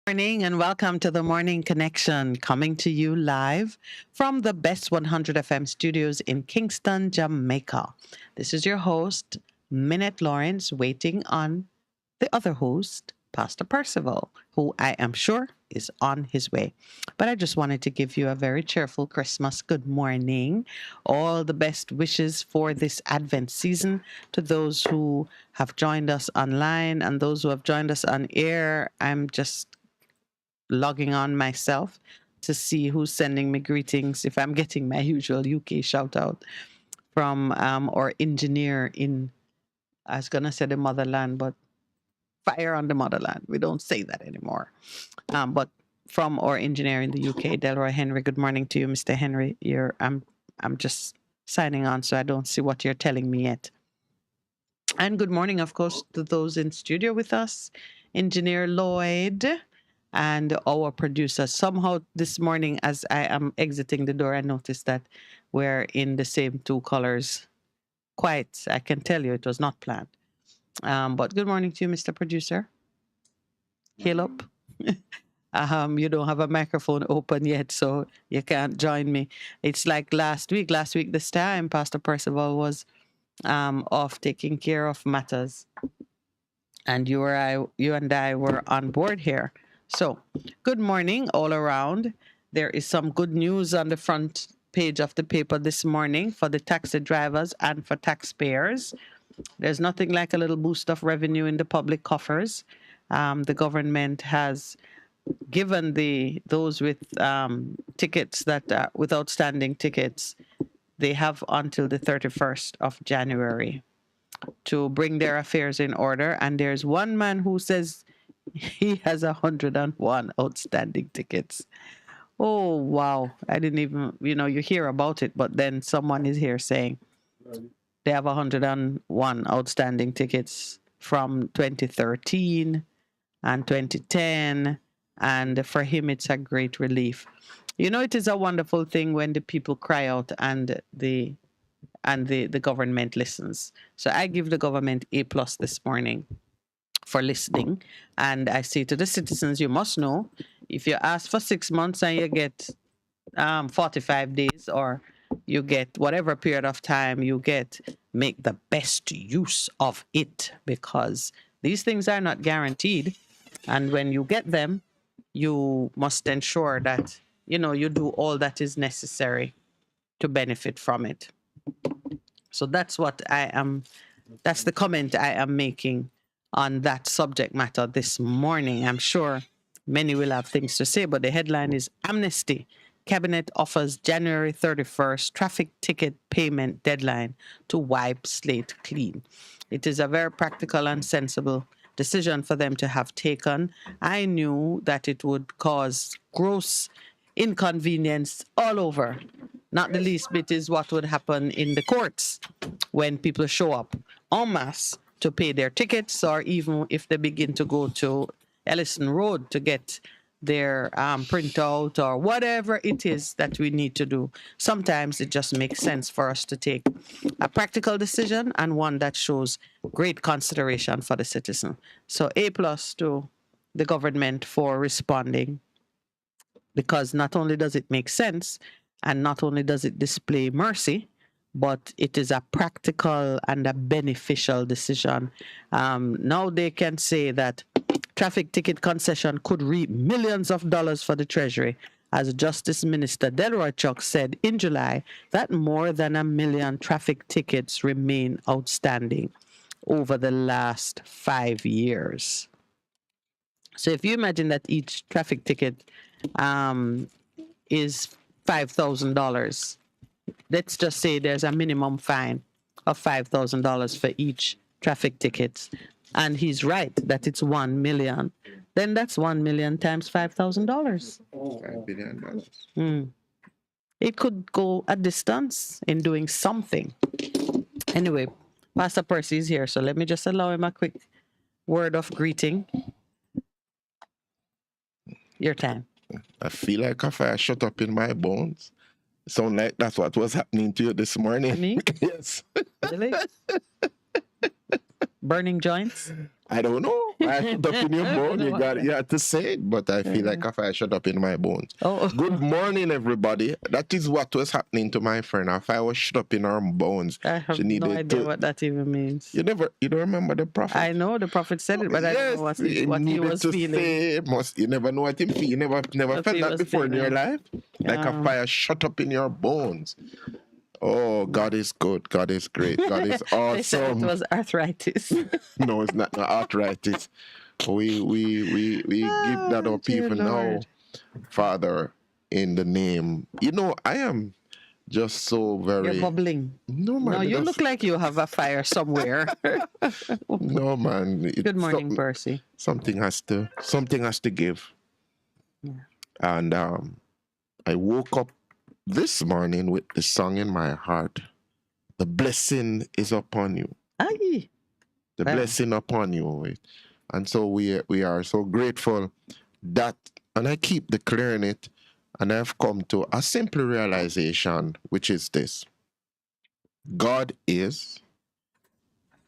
Morning and welcome to the Morning Connection, coming to you live from the Best 100 FM studios in Kingston, Jamaica. This is your host, Minette Lawrence, waiting on the other host, Pastor Percival, who I am sure is on his way. But I just wanted to give you a very cheerful Christmas good morning. All the best wishes for this Advent season to those who have joined us online and those who have joined us on air. I'm just logging on myself to see who's sending me greetings. If I'm getting my usual UK shout out from our engineer in, I was going to say the motherland, but fire on the motherland. We don't say that anymore. But from our engineer in the UK, Delroy Henry. Good morning to you, Mr. Henry. I'm just signing on, so I don't see what you're telling me yet. And good morning, of course, to those in studio with us, Engineer Lloyd and our producer. Somehow this morning, as I am exiting the door, I noticed that we're in the same two colors. Quite, I can tell you, it was not planned. But good morning to you, Mr. Producer. Hail up. You don't have a microphone open yet, so you can't join me. It's like last week. Last week, this time, Pastor Percival was off taking care of matters, and you and I were on board here. So, good morning all around. There is some good news on the front page of the paper this morning for the taxi drivers and for taxpayers. There's nothing like a little boost of revenue in the public coffers. The government has given those with tickets that with outstanding tickets, they have until the 31st of January to bring their affairs in order. And there's one man who says he has 101 outstanding tickets. Oh, wow. I didn't even, you hear about it, but then someone is here saying they have 101 outstanding tickets from 2013 and 2010. And for him, it's a great relief. It is a wonderful thing when the people cry out and the government listens. So I give the government A+ this morning for listening. And I say to the citizens, you must know, if you ask for 6 months and you get 45 days, or you get whatever period of time you get, make the best use of it, because these things are not guaranteed. And when you get them, you must ensure that, you do all that is necessary to benefit from it. So that's the comment I am making on that subject matter this morning. I'm sure many will have things to say, but the headline is Amnesty. Cabinet offers January 31st traffic ticket payment deadline to wipe slate clean. It is a very practical and sensible decision for them to have taken. I knew that it would cause gross inconvenience all over. Not the least bit is what would happen in the courts when people show up en masse to pay their tickets, or even if they begin to go to Ellison Road to get their printout or whatever it is that we need to do. Sometimes it just makes sense for us to take a practical decision and one that shows great consideration for the citizen. So A+ to the government for responding, because not only does it make sense and not only does it display mercy, but it is a practical and a beneficial decision. Now they can say that traffic ticket concession could reap millions of dollars for the Treasury, as Justice Minister Delroy Chuck said in July that more than 1 million traffic tickets remain outstanding over the last 5 years. So if you imagine that each traffic ticket is $5,000, let's just say there's a minimum fine of $5,000 for each traffic ticket, and he's right that it's 1 million, then that's 1 million times $5,000. $5 billion. It could go a distance in doing something. Anyway, Pastor Percy is here, so let me just allow him a quick word of greeting. Your time. I feel like a fire shut up in my bones. Sound like that's what was happening to you this morning. Me? Yes. Really? Burning joints? I don't know. I shut up in your bone. You had to say it, but I feel like if I shut up in my bones. Oh. Good morning, everybody. That is what was happening to my friend. If I was shut up in her bones, I have no idea what that even means. You don't remember the prophet? I know the prophet said it, but I don't know what he was feeling. You never know what he feel. You never felt that before in your life? Like a fire shut up in your bones. Oh, God is good. God is great. God is awesome. They said it was arthritis. No, it's not arthritis. We give that up even now, Father, in the name. You know, I am just so very. You're bubbling. No, man. No, you look like you have a fire somewhere. No, man. Good morning, Percy. Something has to give. Yeah. And I woke up this morning with the song in my heart. The blessing is upon you. Aye. The blessing upon you. And so we are so grateful that, and I keep declaring it, and I've come to a simple realization, which is this. God is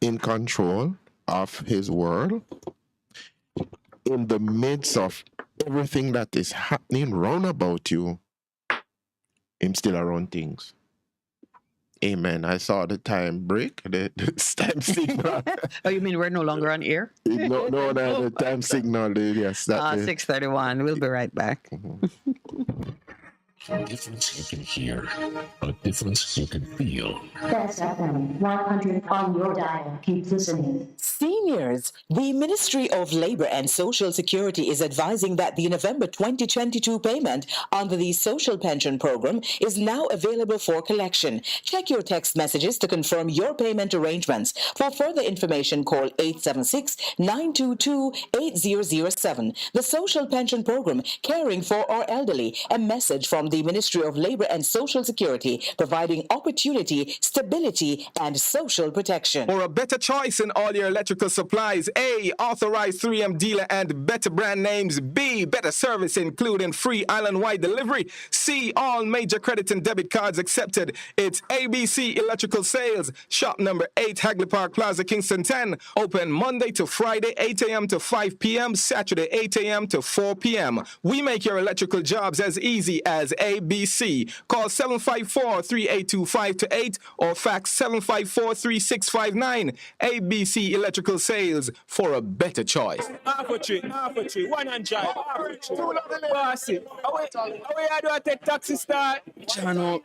in control of his world in the midst of everything that is happening round about you. Him still around things. Amen. I saw the time break, the time signal. Oh, you mean we're no longer on air? No, the time signal. Yes. 6:31. We'll be right back. A difference you can hear, a difference you can feel. That's FM 100 on your dial. Keep listening. Seniors, the Ministry of Labor and Social Security is advising that the November 2022 payment under the Social Pension Program is now available for collection. Check your text messages to confirm your payment arrangements. For further information, call 876-922-8007. The Social Pension Program, caring for our elderly. A message from the Ministry of Labor and Social Security, providing opportunity, stability, and social protection. For a better choice in all your electrical supplies, A, authorized 3M dealer and better brand names. B, better service including free island-wide delivery. C, all major credit and debit cards accepted. It's ABC Electrical Sales, shop number 8, Hagley Park Plaza, Kingston 10. Open Monday to Friday, 8 a.m. to 5 p.m., Saturday, 8 a.m. to 4 p.m. We make your electrical jobs as easy as ABC. Call 754-382-528 or fax 754-3659. ABC Electrical Sales, for a better choice. Half a tree, 100, bossy. How do I take taxi start? Chano,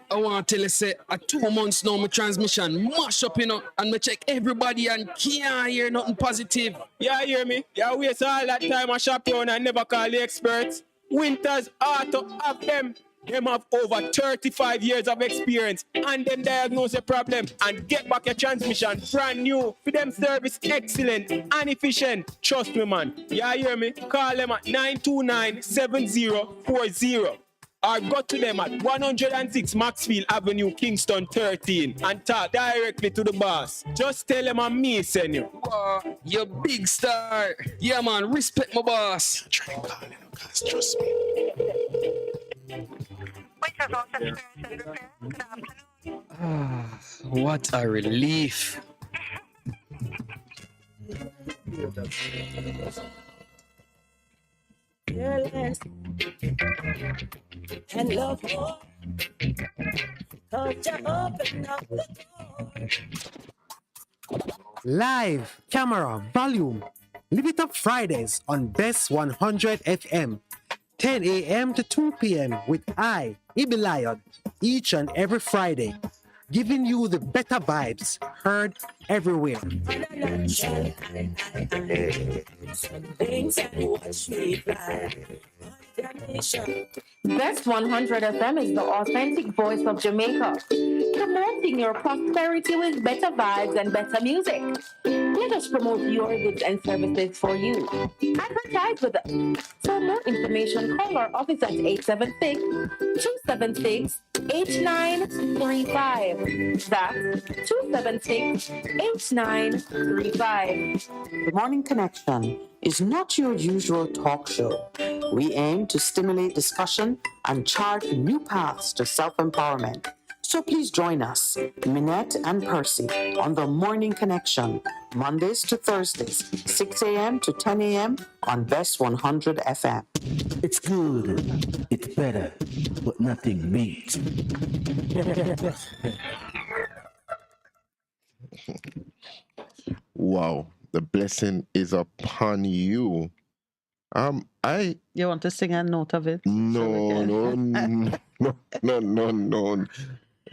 I want to tell you, say, at 2 months now, my transmission mash up, and I check everybody and can't hear nothing positive. Yeah, hear me? Yeah, waste all that time I shop around and never call the experts. Winters Auto have them. Them have over 35 years of experience and them diagnose your problem and get back your transmission brand new. For them service excellent and efficient. Trust me, man. Yeah, hear me? Call them at 929-7040 or go to them at 106 Maxfield Avenue, Kingston 13 and talk directly to the boss. Just tell them I'm me send you. You big star. Yeah, man, respect my boss. Try to call him, guys. Trust me. What a relief. Fearless and love more. Cause you open up the door. Live, camera, volume. Live it up Fridays on Best 100 FM. 10 a.m. to 2 p.m. with I, Ibi Lion, each and every Friday, giving you the better vibes heard everywhere. Best 100 FM is the authentic voice of Jamaica, promoting your prosperity with better vibes and better music. Let us promote your goods and services for you. Advertise with us. For more information, call our office at 876-276-8935. That's 276-8935. The Morning Connection is not your usual talk show. We aim to stimulate discussion and chart new paths to self-empowerment. So please join us, Minette and Percy, on the Morning Connection, Mondays to Thursdays, 6 a.m. to 10 a.m. on Best 100 FM. It's good, it's better, but nothing beats. Wow, the blessing is upon you. You want to sing a note of it? No, no.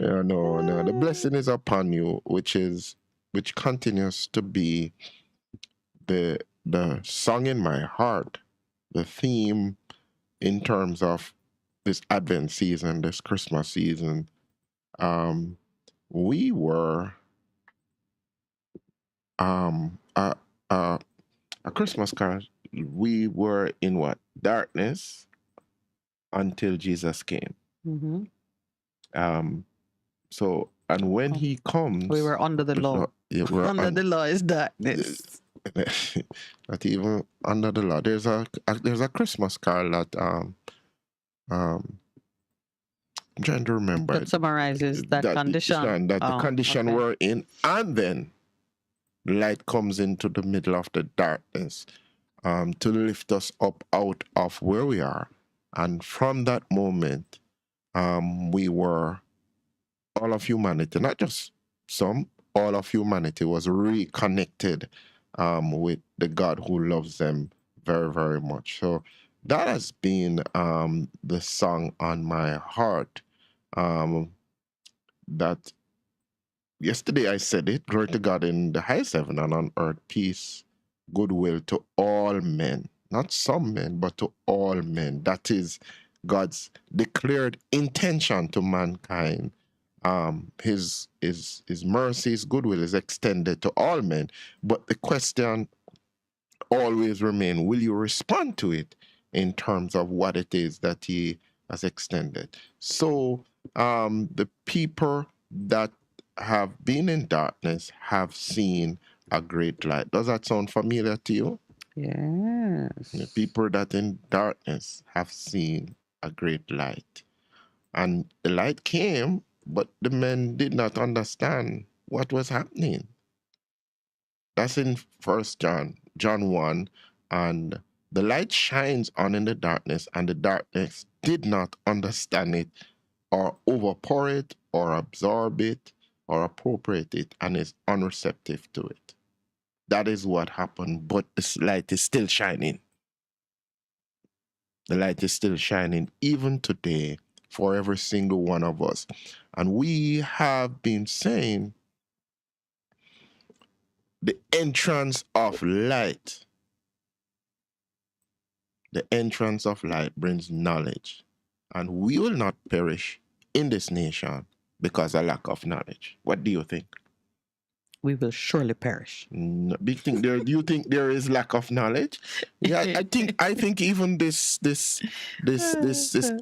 Yeah, no. The blessing is upon you, which continues to be the song in my heart, the theme in terms of this Advent season, this Christmas season. We were a Christmas card. We were in what? Darkness until Jesus came. Mm-hmm. So, and when he comes, we were under the law. Yeah, we're under the law is darkness. Not even under the law. There's a Christmas carol that I'm trying to remember. That summarizes that condition. The condition we're in, and then light comes into the middle of the darkness to lift us up out of where we are. And from that moment, we were, all of humanity, not just some, all of humanity was reconnected with the God who loves them very, very much. So that has been the song on my heart. That yesterday I said it, glory to God in the highest heaven and on earth, peace, goodwill to all men. Not some men, but to all men. That is God's declared intention to mankind. His mercy, his goodwill is extended to all men. But the question always remains, will you respond to it in terms of what it is that he has extended? So the people that have been in darkness have seen a great light. Does that sound familiar to you? Yes. The people that in darkness have seen a great light. And the light came, but the men did not understand what was happening. That's in 1 John 1. And the light shines on in the darkness, and the darkness did not understand it or overpour it or absorb it or appropriate it, and is unreceptive to it. That is what happened, but this light is still shining. The light is still shining even today for every single one of us. And we have been saying the entrance of light. The entrance of light brings knowledge. And we will not perish in this nation because of lack of knowledge. What do you think? We will surely perish. No, big thing there. Do you think there is lack of knowledge? Yeah, I think even this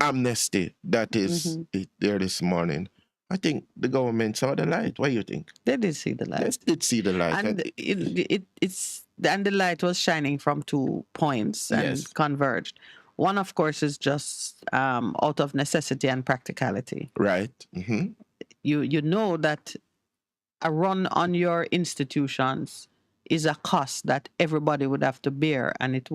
amnesty that is there this morning, I think the government saw the light. What do you think? They did see the light. They did see the light. And the light was shining from 2 points and converged. One, of course, is just out of necessity and practicality. Right. Mm-hmm. You know that a run on your institutions is a cost that everybody would have to bear, and it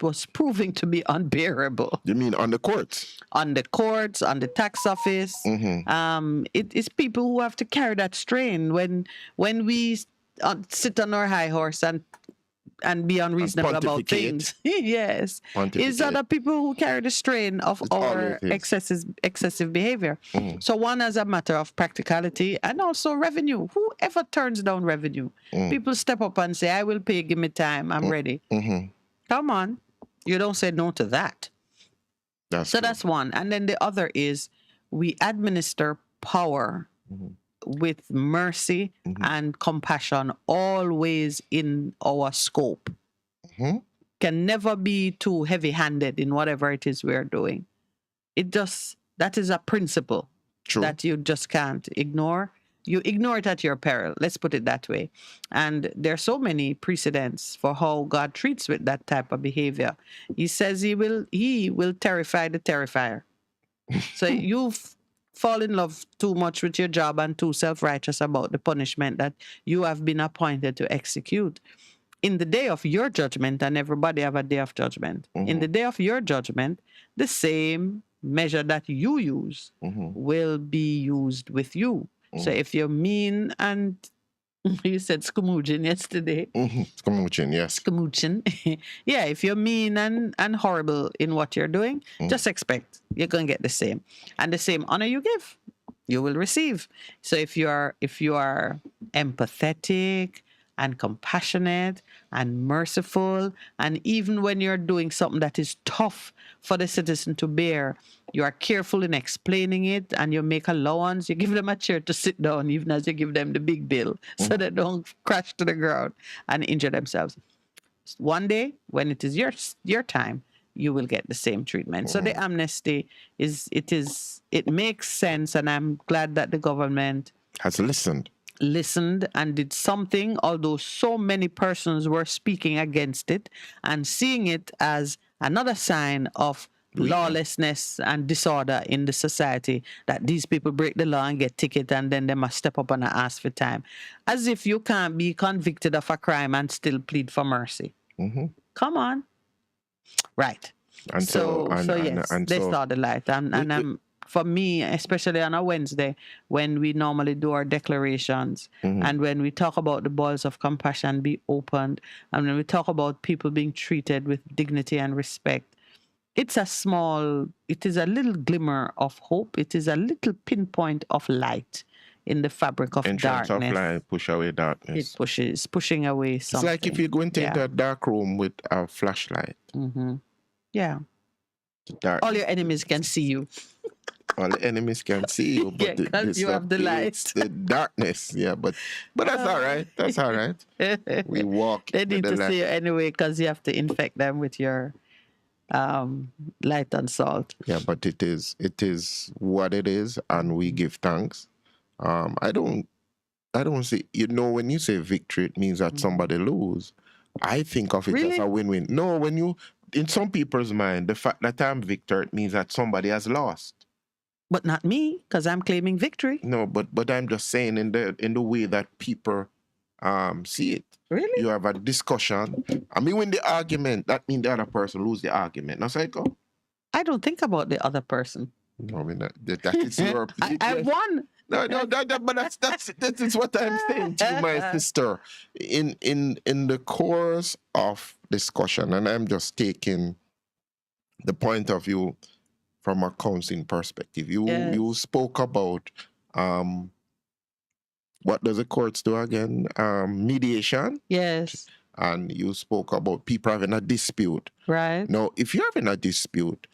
was proving to be unbearable. You mean on the courts? On the courts, on the tax office. Mm-hmm. It's people who have to carry that strain when we sit on our high horse and be unreasonable about things. Yes. It's other people who carry the strain of our excessive behavior. Mm-hmm. So one as a matter of practicality and also revenue. Whoever turns down revenue, people step up and say, I will pay, give me time, I'm ready. Mm-hmm. Come on. You don't say no to that. That's one. And then the other is we administer power with mercy and compassion always in our scope. Can never be too heavy-handed in whatever it is we're doing. That is a principle that you just can't ignore. You ignore it at your peril. Let's put it that way. And there are so many precedents for how God treats with that type of behavior. He says he will terrify the terrifier. So you've fall in love too much with your job and too self-righteous about the punishment that you have been appointed to execute. In the day of your judgment, and everybody have a day of judgment, in the day of your judgment, the same measure that you use will be used with you. So if you're mean and you said scamooging yesterday. Scamooging, yes. Scamooging. Yeah, if you're mean and horrible in what you're doing, just expect you're going to get the same. And the same honor you give, you will receive. So if you are empathetic and compassionate and merciful, and even when you're doing something that is tough for the citizen to bear, you are careful in explaining it, and you make allowance. You give them a chair to sit down, even as you give them the big bill, so they don't crash to the ground and injure themselves. One day, when it is your time, you will get the same treatment. So the amnesty it makes sense, and I'm glad that the government has listened and did something, although so many persons were speaking against it and seeing it as another sign of lawlessness and disorder in the society, that these people break the law and get ticket and then they must step up and ask for time. As if you can't be convicted of a crime and still plead for mercy. Come on. Right. And so yes, they saw the light. And for me, especially on a Wednesday, when we normally do our declarations, and when we talk about the boils of compassion be opened, and when we talk about people being treated with dignity and respect, it is a little glimmer of hope. It is a little pinpoint of light in the fabric of darkness. Of light, push away darkness. Pushing away something. It's like if you go into a dark room with a flashlight. Yeah. All your enemies can see you. All the enemies can see you, but you have the light. It's the darkness, but that's all right. That's all right. We walk. They need to see you anyway, because you have to infect them with your light and salt. Yeah, but it is what it is, and we give thanks. I don't see. When you say victory, it means that somebody lose. I think of it as a win-win. No, when you, in some people's mind, the fact that I'm victor, it means that somebody has lost. But not me, because I'm claiming victory. No, but I'm just saying in the way that people see it. Really? You have a discussion. I mean, when the argument, that means the other person lose the argument. That's how it go. I don't think about the other person. No, I mean that is your. I won. No, but that is what I'm saying to you, my sister. In the course of discussion, and I'm just taking the point of view from a counseling perspective. You spoke about what does the courts do again? Mediation. Yes. And you spoke about people having a dispute. Right. Now, if you're having a dispute,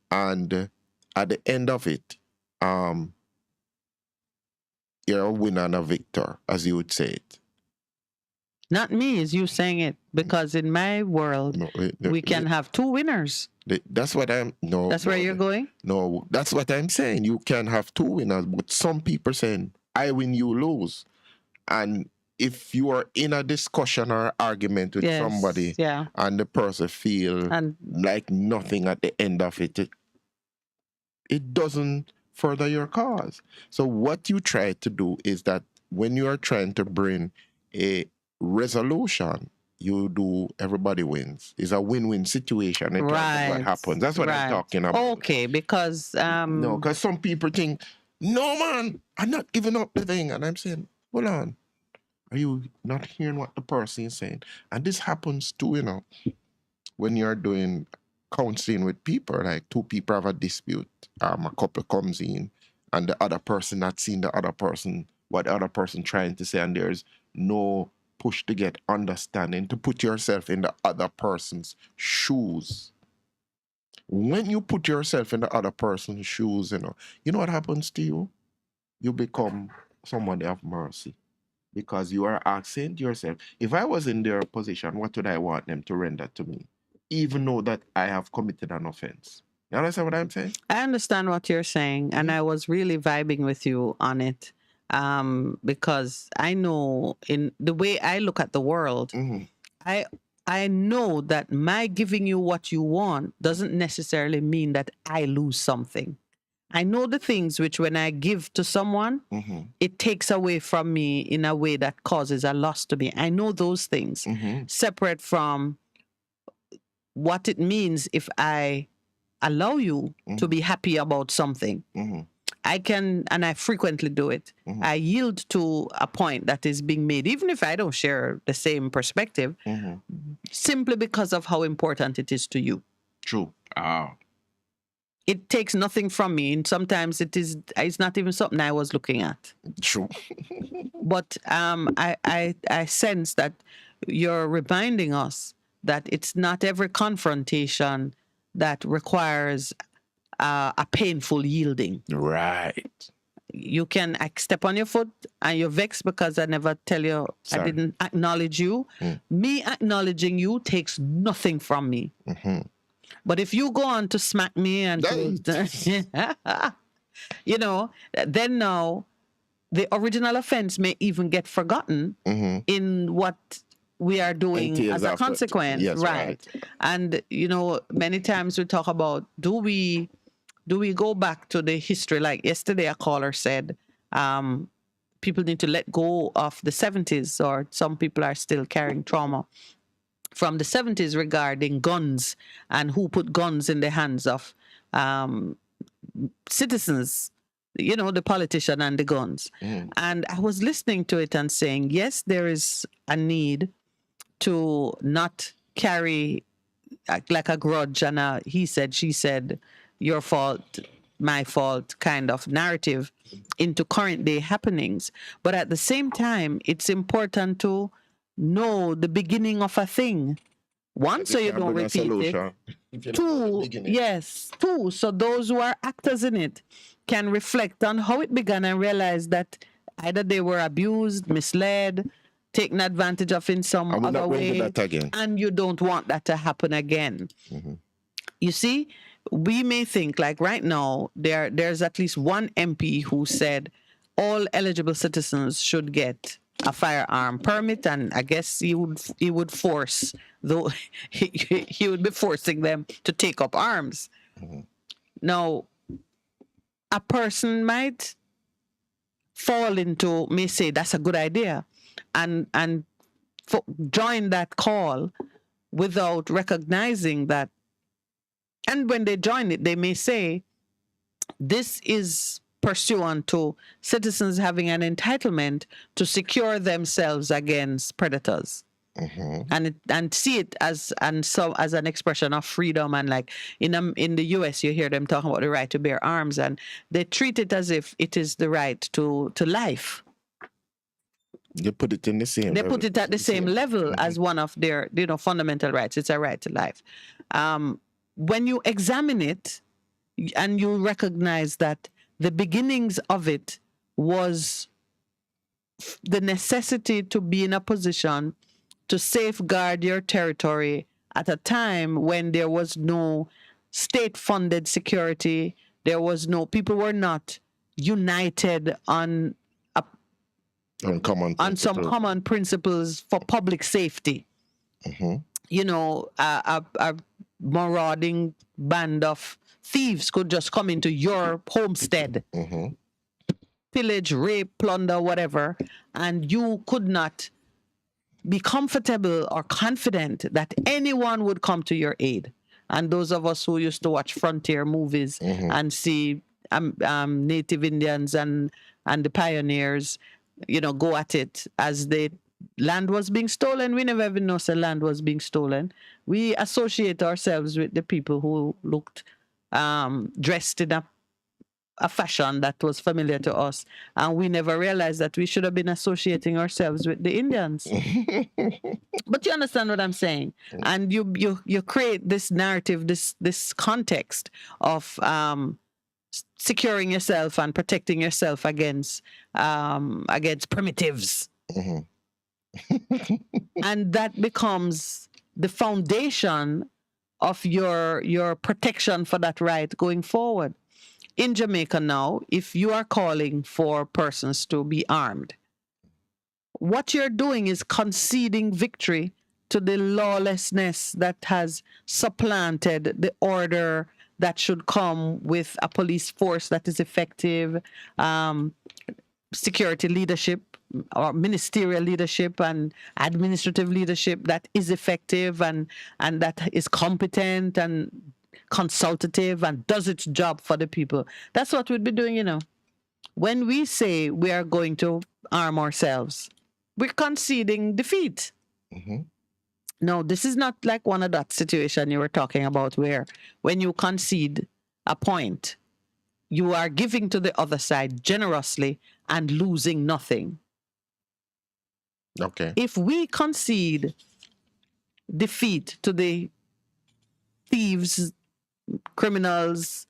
and at the end of it, you're a winner and a victor, as you would say it. Not me, is you saying it, because in my world, we can have two winners. That's what I'm. No. That's where you're going. No, that's what I'm saying. You can have two winners, but some people saying I win, you lose, and if you are in a discussion or argument with somebody, and the person feel like nothing at the end of it, it doesn't further your cause. So what you try to do is that when you are trying to bring a resolution, you do everybody wins. It's a win-win situation. That's what happens. That's what I'm talking about. Okay, because no, because some people think, no man, I'm not giving up the thing, and I'm saying, hold on, are you not hearing what the person is saying? And this happens too, when you're doing counseling with people. Like two people have a dispute, a couple comes in, and the other person not seeing the other person, what the other person trying to say, and there's no push to get understanding, to put yourself in the other person's shoes. When you put yourself in the other person's shoes, you know what happens to you? You become somebody of mercy, because you are asking yourself, if I was in their position, what would I want them to render to me, even though that I have committed an offense? You understand what I'm saying? I understand what you're saying, and I was really vibing with you on it. Because I know in the way I look at the world, I know that my giving you what you want doesn't necessarily mean that I lose something. I know the things which when I give to someone, it takes away from me in a way that causes a loss to me. I know those things separate from what it means if I allow you to be happy about something. I can, and I frequently do it. I yield to a point that is being made, even if I don't share the same perspective, simply because of how important it is to you. True. It takes nothing from me, and sometimes it's not even something I was looking at. True. But I sense that you're reminding us that it's not every confrontation that requires a painful yielding. Right. You can step on your foot and you're vexed because I never tell you, Sorry. I didn't acknowledge you. Me acknowledging you takes nothing from me. But if you go on to smack me and you know, then now the original offense may even get forgotten in what we are doing Entails as a after. consequence. Yes, right. And you know, many times we talk about do we go back to the history? Like yesterday a caller said, people need to let go of the 70s, or some people are still carrying trauma from the 70s regarding guns and who put guns in the hands of citizens, you know, the politician and the guns. And I was listening to it and saying, yes, there is a need to not carry like a grudge and a he said, she said, your fault, my fault kind of narrative into current day happenings. But at the same time, it's important to know the beginning of a thing. One, so you don't repeat it. Two, yes, two, so those who are actors in it can reflect on how it began and realize that either they were abused, misled, taken advantage of in some other way, and you don't want that to happen again. You see, we may think like right now there's at least one MP who said all eligible citizens should get a firearm permit, and I guess he would force, though he would be forcing them to take up arms. Now, a person might fall into, may say that's a good idea, and join that call without recognizing that. And when they join it, they may say, this is pursuant to citizens having an entitlement to secure themselves against predators. And see it as an expression of freedom. And like in the US, you hear them talking about the right to bear arms, and they treat it as if it is the right to life. They put it in the same. They put it at the same level as one of their, you know, fundamental rights. It's a right to life. When you examine it, and you recognize that the beginnings of it was the necessity to be in a position to safeguard your territory at a time when there was no state-funded security, there was no, people were not united on some common principles for public safety. You know, a marauding band of thieves could just come into your homestead, pillage, rape, plunder, whatever, and you could not be comfortable or confident that anyone would come to your aid. And those of us who used to watch frontier movies and see Native Indians and the pioneers, you know, go at it as the land was being stolen. We never even know the land was being stolen. We associate ourselves with the people who looked dressed in a fashion that was familiar to us, and we never realized that we should have been associating ourselves with the Indians. But you understand what I'm saying? And you create this narrative, this context of securing yourself and protecting yourself against primitives. And that becomes the foundation of your protection for that right going forward. In Jamaica now, if you are calling for persons to be armed, what you're doing is conceding victory to the lawlessness that has supplanted the order that should come with a police force that is effective, security leadership or ministerial leadership and administrative leadership that is effective and that is competent and consultative and does its job for the people. That's what we'd be doing, you know. When we say we are going to arm ourselves, we're conceding defeat. No, this is not like one of that situation you were talking about where when you concede a point, you are giving to the other side generously and losing nothing. Okay. If we concede defeat to the thieves, criminals,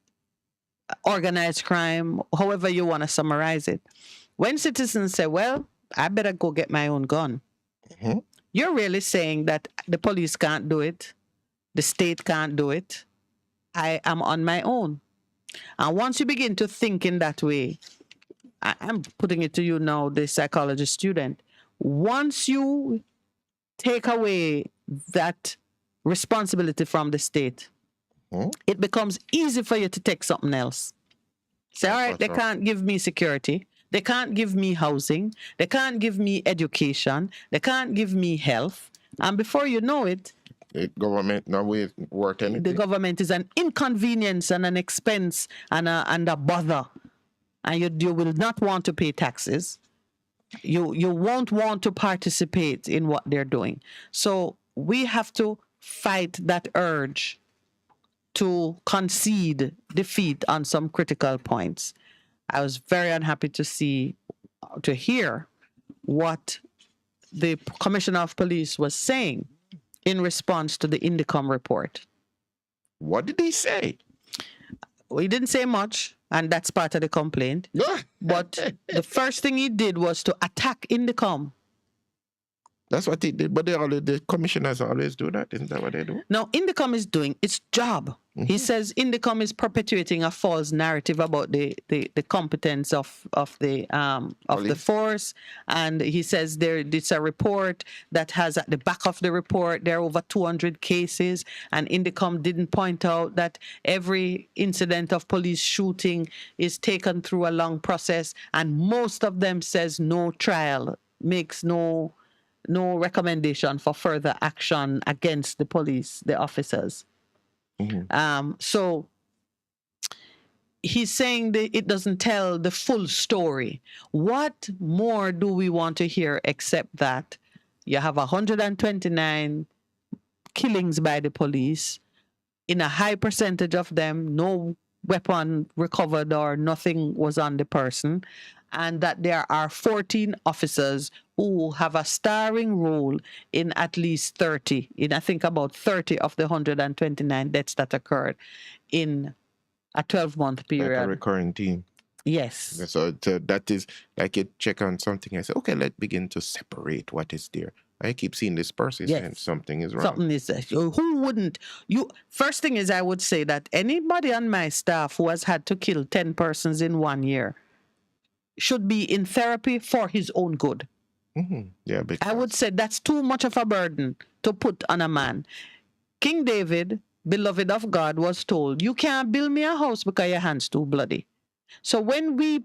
organized crime, however you want to summarize it, when citizens say, well, I better go get my own gun, you're really saying that the police can't do it, the state can't do it, I am on my own. And once you begin to think in that way, I'm putting it to you now, the psychology student, once you take away that responsibility from the state, it becomes easy for you to take something else. Say, all right, they can't give me security. They can't give me housing. They can't give me education. They can't give me health. And before you know it, the government not worth anything. The government is an inconvenience and an expense and a bother. And you will not want to pay taxes. You won't want to participate in what they're doing. So we have to fight that urge to concede defeat on some critical points. I was very unhappy to hear what the Commissioner of Police was saying in response to the Indicom report. What did he say? He didn't say much, and that's part of the complaint. But the first thing he did was to attack Indicom. That's what he did. But the commissioners always do that. Isn't that what they do? No, Indicom is doing its job. He says Indicom is perpetuating a false narrative about the competence of the force, and he says it's a report that has at the back of the report there are over 200 cases, and Indicom didn't point out that every incident of police shooting is taken through a long process, and most of them says no trial, makes no recommendation for further action against the police, the officers. So he's saying that it doesn't tell the full story. What more do we want to hear except that you have 129 killings by the police, in a high percentage of them, no weapon recovered or nothing was on the person, and that there are 14 officers who have a starring role in at least 30, in I think about 30 of the 129 deaths that occurred in a 12-month period. Like a recurring theme. Yes. So that is like you check on something and say, okay, let's begin to separate what is there. I keep seeing this person saying something is wrong. Something is there. Who wouldn't? First thing is, I would say that anybody on my staff who has had to kill 10 persons in 1 year should be in therapy for his own good. Yeah, I would say that's too much of a burden to put on a man. King David, beloved of God, was told, you can't build me a house because your hand's too bloody. So when we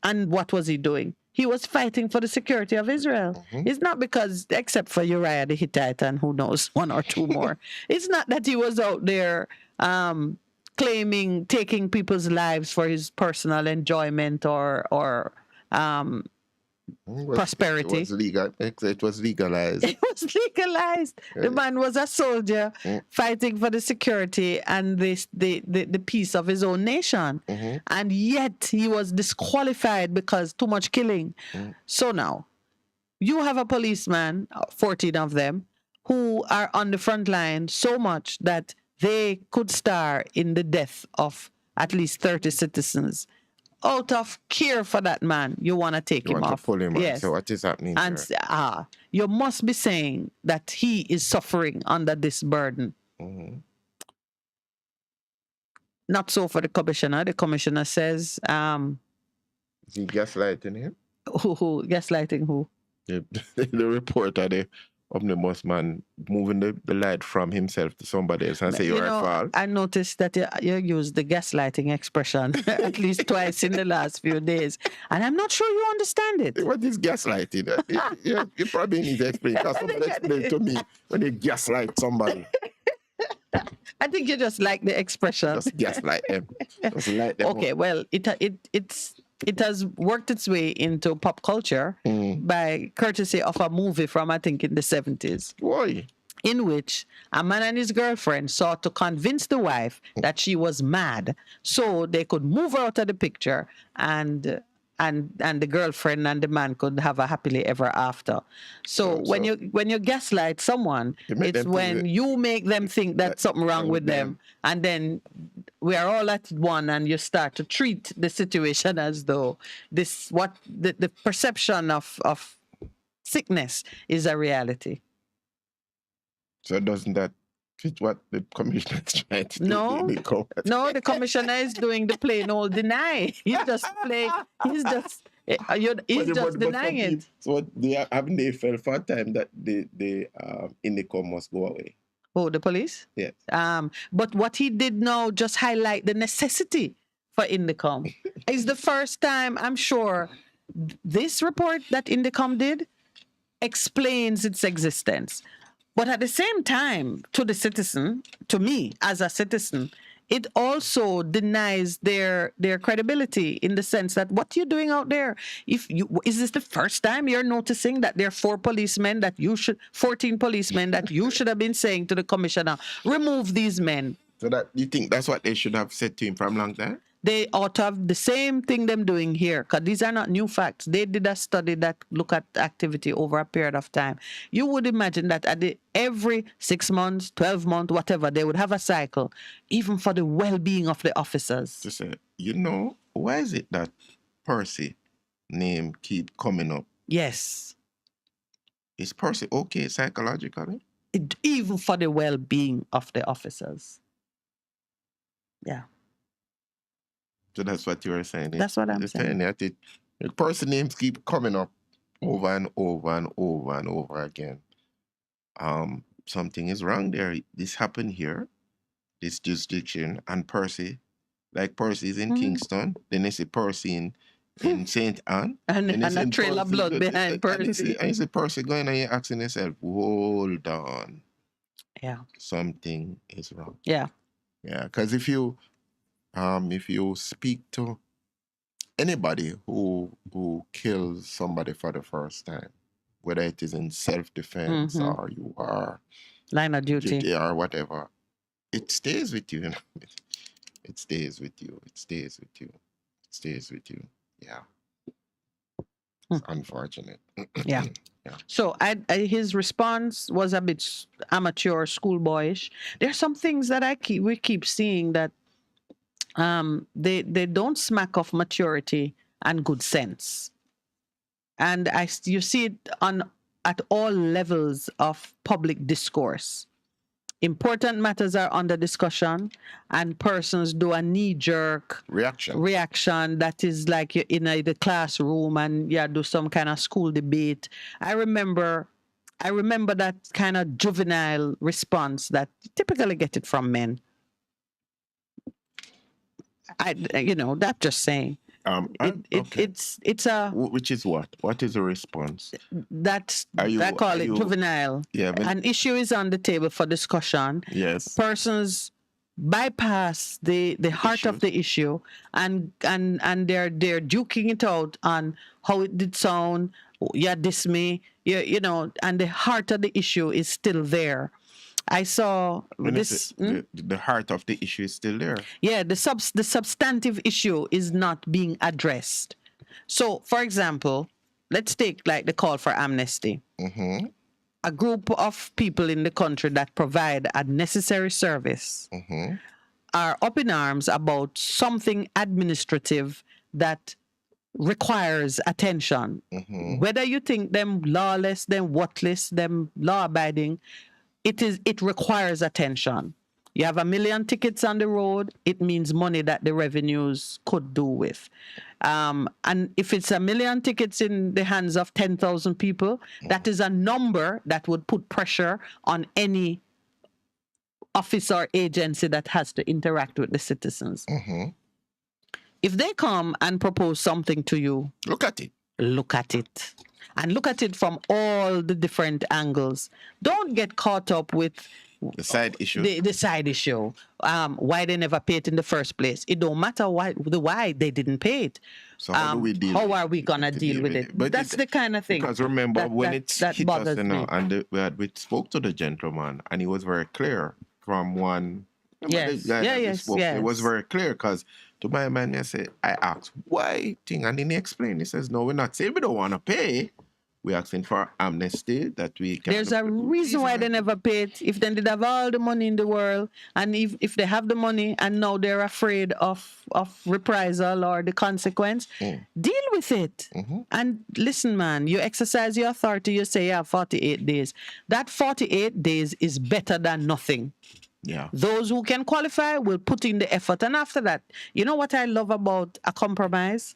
and what was he doing? He was fighting for the security of Israel. It's not because, except for Uriah the Hittite and who knows, one or two more. It's not that he was out there taking people's lives for his personal enjoyment or prosperity. It was legalized. It was legalized. The man was a soldier fighting for the security and the peace of his own nation. And yet he was disqualified because too much killing. So now, you have a policeman, 14 of them, who are on the front line so much that they could star in the death of at least 30 citizens. Out of care for that man, you want to take him off. To pull him yes. Out. So what is happening? And you must be saying that he is suffering under this burden. Not so for the commissioner. The commissioner says, is he gaslighting him? Who gaslighting who? The reporter, the omnibus man moving the light from himself to somebody else and say you're at fault. I noticed that you used the gaslighting expression at least twice in the last few days, and I'm not sure you understand it. What is gaslighting? You probably need to explain, because somebody explain to me when you gaslight somebody. I think you just like the expression. Just gaslight them. Just light them Okay, up. well, it has worked its way into pop culture by courtesy of a movie from, I think, in the 70s. Why? In which a man and his girlfriend sought to convince the wife that she was mad so they could move her out of the picture, and the girlfriend and the man could have a happily ever after. So when you gaslight someone, it's when you make them think that something wrong with them, and then we are all at one, and you start to treat the situation as though the perception of sickness is a reality. So doesn't that fit what the commissioner is trying to do? No, the commissioner is doing the plain old deny. He's just denying it. So haven't they felt for a time that the Indicom must go away? Oh, the police? Yes. But what he did now just highlight the necessity for Indicom. It's the first time, I'm sure, this report that Indicom did explains its existence. But at the same time, to the citizen, to me as a citizen, it also denies their credibility in the sense that what you're doing out there, is this the first time you're noticing that there are 14 policemen that you should have been saying to the commissioner, remove these men? So that you think that's what they should have said to him from a long time? They ought to have the same thing them doing here, because these are not new facts. They did a study that look at activity over a period of time. You would imagine that every 6 months, 12 months, whatever, they would have a cycle, even for the well-being of the officers. To say, why is it that Percy name keep coming up? Yes. Is Percy okay psychologically? Even for the well-being of the officers. Yeah. So that's what you were saying. That's what I'm saying. That the person names keep coming up over and over and over and over again. Something is wrong there. This happened here, this jurisdiction, and Percy, like Percy is in Kingston, then they say Percy in St. Anne. and a trail of blood behind Percy. And you see Percy going and you're asking yourself, hold on. Yeah. Something is wrong. Yeah. Yeah, because if you speak to anybody who kills somebody for the first time, whether it is in self-defense or you are line of duty or whatever, it stays with you. It stays with you. It stays with you. It stays with you. Yeah. It's unfortunate. Yeah. Yeah. So his response was a bit amateur, schoolboyish. There's some things that we keep seeing that they don't smack of maturity and good sense, and you see it at all levels of public discourse. Important matters are under discussion, and persons do a knee-jerk reaction that is like you're in the classroom and do some kind of school debate. I remember that kind of juvenile response that you typically get it from men. That's just saying. It's a. Which is what? What is the response? I call it juvenile. Yeah. An issue is on the table for discussion. Yes. Persons bypass the heart of the issue and they're duking it out on how it did sound. Yeah, this me. And the heart of the issue is still there. I saw this. The heart of the issue is still there. Yeah, the substantive issue is not being addressed. So, for example, let's take like the call for amnesty. Mm-hmm. A group of people in the country that provide a necessary service are up in arms about something administrative that requires attention. Whether you think them lawless, them worthless, them law-abiding, it requires attention. You have 1 million tickets on the road, it means money that the revenues could do with. And if it's 1 million tickets in the hands of 10,000 people, that is a number that would put pressure on any office or agency that has to interact with the citizens. If they come and propose something to you, look at it. Look at it. And look at it from all the different angles. Don't get caught up with the side issue. The side issue. Why they never pay it in the first place. It don't matter why they didn't pay it. So how do we deal? How are we gonna deal with it? But that's the kind of thing. Because remember when it hit us, me. And we spoke to the gentleman, and he was very clear from one. Yes. It was very clear because to my man, I asked why thing, and then he explained. He says, "No, we're not saying we don't want to pay. We're asking for amnesty that we can." There's a reason why they never paid. If they did have all the money in the world, and if they have the money and now they're afraid of reprisal or the consequence, deal with it. And listen, man, you exercise your authority. You say you have 48 days. That 48 days is better than nothing. Yeah. Those who can qualify will put in the effort. And after that, you know what I love about a compromise?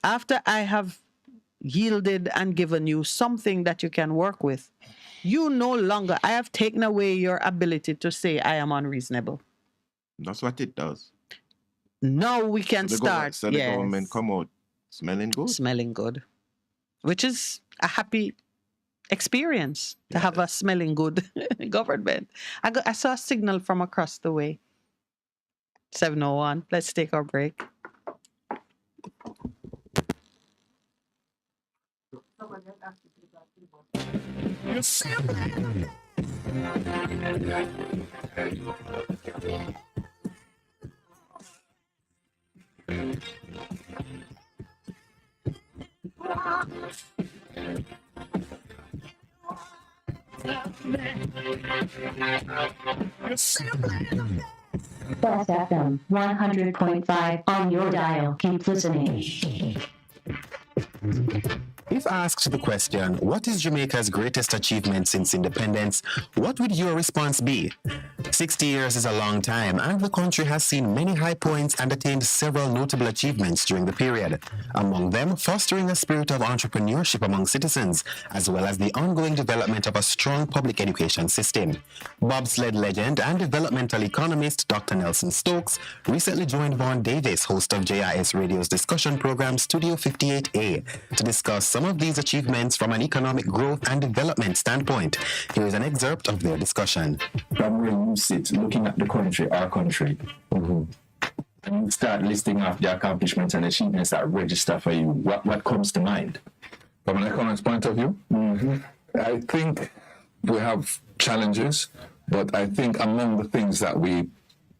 After I have yielded and given you something that you can work with, you no longer, I have taken away your ability to say I am unreasonable. That's what it does. Now we can start. So the government come out smelling good. Smelling good. Which is a happy experience to have a smelling good government. I saw a signal from across the way. 7:01. Let's take our break. Best FM 100.5 on your dial. Keep listening. If asked the question, what is Jamaica's greatest achievement since independence, what would your response be? 60 years is a long time, and the country has seen many high points and attained several notable achievements during the period. Among them, fostering a spirit of entrepreneurship among citizens, as well as the ongoing development of a strong public education system. Bobsled legend and developmental economist Dr. Nelson Stokes recently joined Vaughn Davis, host of JIS Radio's discussion program Studio 58A, to discuss some of these achievements from an economic growth and development standpoint. Here is an excerpt of their discussion. From where you sit, looking at the country, our country, and you start listing off the accomplishments and achievements that register for you, what comes to mind? From an economics point of view, I think we have challenges, but I think among the things that we,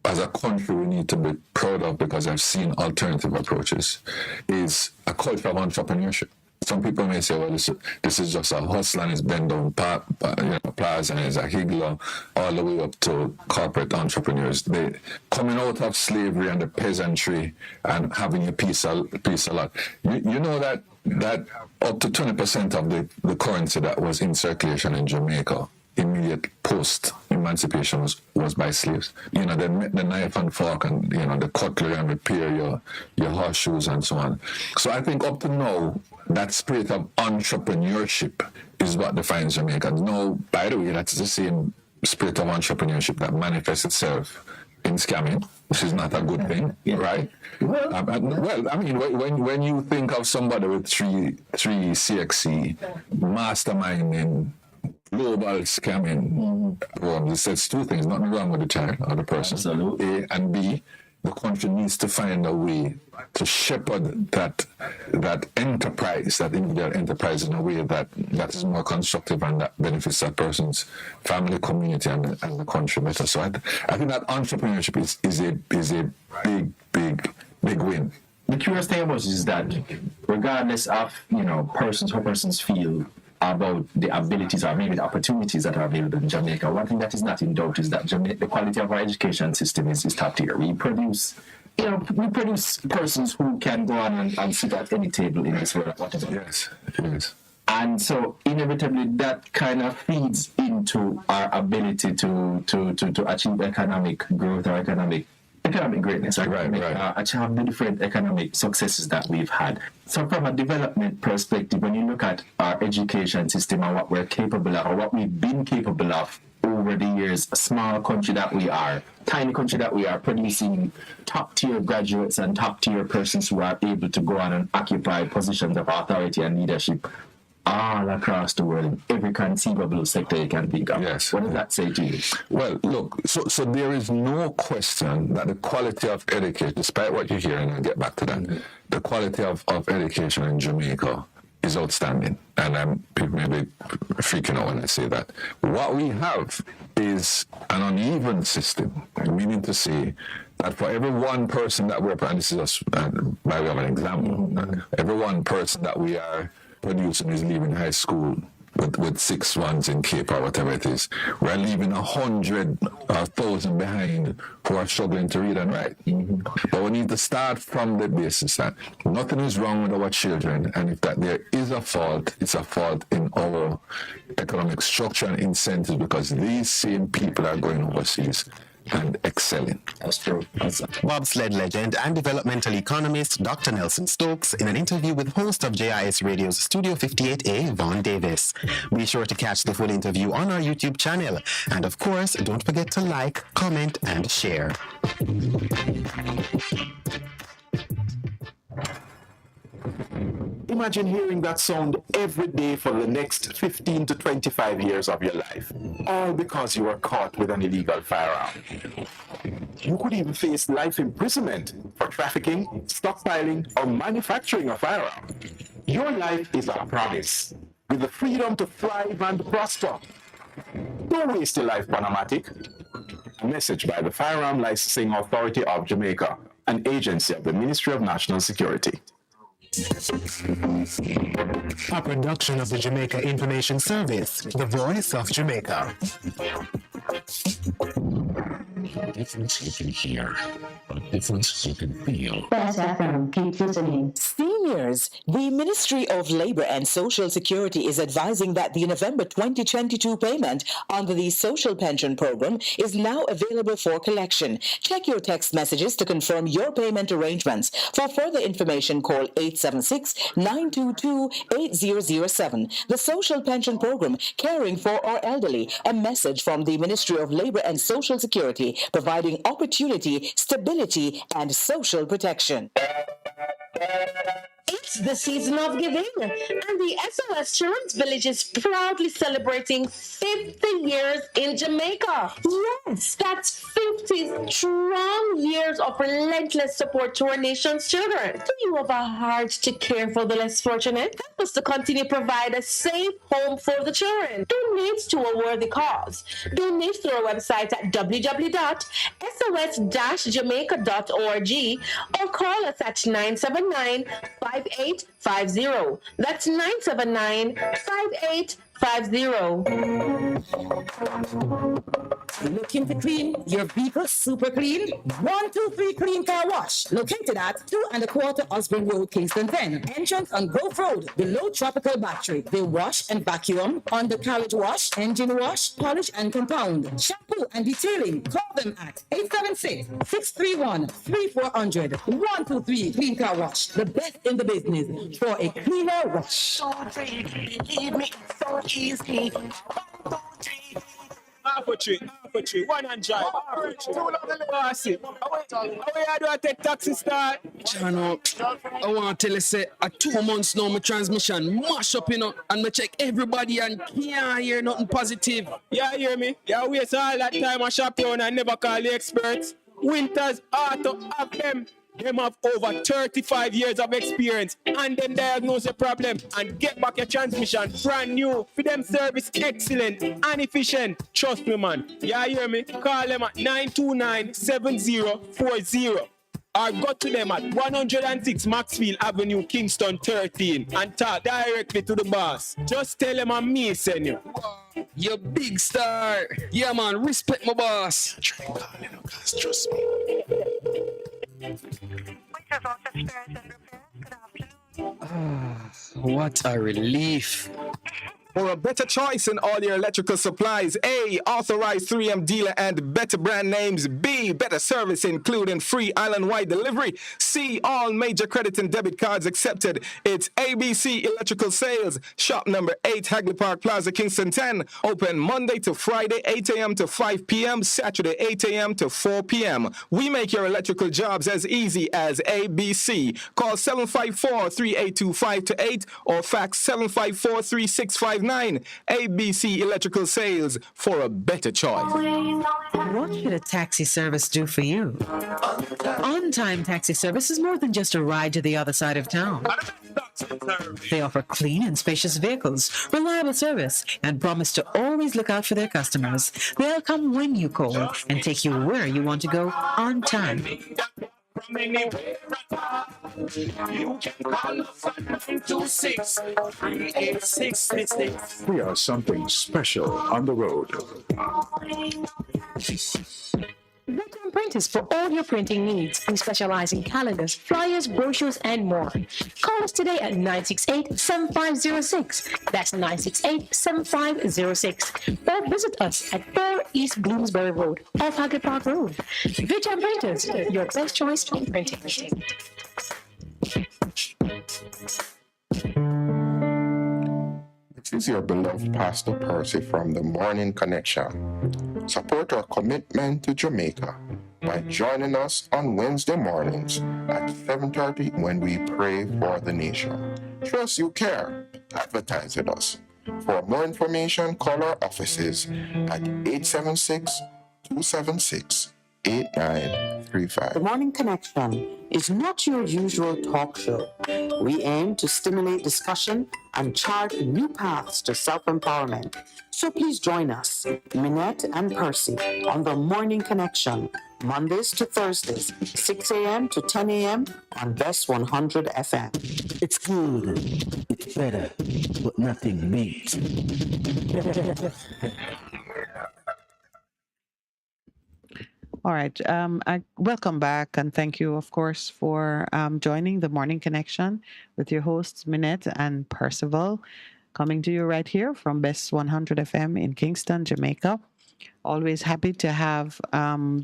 as a country, we need to be proud of because I've seen alternative approaches, is a culture of entrepreneurship. Some people may say, well, this is just a hustle and it's bend down plaza and it's a higgler all the way up to corporate entrepreneurs. They coming out of slavery and the peasantry and having a piece of lot. You know that up to 20% of the currency that was in circulation in Jamaica immediate post-emancipation was by slaves. You know, they met the knife and fork and, you know, the cutlery and repair your horseshoes and so on. So I think up to now, that spirit of entrepreneurship is what defines Jamaica. No, by the way, that's the same spirit of entrepreneurship that manifests itself in scamming, which is not a good thing, right? Well, I mean, when you think of somebody with three CXC, masterminding, global scamming, it says two things, nothing wrong with the child or the person. Absolutely. A and B, the country needs to find a way to shepherd that enterprise, that individual enterprise, in a way that is more constructive and that benefits that person's family, community, and the country better. So I think that entrepreneurship is a big win. The curious thing about it is that regardless of, you know, how persons feel about the abilities or maybe the opportunities that are available in Jamaica, one thing that is not in doubt is that the quality of our education system is top tier. We produce persons who can go on and sit at any table in this world, whatever. Yes. And so inevitably that kind of feeds into our ability to achieve economic growth or economic economic greatness, achieve the different economic successes that we've had. So from a development perspective, when you look at our education system and what we're capable of, or what we've been capable of over the years, a small country that we are, tiny country that we are, producing top-tier graduates and top-tier persons who are able to go on and occupy positions of authority and leadership all across the world, in every conceivable sector you can think of. Yes. What does that say to you? Well, look, so there is no question that the quality of education, despite what you're hearing, I'll get back to that, the quality of education in Jamaica is outstanding. And I'm maybe freaking out when I say that. What we have is an uneven system, meaning to say that for every one person that we're, and this is just by way of an example, every one person that we are producing is leaving high school with 6 ones in Cape or whatever it is. We're leaving 100 or 1,000 behind who are struggling to read and write. But we need to start from the basis that nothing is wrong with our children, and if that there is a fault, it's a fault in our economic structure and incentives, because these same people are going overseas and excelling. That's true. Bobsled legend and developmental economist Dr. Nelson Stokes in an interview with host of JIS Radio's Studio 58A, Vaughn Davis. Be sure to catch the full interview on our YouTube channel. And of course, don't forget to like, comment, and share. Imagine hearing that sound every day for the next 15 to 25 years of your life, all because you were caught with an illegal firearm. You could even face life imprisonment for trafficking, stockpiling, or manufacturing a firearm. Your life is a promise, with the freedom to thrive and prosper. Don't waste your life, Panamatic. A message by the Firearm Licensing Authority of Jamaica, an agency of the Ministry of National Security. A production of the Jamaica Information Service, the voice of Jamaica. A difference you can hear, a difference you can feel. Best FM, keep listening. Seniors, the Ministry of Labor and Social Security is advising that the November 2022 payment under the Social Pension Program is now available for collection. Check your text messages to confirm your payment arrangements. For further information, call 876-922-8007. The Social Pension Program, caring for our elderly. A message from the Ministry of Labor and Social Security, providing opportunity, stability, and social protection. It's the season of giving, and the SOS Children's Village is proudly celebrating 50 years in Jamaica. Yes, that's 50 strong years of relentless support to our nation's children. Do you have a heart to care for the less fortunate? Help us to continue to provide a safe home for the children. Donate to a worthy cause. Donate through our website at www.sos-jamaica.org or call us at 979-5850. That's 979-5850. Looking to clean your vehicle super clean? 123 Clean Car Wash, located at 2 1/4 Osborne Road, Kingston 10. Entrance on Grove Road, below Tropical Battery. They wash and vacuum, undercarriage wash, engine wash, polish and compound, shampoo and detailing. Call them at 876-631-3400. 123 Clean Car Wash, the best in the business for a cleaner wash. Believe me, it's so easy. Half a tree, one and drive. Bossy, how do I take taxi start? Chano, I want to tell you, say, 2 months now, my transmission mash up, and I check everybody and can't hear nothing positive. Yeah, hear me? Yeah, waste all that time I shop around and never call the experts. Winters Auto have them. Them have over 35 years of experience and them diagnose the problem and get back your transmission brand new. For them service excellent and efficient. Trust me, man. Yeah, hear me? Call them at 929-7040 or go to them at 106 Maxfield Avenue, Kingston 13 and talk directly to the boss. Just tell them I'm me send you. You big star. Yeah, man, respect my boss. Try calling, because trust me. What a relief. For a better choice in all your electrical supplies, A, authorized 3M dealer and better brand names. B, better service including free island-wide delivery. C, all major credit and debit cards accepted. It's ABC Electrical Sales. Shop number 8, Hagley Park Plaza, Kingston 10. Open Monday to Friday, 8 a.m. to 5 p.m., Saturday, 8 a.m. to 4 p.m. We make your electrical jobs as easy as ABC. Call 754-382-528 or fax 754-3659. ABC Electrical Sales, for a better choice. What should a taxi service do for you? On-Time Taxi Service is more than just a ride to the other side of town. They offer clean and spacious vehicles, reliable service, and promise to always look out for their customers. They'll come when you call and take you where you want to go on time. From anywhere you can call us at 926-3866. We are something special on the road. Veteran Printers for all your printing needs. We specialize in calendars, flyers, brochures, and more. Call us today at 968-7506. That's 968-7506. Or visit us at 4 East Bloomsbury Road, off Hagley Park Road. Veteran Printers, your best choice for printing. This is your beloved Pastor Percy from the Morning Connection. Support our commitment to Jamaica by joining us on Wednesday mornings at 7:30 when we pray for the nation. Trust you care. Advertise with us. For more information, call our offices at 876-276-8935. The Morning Connection is not your usual talk show. We aim to stimulate discussion and chart new paths to self-empowerment. So please join us, Minette and Percy, on the Morning Connection, Mondays to Thursdays, 6 a.m. to 10 a.m. on Best 100 FM. It's good, it's better, but nothing beats. All right. Welcome back, and thank you, of course, for joining the Morning Connection with your hosts, Minette and Percival, coming to you right here from Best 100 FM in Kingston, Jamaica. Always happy to have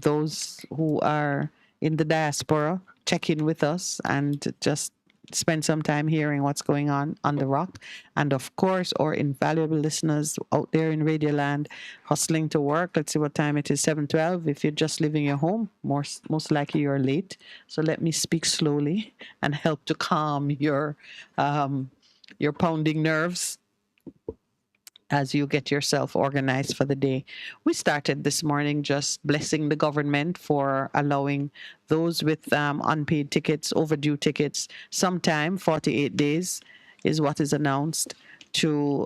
those who are in the diaspora check in with us and just spend some time hearing what's going on the rock. And of course, our invaluable listeners out there in Radio Land hustling to work. Let's see what time it is, 7:12. If you're just leaving your home, most likely you're late. So let me speak slowly and help to calm your pounding nerves as you get yourself organized for the day. We started this morning just blessing the government for allowing those with unpaid tickets, overdue tickets, sometime 48 days is what is announced, to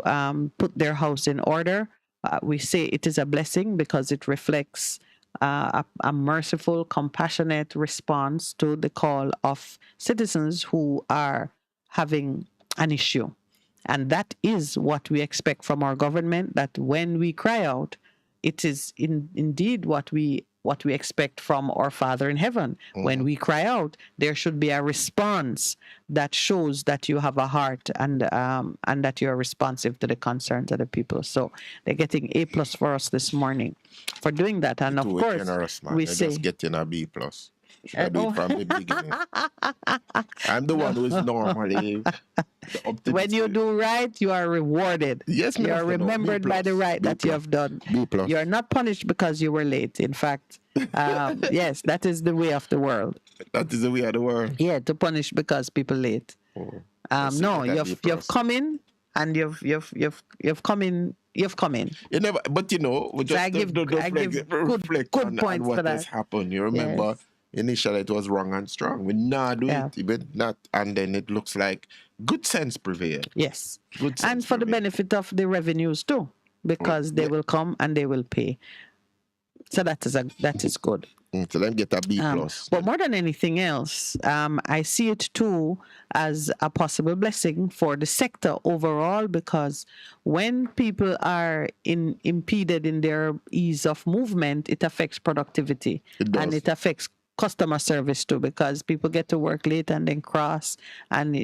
put their house in order. We say it is a blessing because it reflects a merciful, compassionate response to the call of citizens who are having an issue. And that is what we expect from our government, that when we cry out, it is indeed what we expect from our Father in heaven. When we cry out, there should be a response that shows that you have a heart and that you are responsive to the concerns of the people. So they're getting A+ for us this morning for doing that. And of course, generous, man. we They're say just getting a B+. Should I do it from the beginning? I'm the one who is normally when you do right, you are rewarded. Yes, you are remembered by the right that you have done. B+. You are not punished because you were late. In fact, yes, that is the way of the world. That is the way of the world. Yeah, to punish because people late. No, you've come in and you've come in. You've come in. You never, but you know, we just I give good points what for that. has happened. You remember. Yes. Initially, it was wrong and strong. We now do it, but not, and then it looks like good sense prevailed. Yes, good sense and for the benefit of the revenues too, because they will come and they will pay. So that is good. So then get a B+. But more than anything else, I see it too as a possible blessing for the sector overall, because when people are impeded in their ease of movement, it affects productivity and it affects customer service too, because people get to work late and then cross, and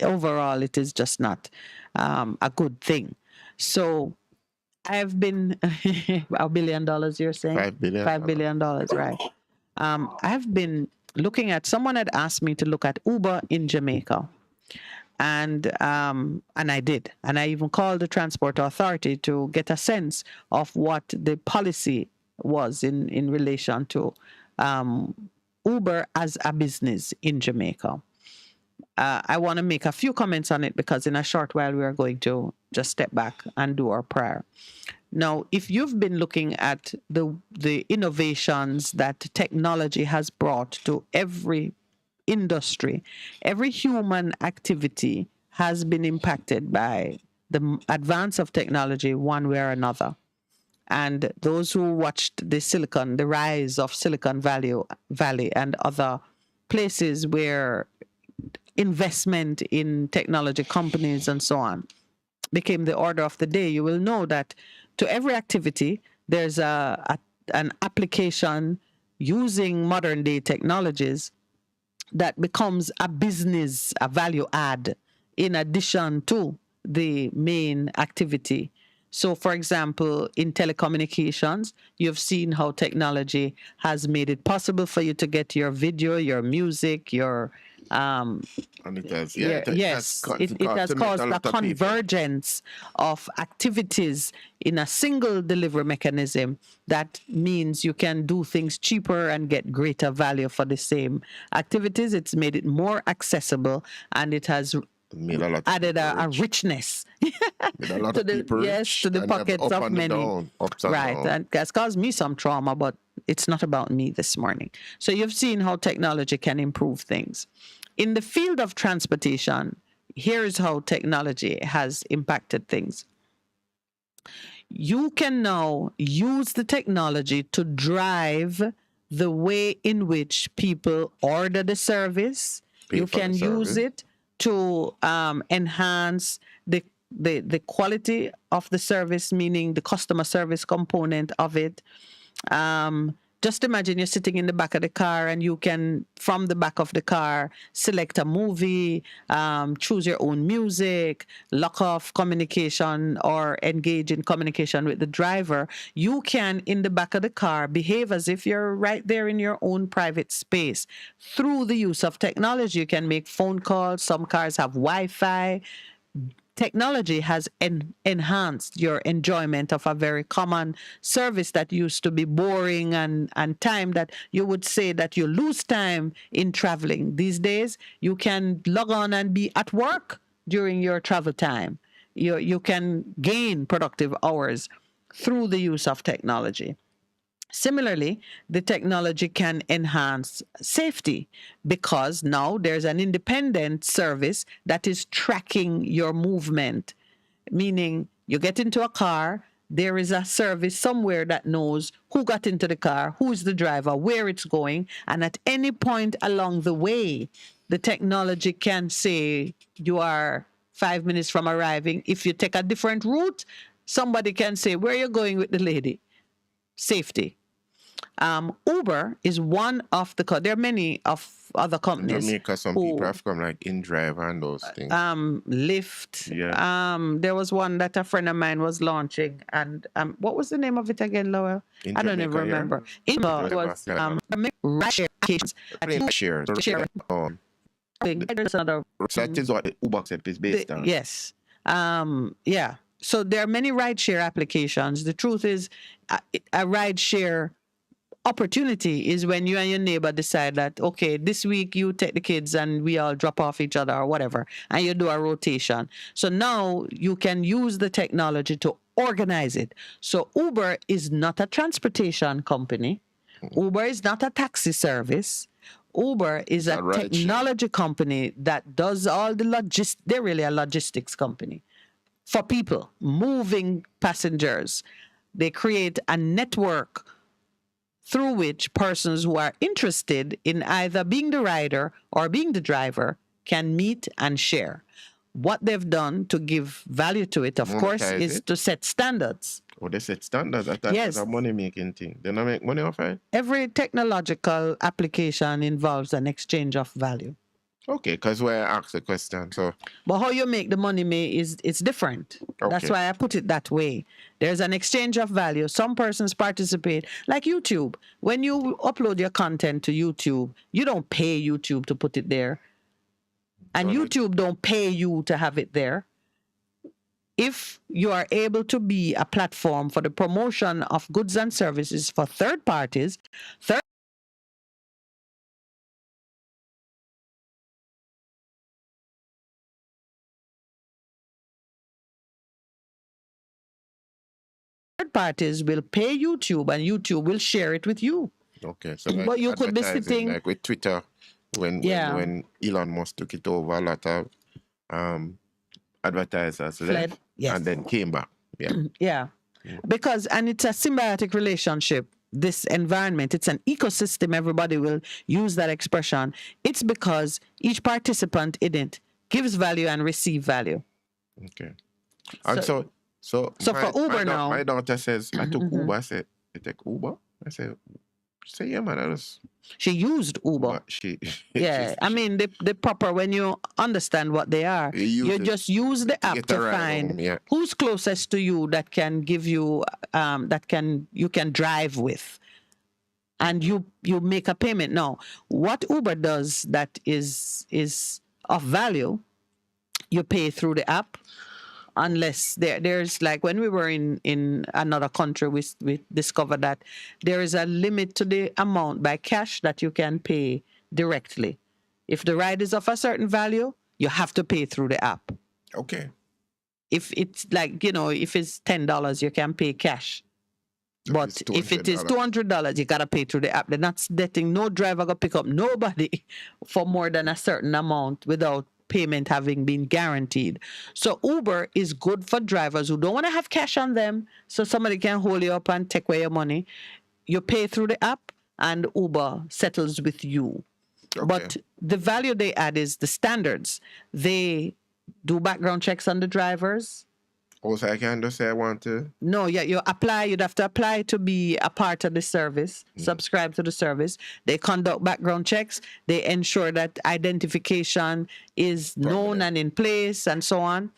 overall it is just not a good thing. So I've been $1 billion. You're saying $5 billion. $5 billion, right? I've been looking at. Someone had asked me to look at Uber in Jamaica, and I did, and I even called the transport authority to get a sense of what the policy was in relation to Uber as a business in Jamaica. I want to make a few comments on it because in a short while we are going to just step back and do our prayer. Now, if you've been looking at the innovations that technology has brought to every industry, every human activity has been impacted by the advance of technology one way or another. And those who watched the rise of Silicon Valley and other places where investment in technology companies and so on became the order of the day, you will know that to every activity, there's an application using modern day technologies that becomes a business, a value add in addition to the main activity. So, for example, in telecommunications, you've seen how technology has made it possible for you to get your video, your music, your and it has, it has caused a convergence of activities in a single delivery mechanism that means you can do things cheaper and get greater value for the same activities. It's made it more accessible, and it has added a richness to the pockets of many. Right, and has caused me some trauma, but it's not about me this morning. So you've seen how technology can improve things. In the field of transportation, here's how technology has impacted things. You can now use the technology to drive the way in which people order the service. You can use it to enhance the quality of the service, meaning the customer service component of it. Just imagine you're sitting in the back of the car and you can, from the back of the car, select a movie, choose your own music, lock off communication or engage in communication with the driver. You can, in the back of the car, behave as if you're right there in your own private space. Through the use of technology, you can make phone calls. Some cars have Wi-Fi. Technology has enhanced your enjoyment of a very common service that used to be boring and time that you would say that you lose time in traveling. These days, you can log on and be at work during your travel time. You can gain productive hours through the use of technology. Similarly, the technology can enhance safety because now there's an independent service that is tracking your movement, meaning you get into a car, there is a service somewhere that knows who got into the car, who is the driver, where it's going, and at any point along the way, the technology can say you are 5 minutes from arriving. If you take a different route, somebody can say, where are you going with the lady? Safety. Uber is one of there are many of other companies. In Jamaica, some people have come like InDrive and those things. Lyft. Yeah. There was one that a friend of mine was launching, and what was the name of it again, Lowell? I don't even remember. It was ride applications. There's another. That is what the Uber concept is based on. Yes. Yeah. So there are many rideshare applications. The truth is, a rideshare opportunity is when you and your neighbor decide that, okay, this week you take the kids and we all drop off each other or whatever, and you do a rotation. So now you can use the technology to organize it. So Uber is not a transportation company. Uber is not a taxi service. Uber is a technology company that does all the logistics. They're really a logistics company for people, moving passengers. They create a network through which persons who are interested in either being the rider or being the driver can meet and share. What they've done to give value to it, of course, is to set standards. Oh, they set standards. I thought Yes. that's a money making thing. They not make money off it? Every technological application involves an exchange of value. Okay, because why I asked the question. So But how you make the money is it's different. That's Okay. why I put it that way. There's an exchange of value. Some persons participate, like YouTube. When you upload your content to YouTube, you don't pay YouTube to put it there. And YouTube don't pay you to have it there. If you are able to be a platform for the promotion of goods and services for third parties, third parties will pay YouTube and YouTube will share it with you. Okay, so like But you could be advertising, sitting like with Twitter when Elon Musk took it over, a lot of advertisers Fled, left yes. and then came back. Yeah. Yeah. Because, and it's a symbiotic relationship, this environment, it's an ecosystem, everybody will use that expression. It's because each participant in it gives value and receive value. Okay. And so So for Uber now- my daughter says, I took Mhm. Uber. I said, you take Uber? I said, yeah, man, she used Uber. Yeah, I mean the proper, when you understand what they are, you just use the app get to a ride find home, yeah. who's closest to you that can give you you can drive with, and you make a payment. Now, what Uber does that is of value, you pay through the app. Unless there's like when we were in another country, we discovered that there is a limit to the amount by cash that you can pay directly. If the ride is of a certain value, you have to pay through the app. Okay. If it's like, if it's $10, you can pay cash. But if it is $200, you gotta pay through the app. They're not letting no driver go pick up nobody for more than a certain amount without payment having been guaranteed. So Uber is good for drivers who don't want to have cash on them, so somebody can hold you up and take away your money. You pay through the app and Uber settles with you. Okay. But the value they add is the standards. They do background checks on the drivers. Also, I can't just say I want to. No, yeah, you'd have to apply to be a part of the service, subscribe to the service. They conduct background checks. They ensure that identification is known and in place and so on.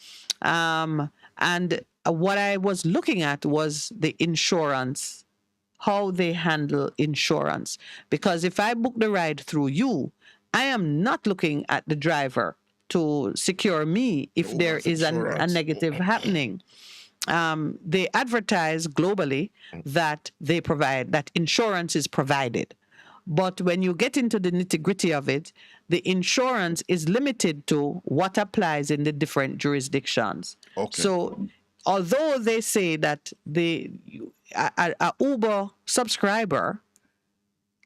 And what I was looking at was the insurance, how they handle insurance. Because if I book the ride through you, I am not looking at the driver to secure me if there is a negative happening. They advertise globally that they provide, that insurance is provided. But when you get into the nitty-gritty of it, the insurance is limited to what applies in the different jurisdictions. Okay. So although they say that a Uber subscriber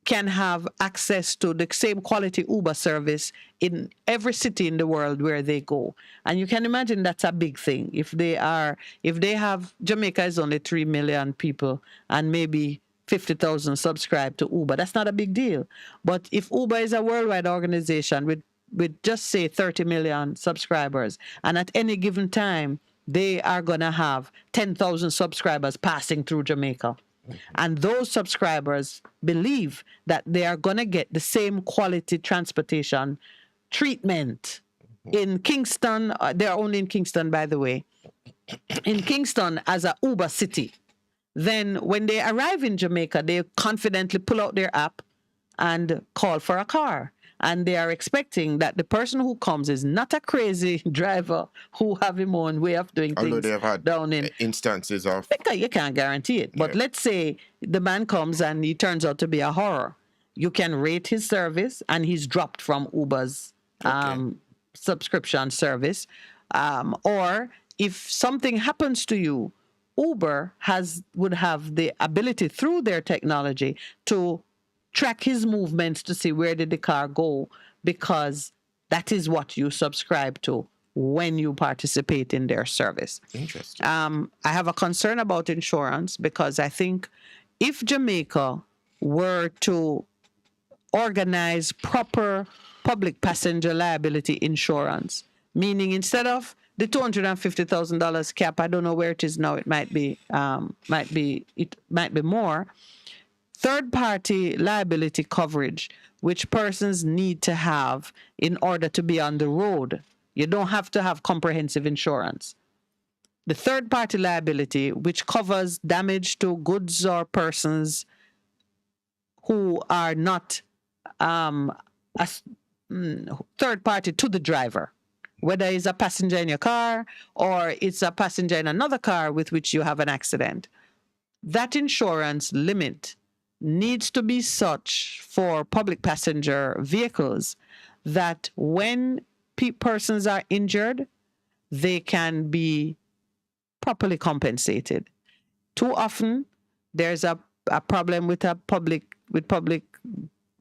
can have access to the same quality Uber service in every city in the world where they go. And you can imagine that's a big thing. If they have, Jamaica is only 3 million people and maybe 50,000 subscribe to Uber. That's not a big deal. But if Uber is a worldwide organization with just say 30 million subscribers, and at any given time, they are going to have 10,000 subscribers passing through Jamaica. And those subscribers believe that they are going to get the same quality transportation treatment in Kingston. They're only in Kingston, by the way. In Kingston as a Uber city. Then when they arrive in Jamaica, they confidently pull out their app and call for a car. And they are expecting that the person who comes is not a crazy driver who have his own way of doing things. Although they have had down in instances of... You can't guarantee it. But let's say the man comes and he turns out to be a horror. You can rate his service and he's dropped from Uber's subscription service. Or if something happens to you, Uber would have the ability through their technology to track his movements to see where did the car go, because that is what you subscribe to when you participate in their service. Interesting. I have a concern about insurance because I think if Jamaica were to organize proper public passenger liability insurance, meaning instead of the $250,000 cap, I don't know where it is now. It might be more. Third-party liability coverage, which persons need to have in order to be on the road. You don't have to have comprehensive insurance. The third-party liability, which covers damage to goods or persons who are not third party to the driver, whether it's a passenger in your car or it's a passenger in another car with which you have an accident. That insurance limit needs to be such for public passenger vehicles that when persons are injured, they can be properly compensated. Too often, there's a problem with public.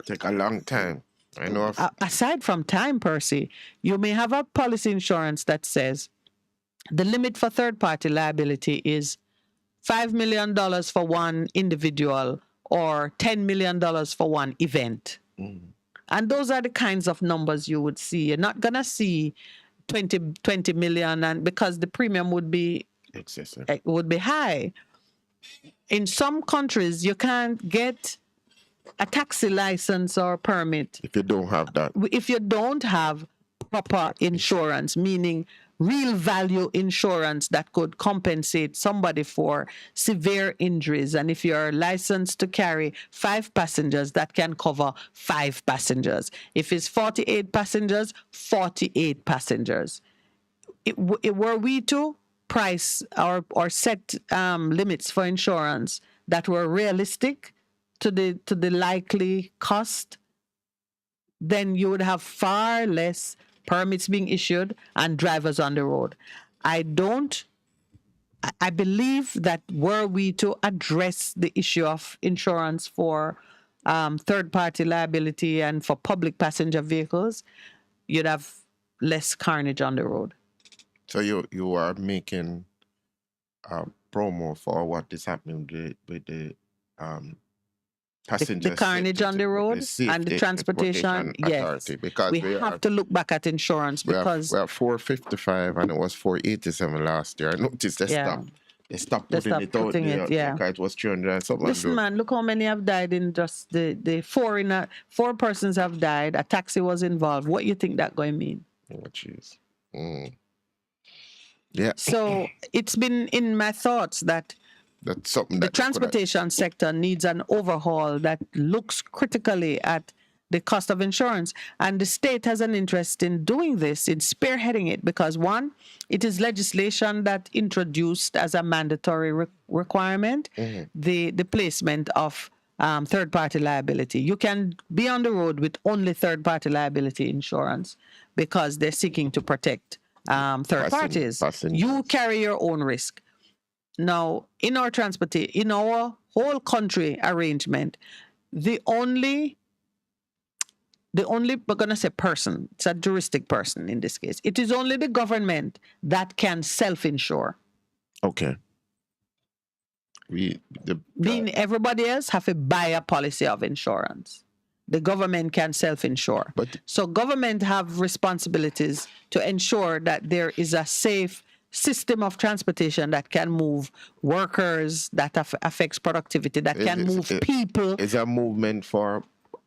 Take a long time. I know. Aside from time, Percy, you may have a policy insurance that says the limit for third-party liability is $5 million for one individual or $10 million for one event. And those are the kinds of numbers you would see. You're not going to see 20 million, and because the premium would be excessive, would be high. In some countries, you can't get a taxi license or permit if you don't have that. If you don't have proper insurance, meaning real value insurance that could compensate somebody for severe injuries. And if you're licensed to carry 5 passengers, that can cover 5 passengers. If it's 48 passengers, 48 passengers. Were we to price or set limits for insurance that were realistic to the likely cost, then you would have far less permits being issued and drivers on the road. I believe that were we to address the issue of insurance for third-party liability and for public passenger vehicles, you'd have less carnage on the road. So you are making a promo for what is happening with the passengers, the carnage on the road and the transportation, yes. Because we have to look back at insurance because we are 455 and it was 487 last year. I noticed they stopped putting it out there because it was 300 and something. Listen, man, look how many have died in just the 4 persons have died. A taxi was involved. What you think that going to mean? Oh, jeez. Yeah. So it's been in my thoughts that that's something the transportation sector needs an overhaul that looks critically at the cost of insurance. And the state has an interest in doing this, in spearheading it, because one, it is legislation that introduced as a mandatory requirement the placement of third-party liability. You can be on the road with only third-party liability insurance because they're seeking to protect third parties. You carry your own risk. Now, in our in our whole country arrangement, the only we're gonna say person, it's a juristic person in this case. It is only the government that can self-insure. Okay. Meaning everybody else have to buy a policy of insurance. The government can self-insure. So government have responsibilities to ensure that there is a safe system of transportation that can move workers, that affects productivity, that can move people. It's a movement for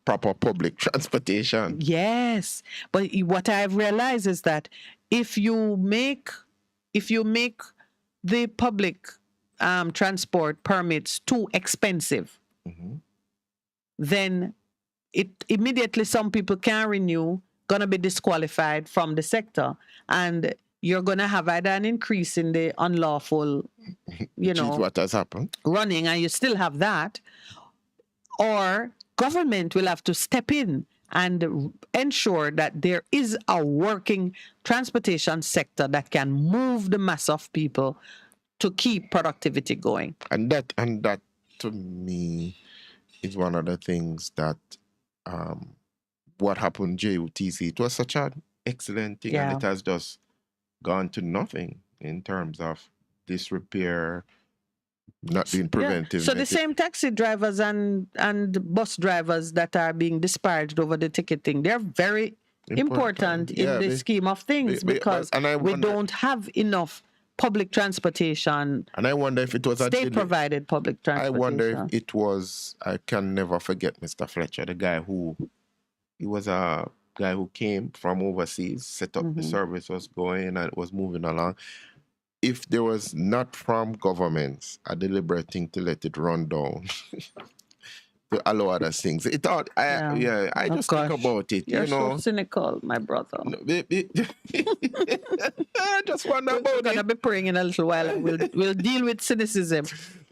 proper public transportation. Yes. But what I've realized is that if you make the public transport permits too expensive, then it immediately some people can't renew, gonna be disqualified from the sector, and you're gonna have either an increase in the unlawful, what has happened, running, and you still have that, or government will have to step in and ensure that there is a working transportation sector that can move the mass of people to keep productivity going. And that to me is one of the things that what happened JUTC, it was such an excellent thing, and it has just gone to nothing in terms of disrepair, not being preventive. So the same taxi drivers and bus drivers that are being disparaged over the ticketing, they're very important in the scheme of things because we don't have enough public transportation. And I wonder if it was state-provided public transportation. I wonder if it was, I can never forget Mr. Fletcher, the guy he was a guy who came from overseas, set up the service, was going and it was moving along. If there was not from governments a deliberate thing to let it run down, to allow other things. I just think about it. You're you know, so cynical, my brother. I just wonder about it. We're gonna be praying in a little while. We'll deal with cynicism.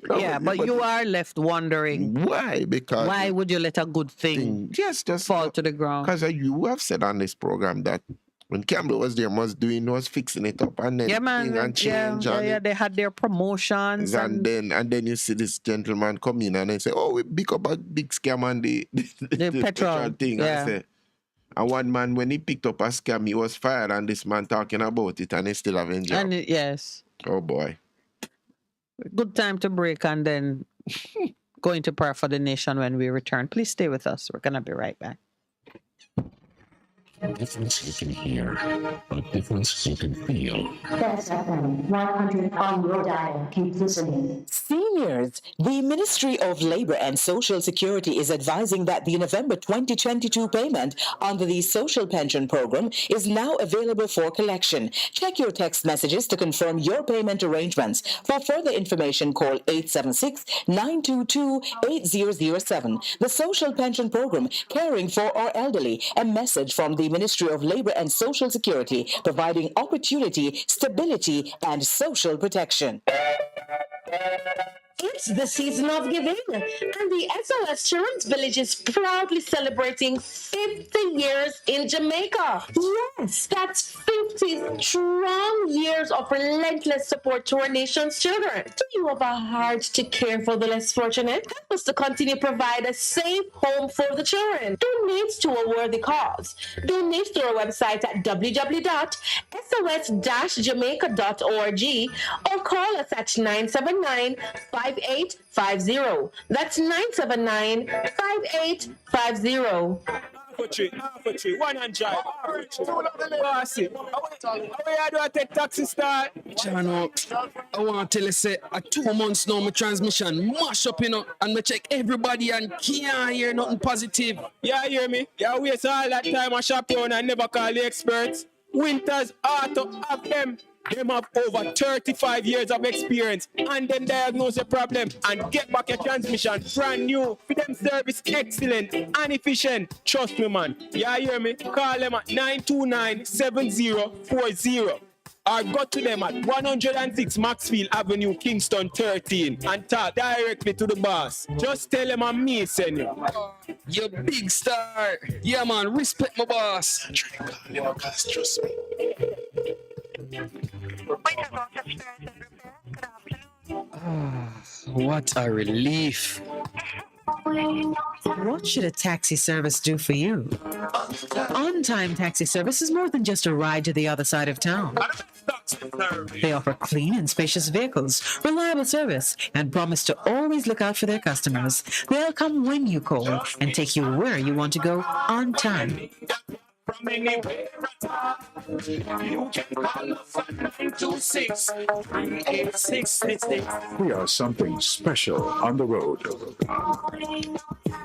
But you are left wondering why? Because why would you let a good thing just fall to the ground? Because you have said on this program that when Campbell was there, was fixing it up and then and change. They had their promotions and then you see this gentleman come in and they say, "Oh, we pick up a big scam on the petrol thing." And one man, when he picked up a scam, he was fired, and this man talking about it, and he still having job. Yes. Oh boy. Good time to break and then go into prayer for the nation when we return. Please stay with us. We're gonna be right back. A difference you can hear, a difference you can feel. Best FM 100 on your dial. Keep listening. Seniors, the Ministry of Labor and Social Security is advising that the November 2022 payment under the Social Pension Program is now available for collection. Check your text messages to confirm your payment arrangements. For further information, call 876-922-8007. The Social Pension Program, caring for our elderly. A message from the Ministry of Labor and Social Security, providing opportunity, stability, and social protection. It's the season of giving, and the SOS Children's Village is proudly celebrating 50 years in Jamaica. Yes, that's 50 strong years of relentless support to our nation's children. Do you have a heart to care for the less fortunate? Help us to continue to provide a safe home for the children. Donate to a worthy cause. Donate through our website at www.sos-jamaica.org or call us at 979-5850. That's 979-5850. One and drive. Bossy. How you do I take taxi start? Chano, I want to tell you, say, 2 months now, my transmission mash up, and I check everybody and can't hear nothing positive. Yeah, hear me? Yeah, waste all that time I shop around and never call the experts. Winters Auto have them. Them have over 35 years of experience and then diagnose the problem and get back your transmission brand new. For them service excellent and efficient. Trust me, man. Yeah, hear me? Call them at 929-7040 or go to them at 106 Maxfield Avenue, Kingston 13 and talk directly to the boss. Just tell them I'm me, senior. You big star. Yeah, man, respect my boss. I'm trying to call you because trust me. What a relief. What should a taxi service do for you? On-Time Taxi Service is more than just a ride to the other side of town. They offer clean and spacious vehicles, reliable service, and promise to always look out for their customers. They'll come when you call and take you where you want to go on time. From anywhere at all, you can call us at 926-386-66. We are something special on the road.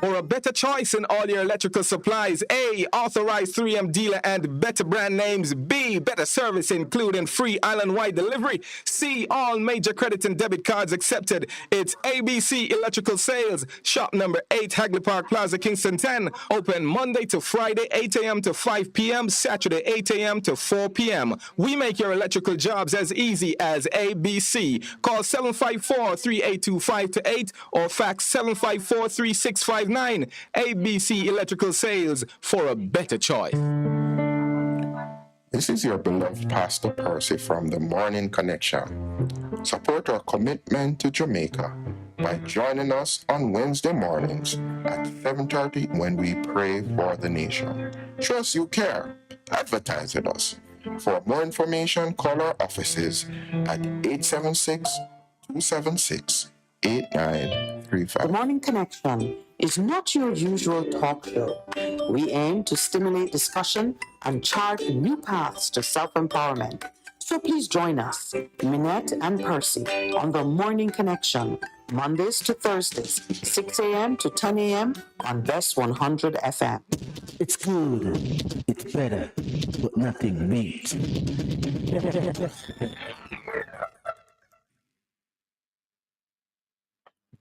For a better choice in all your electrical supplies, A, authorized 3M dealer and better brand names. B, better service including free island-wide delivery. C, all major credit and debit cards accepted. It's ABC Electrical Sales. Shop number 8, Hagley Park Plaza, Kingston 10. Open Monday to Friday, 8 a.m. to 5 p.m., Saturday 8 a.m. to 4 p.m. We make your electrical jobs as easy as ABC. Call 754-382-528 or fax 754-3659. ABC Electrical Sales, for a better choice. This is your beloved Pastor Percy from the Morning Connection. Support our commitment to Jamaica by joining us on Wednesday mornings at 7:30 when we pray for the nation. Show us you care. Advertise with us. For more information, call our offices at 876-276-8935. The Morning Connection is not your usual talk show. We aim to stimulate discussion and chart new paths to self-empowerment. So please join us, Minette and Percy, on the Morning Connection, Mondays to Thursdays, 6 a.m. to 10 a.m. on Best 100 FM. It's good, it's better, but nothing beats.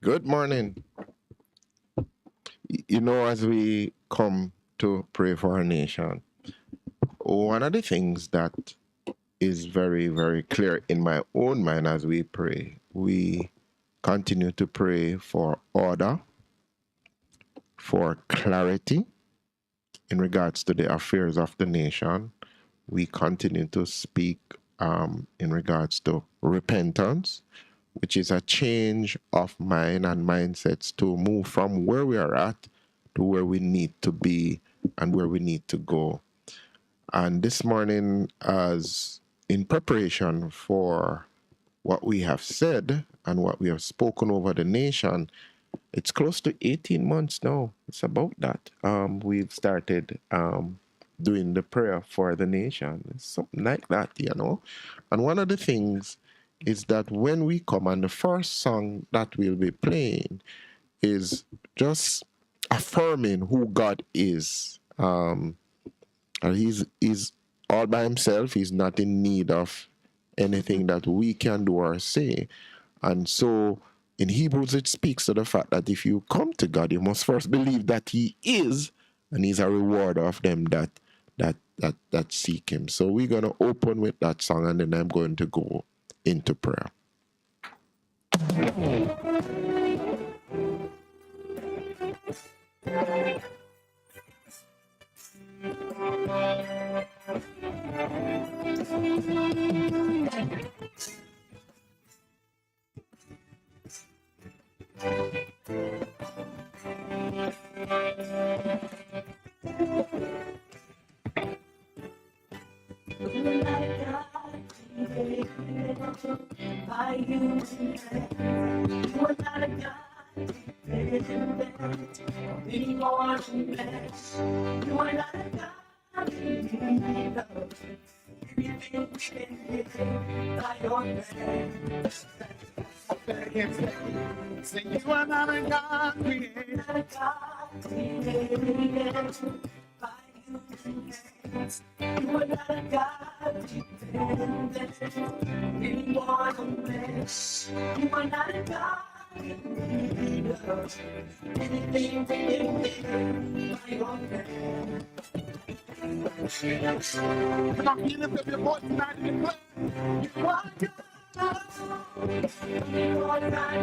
Good morning. You know, as we come to pray for our nation, one of the things that is very, very clear in my own mind as we pray, we continue to pray for order, for clarity in regards to the affairs of the nation. We continue to speak in regards to repentance, which is a change of mind and mindsets to move from where we are at to where we need to be and where we need to go. And this morning, as in preparation for what we have said and what we have spoken over the nation, it's close to 18 months now. It's about that. We've started doing the prayer for the nation. It's something like that, you know. And one of the things is that when we come, and the first song that we'll be playing is just affirming who God is. And he's all by himself. He's not in need of anything that we can do or say. And so in Hebrews, it speaks to the fact that if you come to God, you must first believe that he is, and he's a rewarder of them that seek him. So we're going to open with that song, and then I'm going to go into prayer. Say you are not a God created by human hands. You are not a God dependent in one mess. You are not a God in need of anything by your hand. Come on, you lift up your voice tonight and declare you are God. You are God.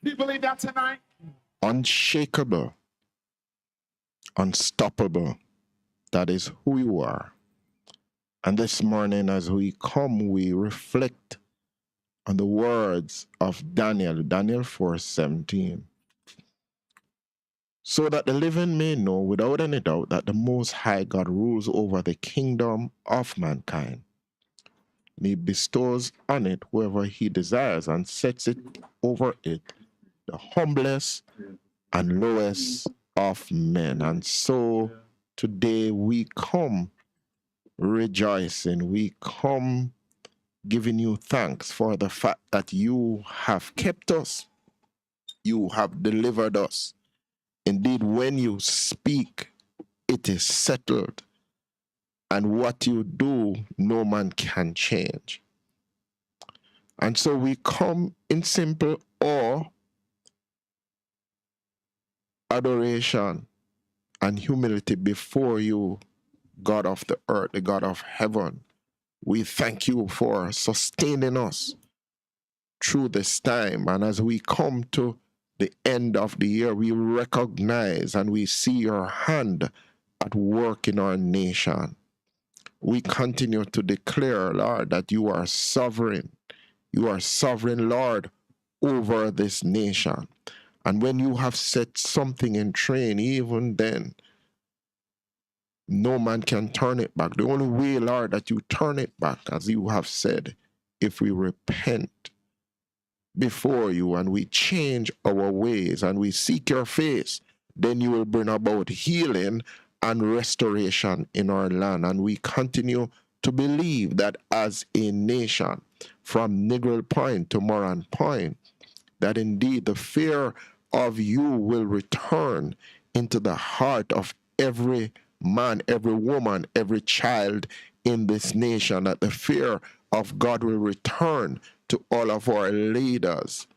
Do you believe that tonight? Unshakable, unstoppable. That is who you are. And this morning, as we come, we reflect on the words of Daniel, Daniel 4:17. So that the living may know without any doubt that the Most High God rules over the kingdom of mankind. And he bestows on it whoever he desires and sets it over it, the humblest and lowest of men. And so today we come rejoicing. We come giving you thanks for the fact that you have kept us. You have delivered us. Indeed, when you speak, it is settled. And what you do, no man can change. And so we come in simple awe, adoration, and humility before you, God of the earth, the God of heaven. We thank you for sustaining us through this time. And as we come to the end of the year, we recognize and we see your hand at work in our nation. We continue to declare, Lord, that you are sovereign. You are sovereign, Lord, over this nation. And when you have set something in train, even then, no man can turn it back. The only way, Lord, that you turn it back, as you have said, if we repent before you and we change our ways and we seek your face, then you will bring about healing and restoration in our land. And we continue to believe that as a nation, from Negril Point to Moran Point, that indeed the fear of you will return into the heart of every man, every woman, every child in this nation, that the fear of God will return to all of our leaders,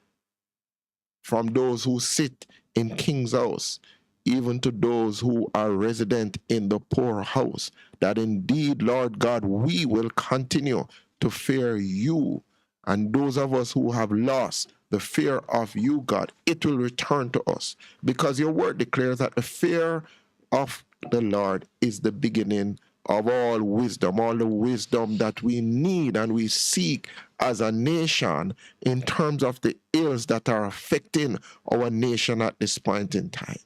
from those who sit in King's house, even to those who are resident in the poor house, that indeed, Lord God, we will continue to fear you. And those of us who have lost the fear of you, God, it will return to us, because your word declares that the fear of the Lord is the beginning of all the wisdom that we need and we seek as a nation in terms of the ills that are affecting our nation at this point in time.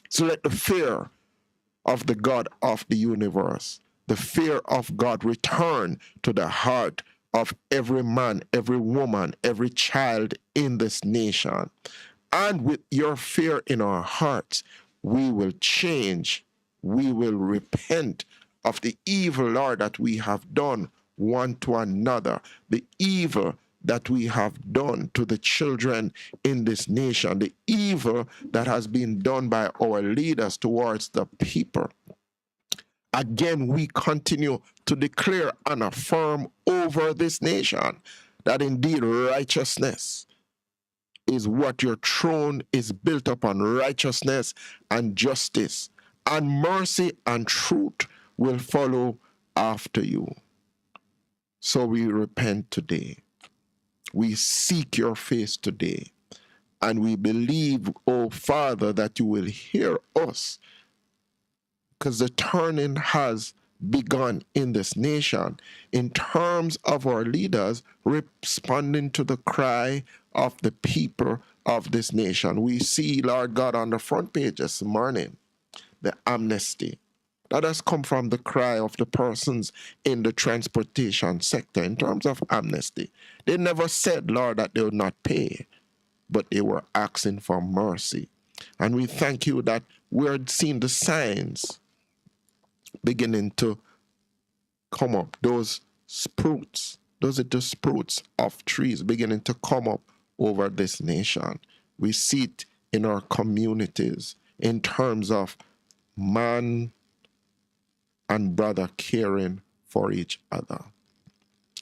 So let the fear of the God of the universe, the fear of God, return to the heart of every man, every woman, every child in this nation. And with your fear in our hearts, we will change. We will repent of the evil, Lord, that we have done one to another, the evil that we have done to the children in this nation, the evil that has been done by our leaders towards the people. Again, we continue to declare and affirm over this nation that indeed righteousness is what your throne is built upon. Righteousness and justice and mercy and truth will follow after you. So we repent today. We seek your face today. And we believe, oh Father, that you will hear us because the turning has begun in this nation in terms of our leaders responding to the cry of the people of this nation. We see, Lord God, on the front page this morning, the amnesty that has come from the cry of the persons in the transportation sector in terms of amnesty. They never said, Lord, that they would not pay, but they were asking for mercy. And we thank you that we're seeing the signs beginning to come up. Those sprouts, those are the sprouts of trees beginning to come up over this nation. We see it in our communities in terms of man and brother caring for each other.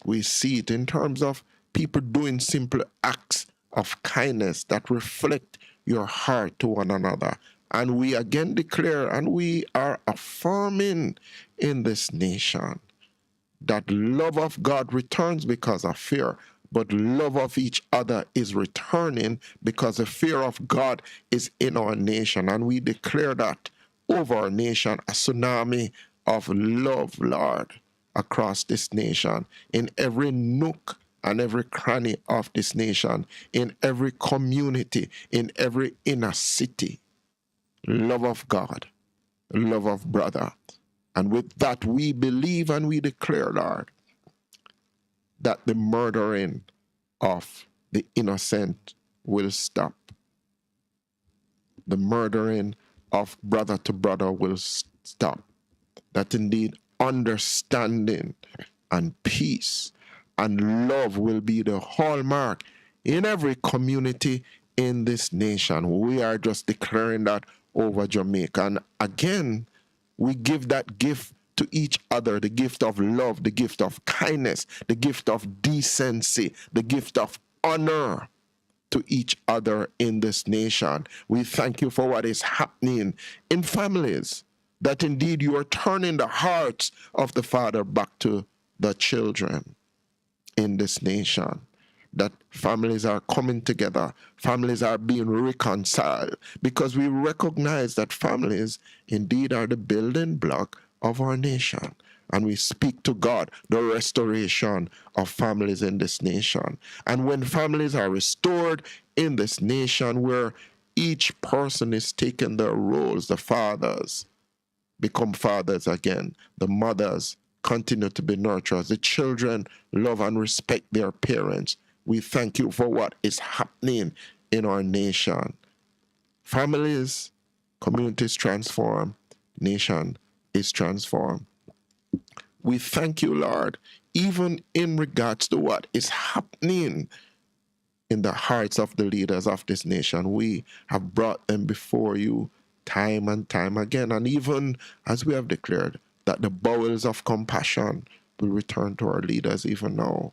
We see it in terms of people doing simple acts of kindness that reflect your heart to one another. And we again declare and we are affirming in this nation that love of God returns because of fear, but love of each other is returning because the fear of God is in our nation. And we declare that over our nation, a tsunami of love, Lord, across this nation, in every nook and every cranny of this nation, in every community, in every inner city. Love of God, love of brother. And with that, we believe and we declare, Lord, that the murdering of the innocent will stop. The murdering of brother to brother will stop. That indeed understanding and peace and love will be the hallmark in every community in this nation. We are just declaring that over Jamaica. And again, we give that gift to each other, the gift of love, the gift of kindness, the gift of decency, the gift of honor to each other in this nation. We thank you for what is happening in families, that indeed you are turning the hearts of the father back to the children in this nation, that families are coming together, families are being reconciled, because we recognize that families indeed are the building block of our nation. And we speak to God, the restoration of families in this nation. And when families are restored in this nation, where each person is taking their roles, the fathers become fathers again, the mothers continue to be nurturers, the children love and respect their parents. We thank you for what is happening in our nation. Families, communities transform, nation is transformed. We thank you, Lord, even in regards to what is happening in the hearts of the leaders of this nation. We have brought them before you time and time again. And even as we have declared that the bowels of compassion will return to our leaders even now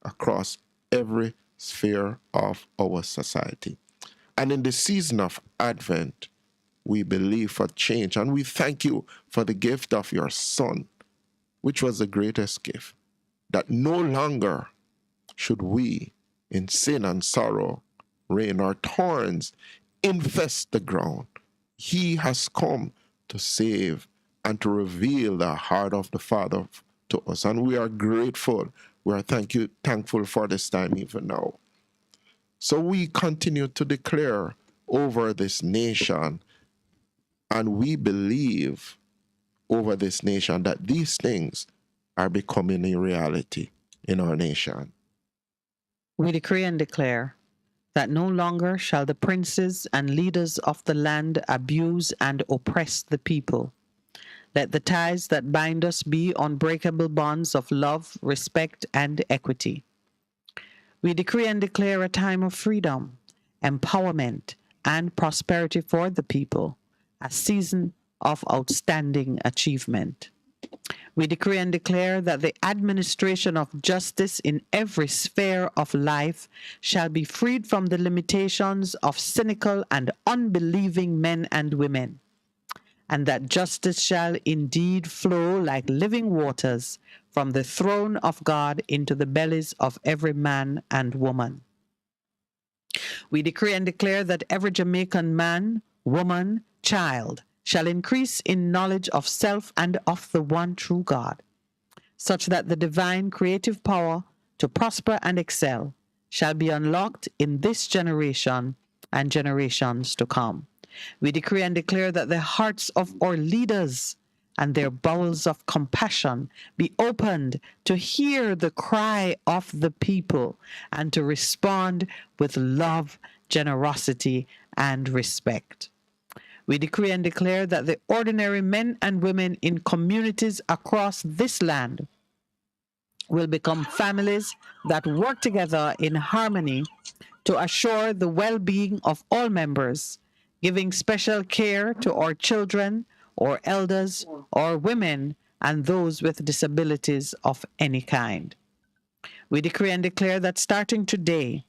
across every sphere of our society. And in the season of Advent, we believe for change. And we thank you for the gift of your Son, which was the greatest gift, that no longer should we in sin and sorrow reign, our thorns infest the ground. He has come to save and to reveal the heart of the Father to us. And we are grateful. We are thankful for this time even now. So we continue to declare over this nation, and we believe over this nation that these things are becoming a reality in our nation. We decree and declare that no longer shall the princes and leaders of the land abuse and oppress the people. Let the ties that bind us be unbreakable bonds of love, respect, and equity. We decree and declare a time of freedom, empowerment, and prosperity for the people, a season of outstanding achievement. We decree and declare that the administration of justice in every sphere of life shall be freed from the limitations of cynical and unbelieving men and women, and that justice shall indeed flow like living waters from the throne of God into the bellies of every man and woman. We decree and declare that every Jamaican man, woman, child shall increase in knowledge of self and of the one true God, such that the divine creative power to prosper and excel shall be unlocked in this generation and generations to come. We decree and declare that the hearts of our leaders and their bowels of compassion be opened to hear the cry of the people and to respond with love, generosity, and respect. We decree and declare that the ordinary men and women in communities across this land will become families that work together in harmony to assure the well-being of all members, giving special care to our children, or elders, or women, and those with disabilities of any kind. We decree and declare that starting today,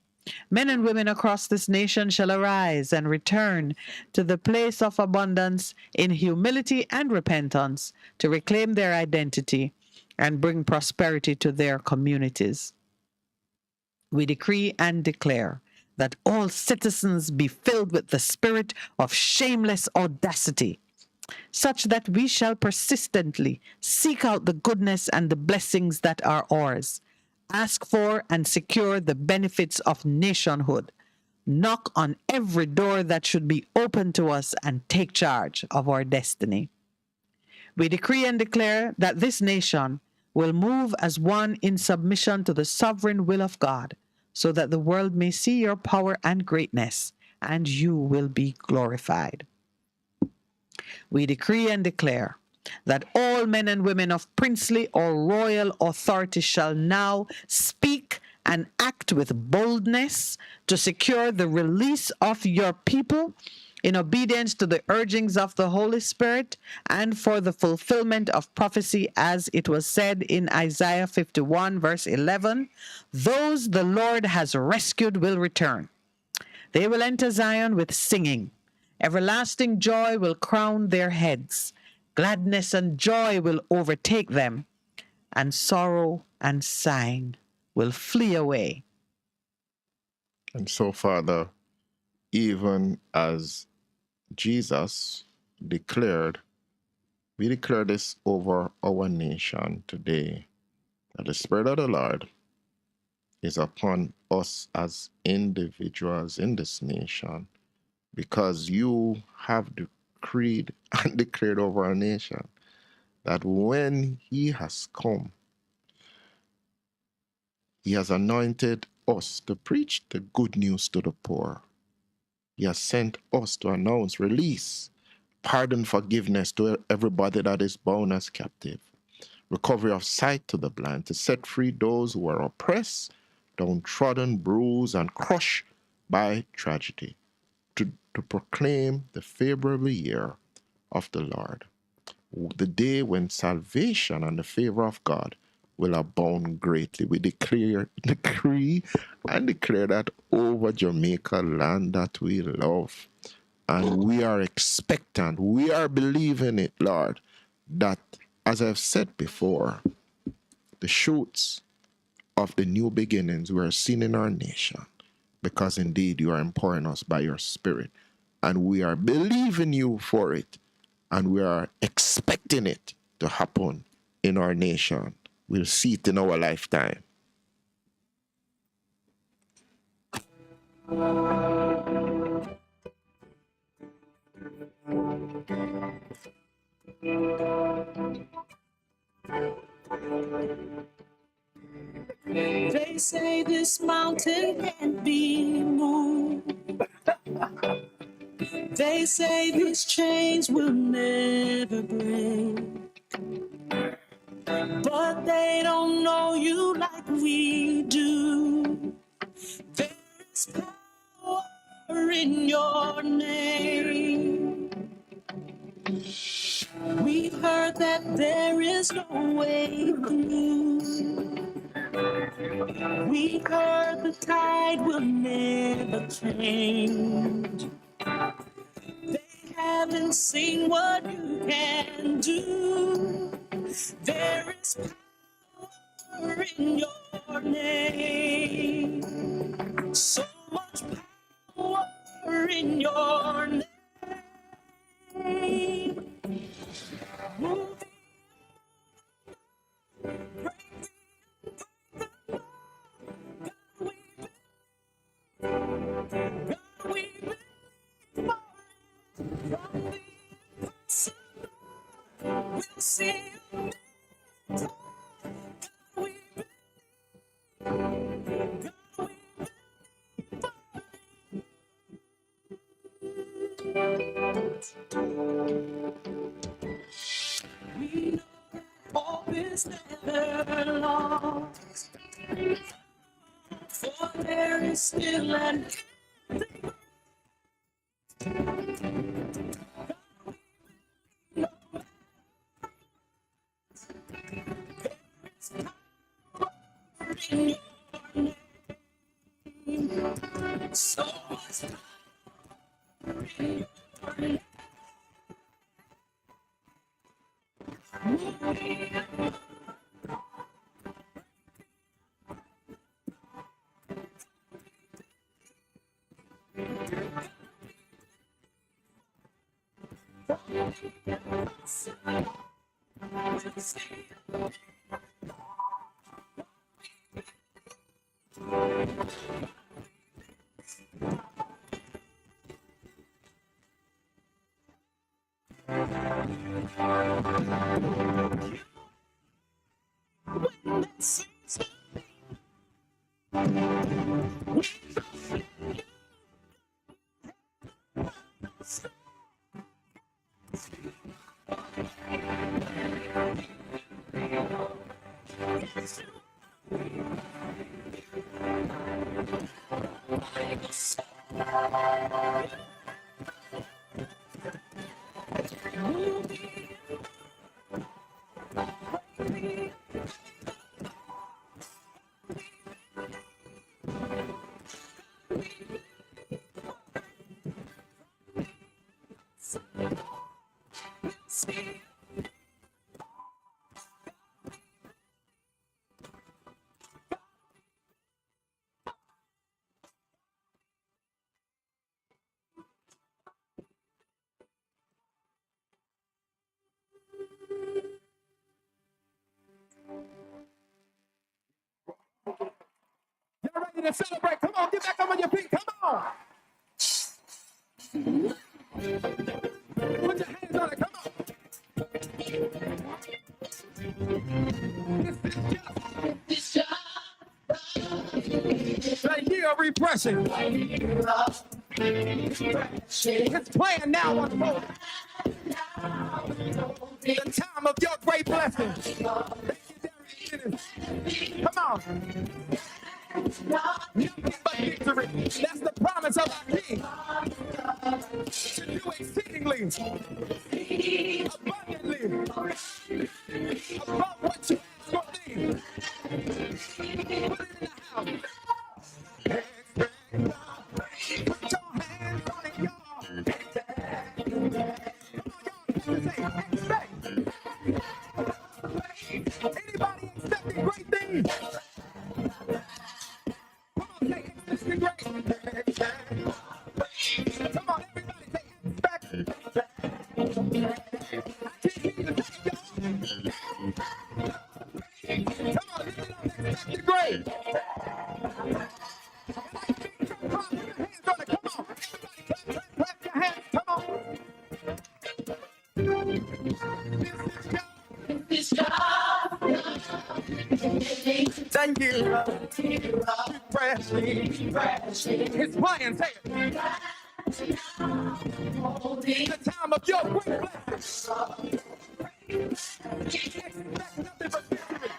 men and women across this nation shall arise and return to the place of abundance in humility and repentance to reclaim their identity and bring prosperity to their communities. We decree and declare that all citizens be filled with the spirit of shameless audacity, such that we shall persistently seek out the goodness and the blessings that are ours, ask for and secure the benefits of nationhood, knock on every door that should be open to us, and take charge of our destiny. We decree and declare that this nation will move as one in submission to the sovereign will of God, so that the world may see your power and greatness, and you will be glorified. We decree and declare that all men and women of princely or royal authority shall now speak and act with boldness to secure the release of your people in obedience to the urgings of the Holy Spirit and for the fulfillment of prophecy, as it was said in Isaiah 51, verse 11, those the Lord has rescued will return. They will enter Zion with singing. Everlasting joy will crown their heads. Gladness and joy will overtake them, and sorrow and sighing will flee away. And so, Father, even as Jesus declared, we declare this over our nation today, that the Spirit of the Lord is upon us as individuals in this nation, because you have decreed and declared over our nation that when He has come, He has anointed us to preach the good news to the poor. He has sent us to announce release, pardon, forgiveness to everybody that is bound as captive, recovery of sight to the blind, to set free those who are oppressed, downtrodden, bruised, and crushed by tragedy, to proclaim the favorable year of the Lord, the day when salvation and the favor of God will abound greatly. We decree and declare that over Jamaica, land that we love. And we are expectant, we are believing it, Lord, that, as I've said before, the shoots of the new beginnings we are seeing in our nation, because indeed you are empowering us by your Spirit, and we are believing you for it, and we are expecting it to happen in our nation. We'll see it in our lifetime. They say this mountain can't be moved. They say these chains will never break. But they don't know you like we do. There's power in your name. We've heard that there is no way through. We heard the tide will never change. They haven't seen what you can do. There is power in your name. So much power in your name. Hope is never lost, for there is still an in your name. So much power in your name. Y'all ready to celebrate? Come on, get back up on your feet. Come on. Put your hands on it. Come on. It's a year of refreshing. It's playing now on hold. The time of your great blessing. Come on. Nothing but victory. That's the promise of our King. To do exceedingly, abundantly, above what you ask or think. Put it in the house. Put your hands on it, y'all. Come on, y'all. Say, expect. Anybody expecting great things? Come on, say expecting great. Come on, everybody say expect. I can't hear you say it, y'all. Come on, lift it up, expecting great. Put your hands on it, come on. Everybody clap your hands, come on. This is God. Thank you. Refreshing. His plan, say it. The time of your great blessing. Expect nothing but victory.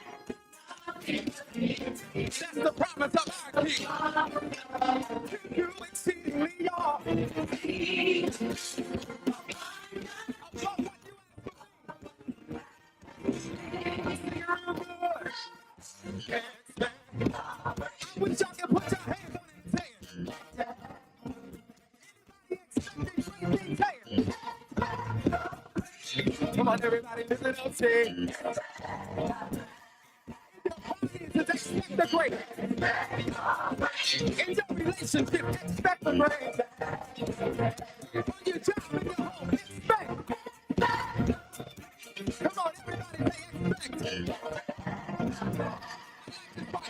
That's the promise of our King. You exceedingly are. I wish y'all could put your hands on it and say it. Come on, everybody, lift it up, say it. To expect the great. In your relationship, expect the great. On your job, in your home, expect. Come on, everybody, say expect.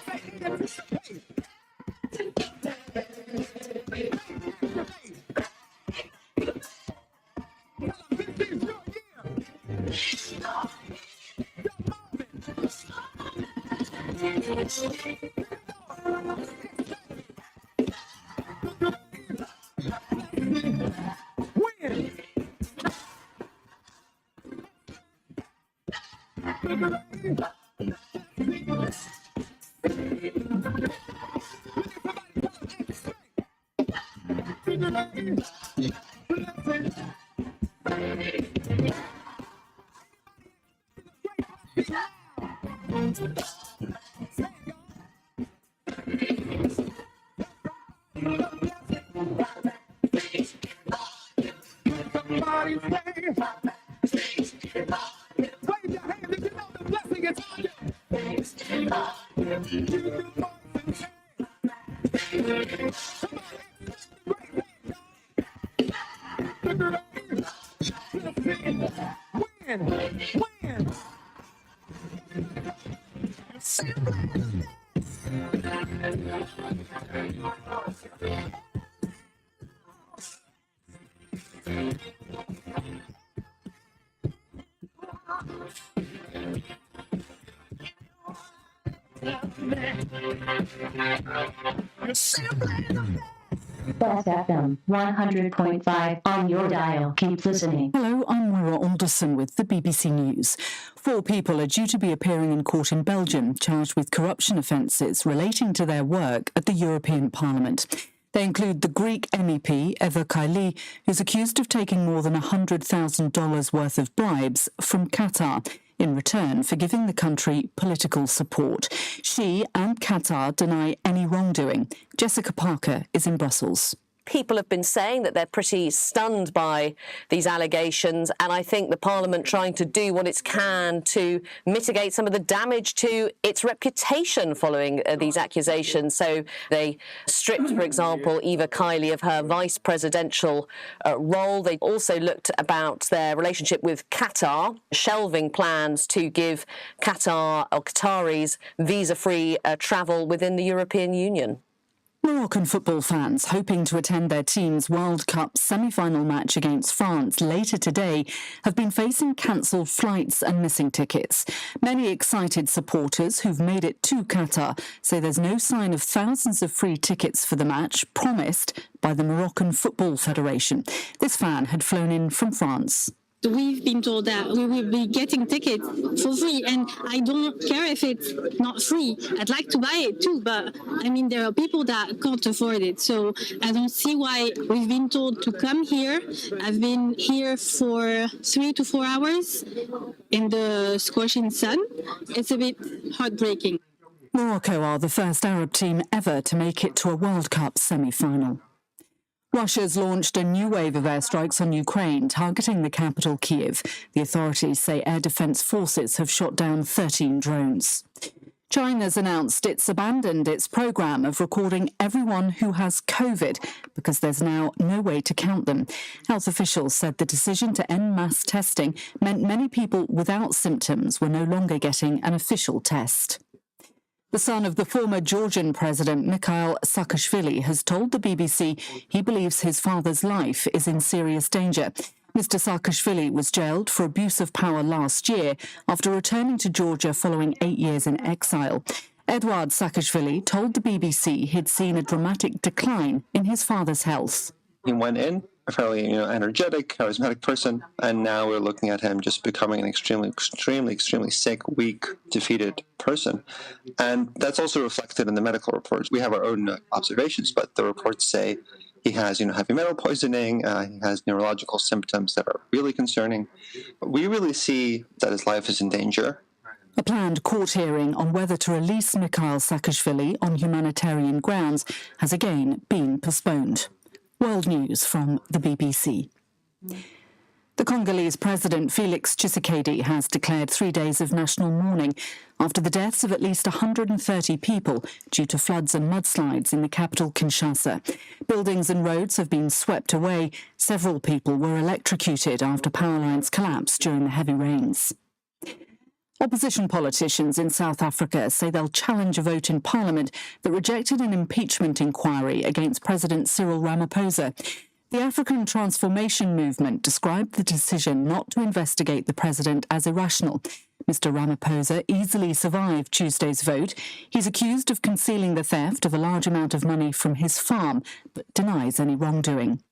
Say anticipate. This is your year. Best FM 100.5 on your dial. Keep listening. Hello, I'm Maura Alderson with the BBC News. 4 people are due to be appearing in court in Belgium, charged with corruption offences relating to their work at the European Parliament. They include the Greek MEP, Eva Kaili, who's accused of taking more than $100,000 worth of bribes from Qatar in return for giving the country political support. She and Qatar deny any wrongdoing. Jessica Parker is in Brussels. People have been saying that they're pretty stunned by these allegations, and I think the Parliament trying to do what it can to mitigate some of the damage to its reputation following these accusations. So they stripped, for example, Eva Kaili of her vice presidential role. They also looked about their relationship with Qatar, shelving plans to give Qatar or Qataris visa-free travel within the European Union. Moroccan football fans hoping to attend their team's World Cup semi-final match against France later today have been facing cancelled flights and missing tickets. Many excited supporters who've made it to Qatar say there's no sign of thousands of free tickets for the match promised by the Moroccan Football Federation. This fan had flown in from France. We've been told that we will be getting tickets for free, and I don't care if it's not free. I'd like to buy it too, but I mean, there are people that can't afford it, so I don't see why we've been told to come here. I've been here for 3 to 4 hours in the scorching sun. It's a bit heartbreaking. Morocco are the first Arab team ever to make it to a World Cup semi-final. Russia's launched a new wave of airstrikes on Ukraine, targeting the capital, Kyiv. The authorities say air defense forces have shot down 13 drones. China's announced it's abandoned its program of recording everyone who has COVID because there's now no way to count them. Health officials said the decision to end mass testing meant many people without symptoms were no longer getting an official test. The son of the former Georgian president, Mikhail Saakashvili, has told the BBC he believes his father's life is in serious danger. Mr. Saakashvili was jailed for abuse of power last year after returning to Georgia following 8 years in exile. Eduard Saakashvili told the BBC he'd seen a dramatic decline in his father's health. He went in a fairly energetic, charismatic person, and now we're looking at him just becoming an extremely sick, weak, defeated person. And that's also reflected in the medical reports. We have our own observations, but the reports say he has heavy metal poisoning, he has neurological symptoms that are really concerning. We really see that his life is in danger. A planned court hearing on whether to release Mikhail Saakashvili on humanitarian grounds has again been postponed. World News from the BBC. The Congolese President Felix Tshisekedi has declared 3 days of national mourning after the deaths of at least 130 people due to floods and mudslides in the capital, Kinshasa. Buildings and roads have been swept away. Several people were electrocuted after power lines collapsed during the heavy rains. Opposition politicians in South Africa say they'll challenge a vote in Parliament that rejected an impeachment inquiry against President Cyril Ramaphosa. The African Transformation Movement described the decision not to investigate the president as irrational. Mr. Ramaphosa easily survived Tuesday's vote. He's accused of concealing the theft of a large amount of money from his farm, but denies any wrongdoing.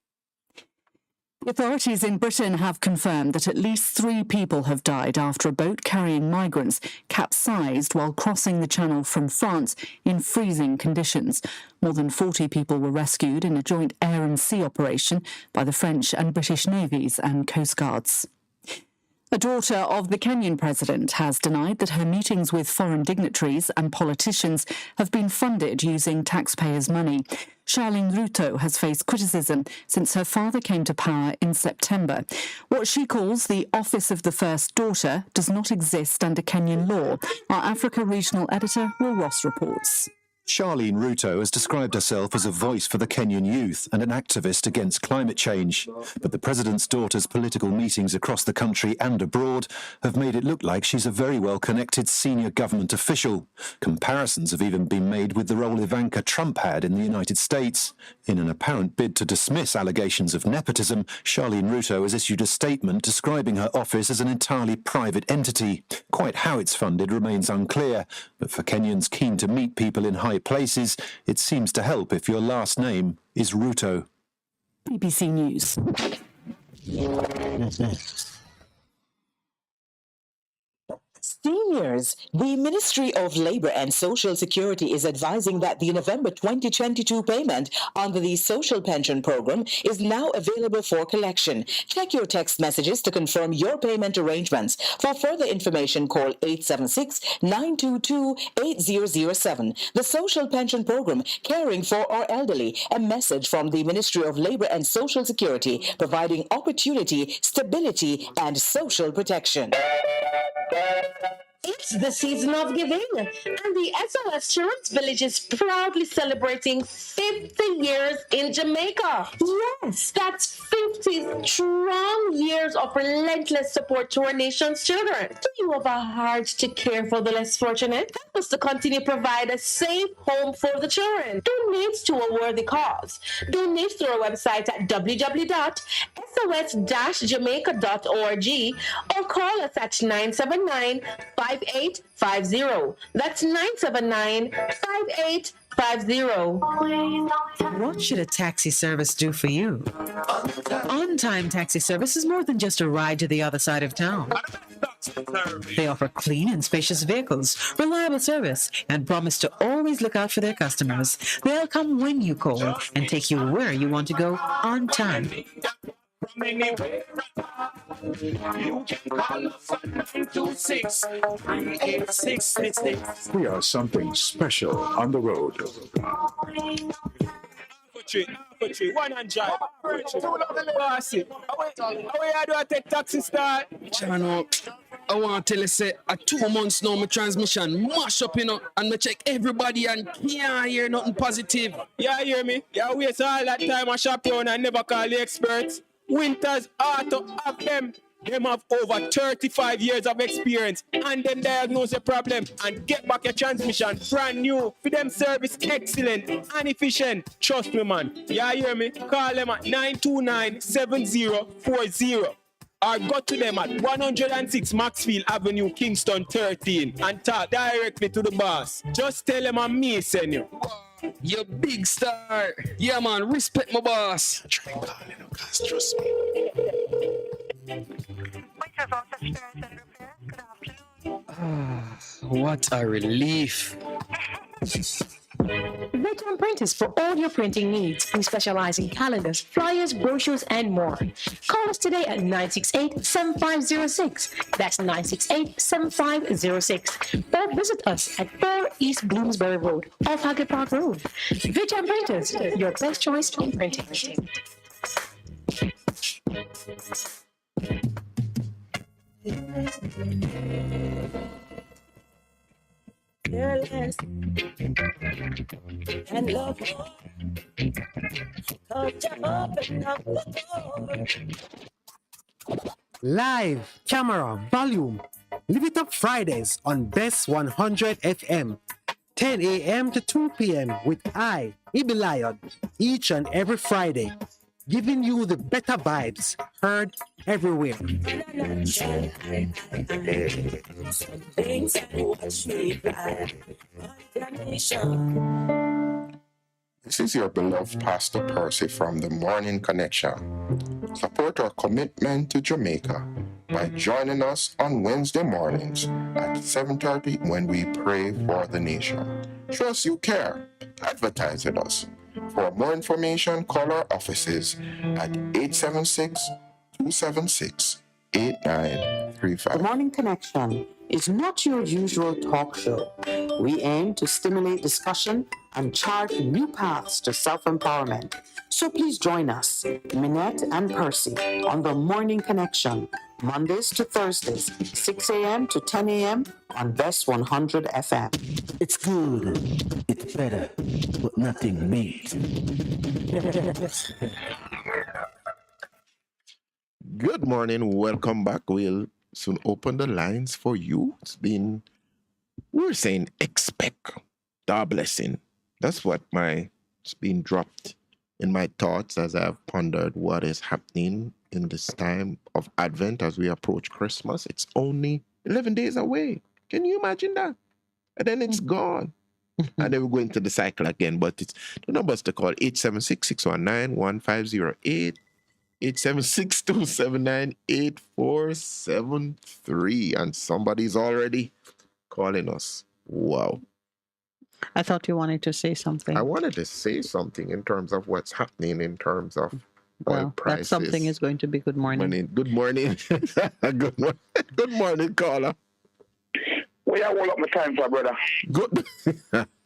The authorities in Britain have confirmed that at least 3 people have died after a boat carrying migrants capsized while crossing the Channel from France in freezing conditions. More than 40 people were rescued in a joint air and sea operation by the French and British navies and coast guards. A daughter of the Kenyan president has denied that her meetings with foreign dignitaries and politicians have been funded using taxpayers' money. Charlene Ruto has faced criticism since her father came to power in September. What she calls the Office of the First Daughter does not exist under Kenyan law. Our Africa regional editor, Will Ross, reports. Charlene Ruto has described herself as a voice for the Kenyan youth and an activist against climate change. But the president's daughter's political meetings across the country and abroad have made it look like she's a very well-connected senior government official. Comparisons have even been made with the role Ivanka Trump had in the United States. In an apparent bid to dismiss allegations of nepotism, Charlene Ruto has issued a statement describing her office as an entirely private entity. Quite how it's funded remains unclear, but for Kenyans keen to meet people in high places, it seems to help if your last name is Ruto. BBC News. Seniors, the Ministry of Labour and Social Security is advising that the November 2022 payment under the Social Pension Program is now available for collection. Check your text messages to confirm your payment arrangements. For further information, call 876-922-8007. The Social Pension Program, caring for our elderly. A message from the Ministry of Labour and Social Security, providing opportunity, stability, and social protection. It's the season of giving, and the SOS Children's Village is proudly celebrating 50 years in Jamaica. Yes, that's 50 strong years of relentless support to our nation's children. Do you have a heart to care for the less fortunate? Help us to continue to provide a safe home for the children. Donate to a worthy cause. Donate through our website at www.sos-jamaica.org or call us at 979-5850. That's 979-5850. What should a taxi service do for you? On-time taxi service is more than just a ride to the other side of town. They offer clean and spacious vehicles, reliable service, and promise to always look out for their customers. They'll come when you call and take you where you want to go on time. From anywhere you can call us at 926-3866. We are something special on the road. One and drive. Boss it. How you do I take taxi start? Chano, I want to tell you, say, 2 months now, my transmission mash up, and I check everybody and can't hear nothing positive. Yeah, hear me? Yeah, waste all that time I shop around and never call the experts. Winters Auto have them. Them have over 35 years of experience and them diagnose the problem and get back your transmission brand new. For them service excellent and efficient. Trust me, man. Yeah, hear me? Call them at 929-7040 or go to them at 106 Maxfield Avenue, Kingston 13 and talk directly to the boss. Just tell them I'm me send you. You big star. Yeah, man, respect my boss. Try calling him, cause trust me. What a relief. Veteran Printers for all your printing needs. We specialize in calendars, flyers, brochures, and more. Call us today at 968-7506. That's 968-7506. Or visit us at 4 East Bloomsbury Road, off Haggard Park Road. Veteran Printers, your best choice in printing. Fearless and love more. Cause you open up the door. Live, camera, volume. Live It Up Fridays on Best 100 FM. 10 a.m. to 2 p.m. with I, Ibi Lion, each and every Friday. giving you the better vibes heard everywhere. This is your beloved Pastor Percy from the Morning Connection. Support our commitment to Jamaica by joining us on Wednesday mornings at 7:30 when we pray for the nation. Show us you care. Advertise with us. For more information, call our offices at 876-276-8935. The Morning Connection is not your usual talk show. We aim to stimulate discussion and chart new paths to self-empowerment. So please join us, Minette and Percy, on The Morning Connection, Mondays to Thursdays, 6 a.m. to 10 a.m. on Best 100 FM. It's good, it's better, but nothing beats. Good morning, welcome back. We'll soon open the lines for you. We're saying expect the blessing. That's what it's been dropped in my thoughts as I've pondered what is happening in this time of Advent as we approach Christmas. It's only 11 days away. Can you imagine that? And then it's gone. And then we go into the cycle again. But it's the numbers to call 876-619-1508, 876-279-8473. And somebody's already calling us. Wow. I thought you wanted to say something. I wanted to say something in terms of what's happening in terms of oil prices. That something is going to be good morning. Good morning. Good morning, caller. Where you hold up my time for, brother? Good.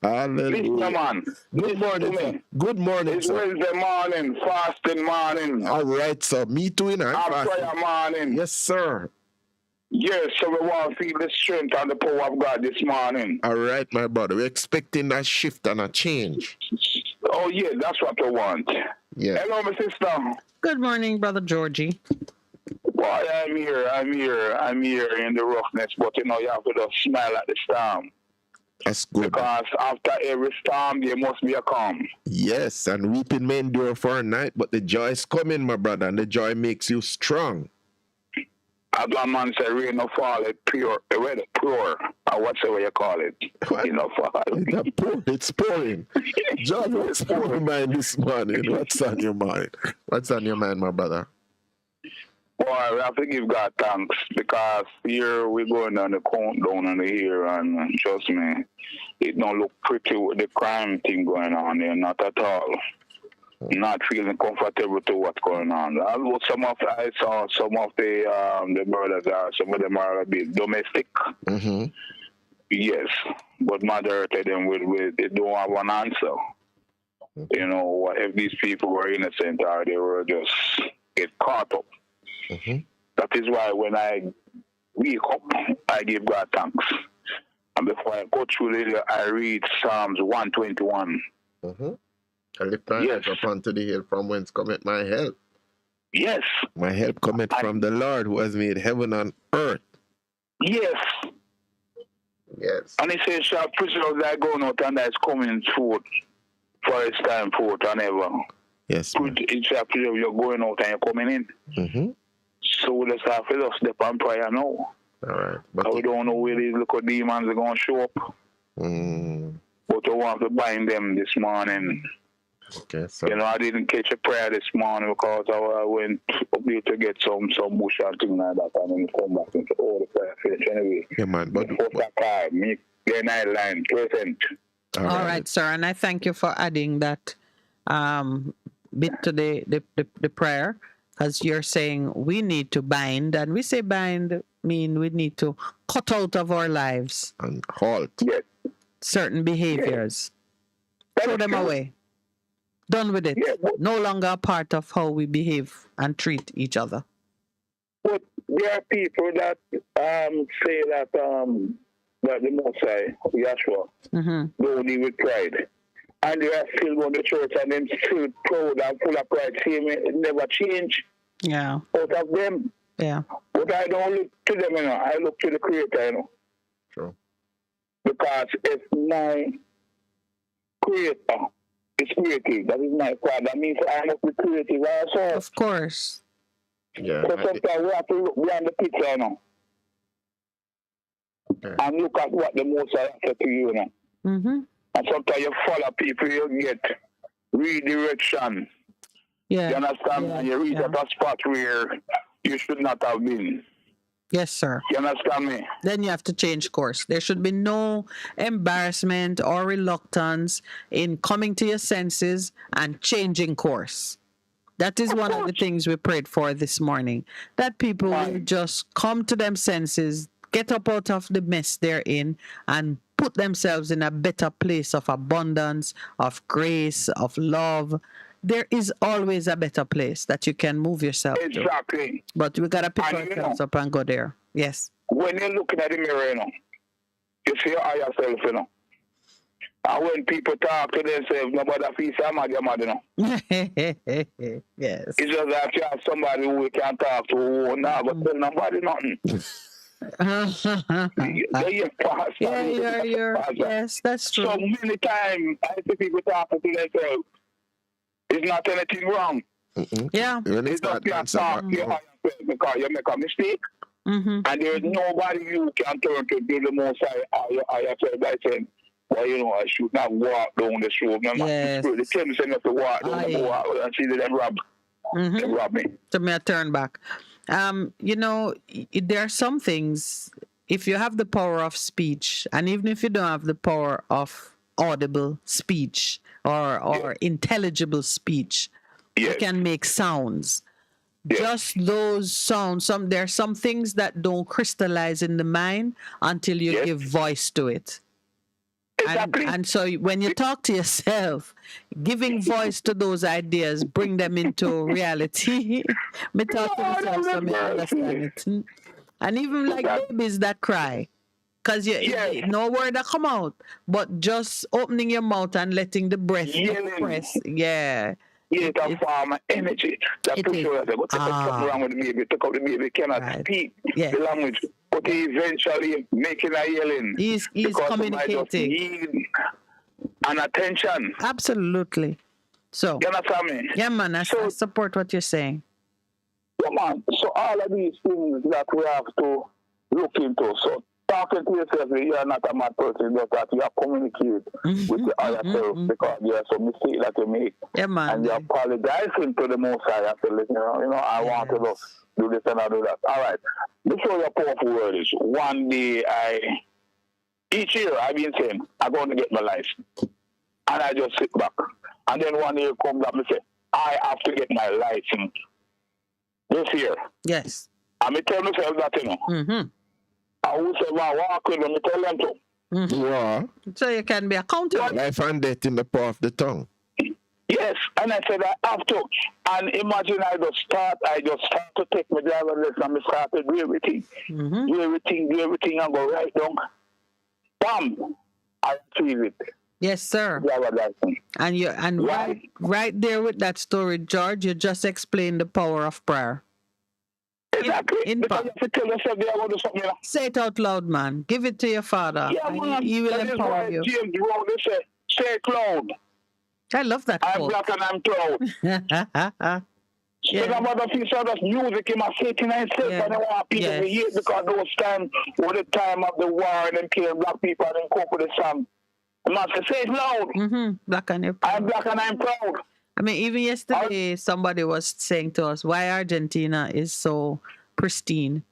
Hallelujah. Listen, man. Good morning. Good morning. It's Wednesday morning, fasting morning. All right, sir. Me too, in prayer morning. Yes, sir. Yes, so we want to feel the strength and the power of God this morning. All right, my brother. We're expecting a shift and a change. Oh, yeah, that's what we want. Yeah. Hello, my sister. Good morning, Brother Georgie. Boy, I'm here in the roughness, but you have to just smile at the storm. That's good. Because after every storm, there must be a calm. Yes, and weeping may endure for a night, but the joy is coming, my brother, and the joy makes you strong. As one man said, rain no fall, it pure, weather pure, or whatever you call it. You know, fall. It's pouring. John, what's on your mind this morning? What's on your mind? What's on your mind, my brother? Boy, we have to give God thanks because here we're going on the countdown on the year, and trust me, it don't look pretty with the crime thing going on there, not at all. Not feeling comfortable to what's going on. I saw some of the murders some of them are a bit domestic. Mm-hmm. Yes, but majority of them they don't have an answer. Mm-hmm. You know, if these people were innocent or they were just get caught up. Mm-hmm. That is why when I wake up, I give God thanks. And before I go through it, I read Psalms 121. Mm-hmm. I lift my eyes up unto the hill from whence cometh my help. Yes. My help cometh from the Lord who has made heaven and earth. Yes. Yes. And he says, shall preserve thy going out and thy coming forth for its time forth and ever. Yes. It shall preserve your going out and your coming in. Mm-hmm. So we just have to step on prayer now. All right. But we don't know where these little demons are going to show up. Mm. But we want to bind them this morning. Okay, so you know, I didn't catch a prayer this morning because I went up there to get some bush and things like that, and then come back into all the prayer fish anyway. Yeah, man. But me get night line present. All right, sir, and I thank you for adding that bit to the prayer, because you're saying we need to bind, and we say bind mean we need to cut out of our lives and halt certain behaviors, throw them away. Done with it. Yeah, no longer a part of how we behave and treat each other. But there are people that say that the Mosai, Yahshua, don't deal with pride. And they are still going to church and them still proud and full of pride. See me, it never change. Yeah. Out of them. Yeah. But I don't look to them, you know. I look to the Creator, you know. True. Because if my Creator is creative. That is my part. That means I must be creative also. Of course. Yeah. So sometimes we have to look beyond the picture, you know. And look at what the most I said to you, you know. Mm-hmm. And sometimes you follow people, you get redirection. Yeah. You understand? And you reach at a spot where you should not have been. Yes, sir. You understand me? Then you have to change course. There should be no embarrassment or reluctance in coming to your senses and changing course. That is one of the things we prayed for this morning. That people will just come to them senses, get up out of the mess they're in, and put themselves in a better place of abundance, of grace, of love. There is always a better place that you can move yourself to. Exactly. But we got to pick And ourselves up and go there. Yes. When you're looking at the mirror, you know, you see yourself, you know. And when people talk to themselves, nobody feels I'm mad, you know. Yes. It's just that you have somebody who can talk to who now but tell nobody nothing. Yes, that's true. So many times I see people talking to themselves. It's not anything wrong. Yeah. It's just you talk to yourself because you make a mistake. And there's nobody you can turn to do the most I yourself by saying, well, you know, I should not walk down the road. Yes. The Tim said not to walk down the road and see them rob. They rob me. To me, a turn back. You know, there are some things, if you have the power of speech, and even if you don't have the power of audible speech or intelligible speech, you can make sounds. Just those sounds. There are some things that don't crystallize in the mind until you give voice to it. Exactly. And so when you talk to yourself, giving voice to those ideas, bring them into reality. Me talk to myself so me understand it. And even like babies that cry. Because no word that come out, but just opening your mouth and letting the breath express. Yeah. It's a form of energy that pushes you. Go take something wrong with the baby. Take out the baby cannot speak the language, but he eventually making a yelling. He's communicating. Need an attention. Absolutely. So you understand me? Yeah, man. I support what you're saying. Yeah, man. So all of these things that we have to look into. So talking to yourself, you are not a mad person, just that you have communicate with your higher self because there are some mistakes that you make. Yeah, man. And you're apologizing to the Most High. You know, I want to do this and I do that. All right. Before your powerful word is, one day each year I've been saying, I'm going to get my license. And I just sit back. And then one year comes up and say, I have to get my license this year. Yes. And I tell myself that, you know. I will say, man, walk with them, tell them to. Yeah. So you can be accountable. Life and death in the power of the tongue. Yes, and I said I have to. And imagine I just start to take my driver's lesson and I start to do everything. Do everything and go right down. Bam! I achieve it. Yes, sir. Driver's license. And right there with that story, George, you just explained the power of prayer. Exactly. Because you have to tell yourself they are going to do something. Say it out loud, man. Give it to your father. Yeah, man. He will empower you. James Brown, they say it loud. I love that I'm black and I'm proud. So the mother feels that music in my city and himself and they want people to hear it because those times were the time of the war and then killing black people and then cope with the song. The man say it loud. Black and you're proud. I'm black and I'm proud. I mean, even yesterday, somebody was saying to us why Argentina is so pristine.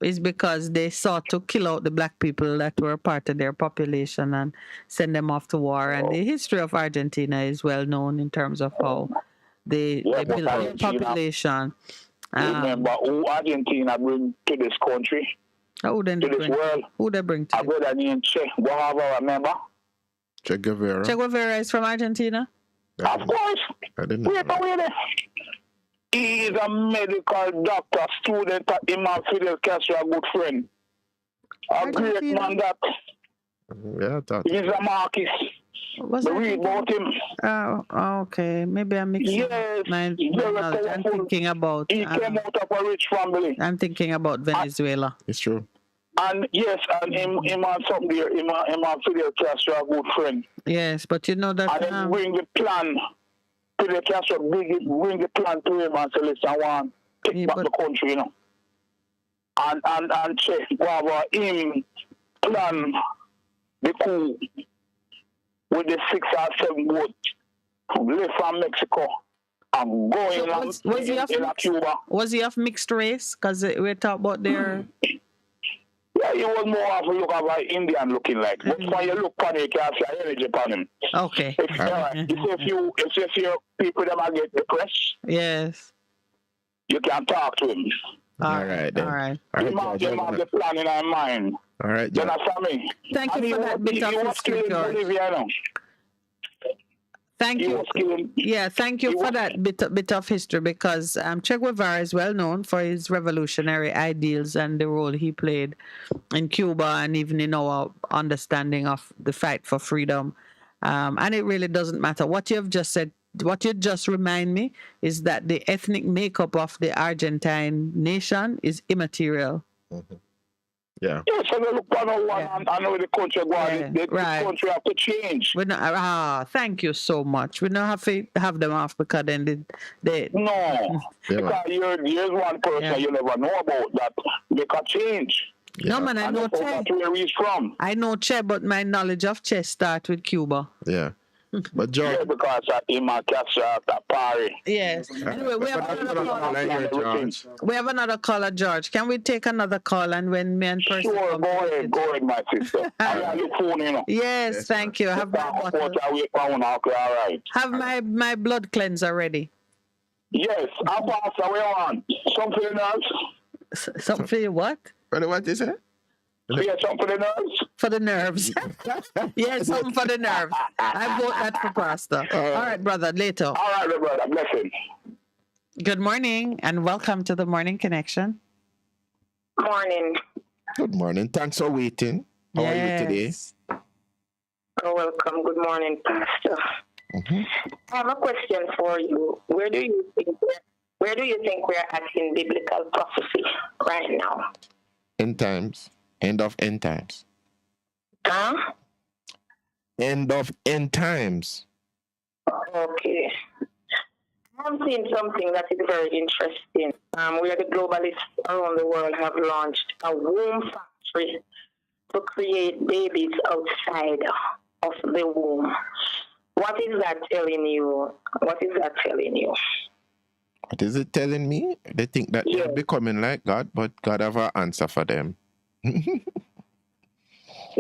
It's because they sought to kill out the black people that were part of their population and send them off to war. And the history of Argentina is well known in terms of how they built their population. Remember who Argentina bring to this country? Who then to this world? Who they bring to a brother named Che Guevara, remember? Che Guevara. Che Guevara is from Argentina? Of course. I didn't know. Wait. He is a medical doctor, student at Imam Fidel Castro, a good friend. A great man that. Yeah, he's a Marxist. Read about him. Oh, okay. Maybe I'm mixing my knowledge. I'm thinking about. He came out of a rich family. I'm thinking about Venezuela. It's true. And yes, and him and something there, him and Fidel Castro a good friend. Yes, but you know that. And then bring the plan. Fidel Castro bring the plan to him and say, listen, I want to take back the country, you know. And check whether him plan the coup with the 6 or 7 boats left from Mexico and going in Cuba. Was he of mixed race? Because we talk about their. Yeah, he was more of a look of an Indian looking like. But when you look on him, you can't see energy upon him. Okay. If you people them get depressed, yes, you can talk to him. All right, then. All right. He might have the plan in our mind. All right, you understand me? Thank you for that bit of history, George. Thank you. Yeah, thank you for that bit of history, because Che Guevara is well known for his revolutionary ideals and the role he played in Cuba and even in our understanding of the fight for freedom. And it really doesn't matter. What you have just said, what you just remind me is that the ethnic makeup of the Argentine nation is immaterial. Mm-hmm. Yeah. Yeah, so they look on one and I know the country going. The country have to change. We not, thank you so much. We don't have to have them off because then they no. Because here's one person you never know about that make a change. Yeah. No man, I know Che. Where he's from. I know Che, but my knowledge of Che starts with Cuba. Yeah. But George, yeah, because him and Castro at a party. Yes. Anyway, we have another caller. We have another caller, George. Can we take another call and when me and person? Sure, go ahead, my sister. I have your phone, you know. Yes, thank you. Have my bottle. Have my blood cleanser ready. Yes, I'll pass away on. Something else. Something for you what? What is it? Yeah, something for the nerves. For the nerves. Yeah, something for the nerves. I bought that for Pastor. All right, brother, later. All right, brother, blessing. Good morning and welcome to the Morning Connection. Morning. Good morning. Thanks for waiting. How are you today? Oh, welcome. Good morning, Pastor. Mm-hmm. I have a question for you. Where do you think we're at in biblical prophecy right now? End times. End of end times. Huh? End of end times. Okay. I've seen something that is very interesting. Where the globalists around the world have launched a womb factory to create babies outside of the womb. What is that telling you? What is that telling you? What is it telling me? They think that they're becoming like God, but God have an answer for them. Do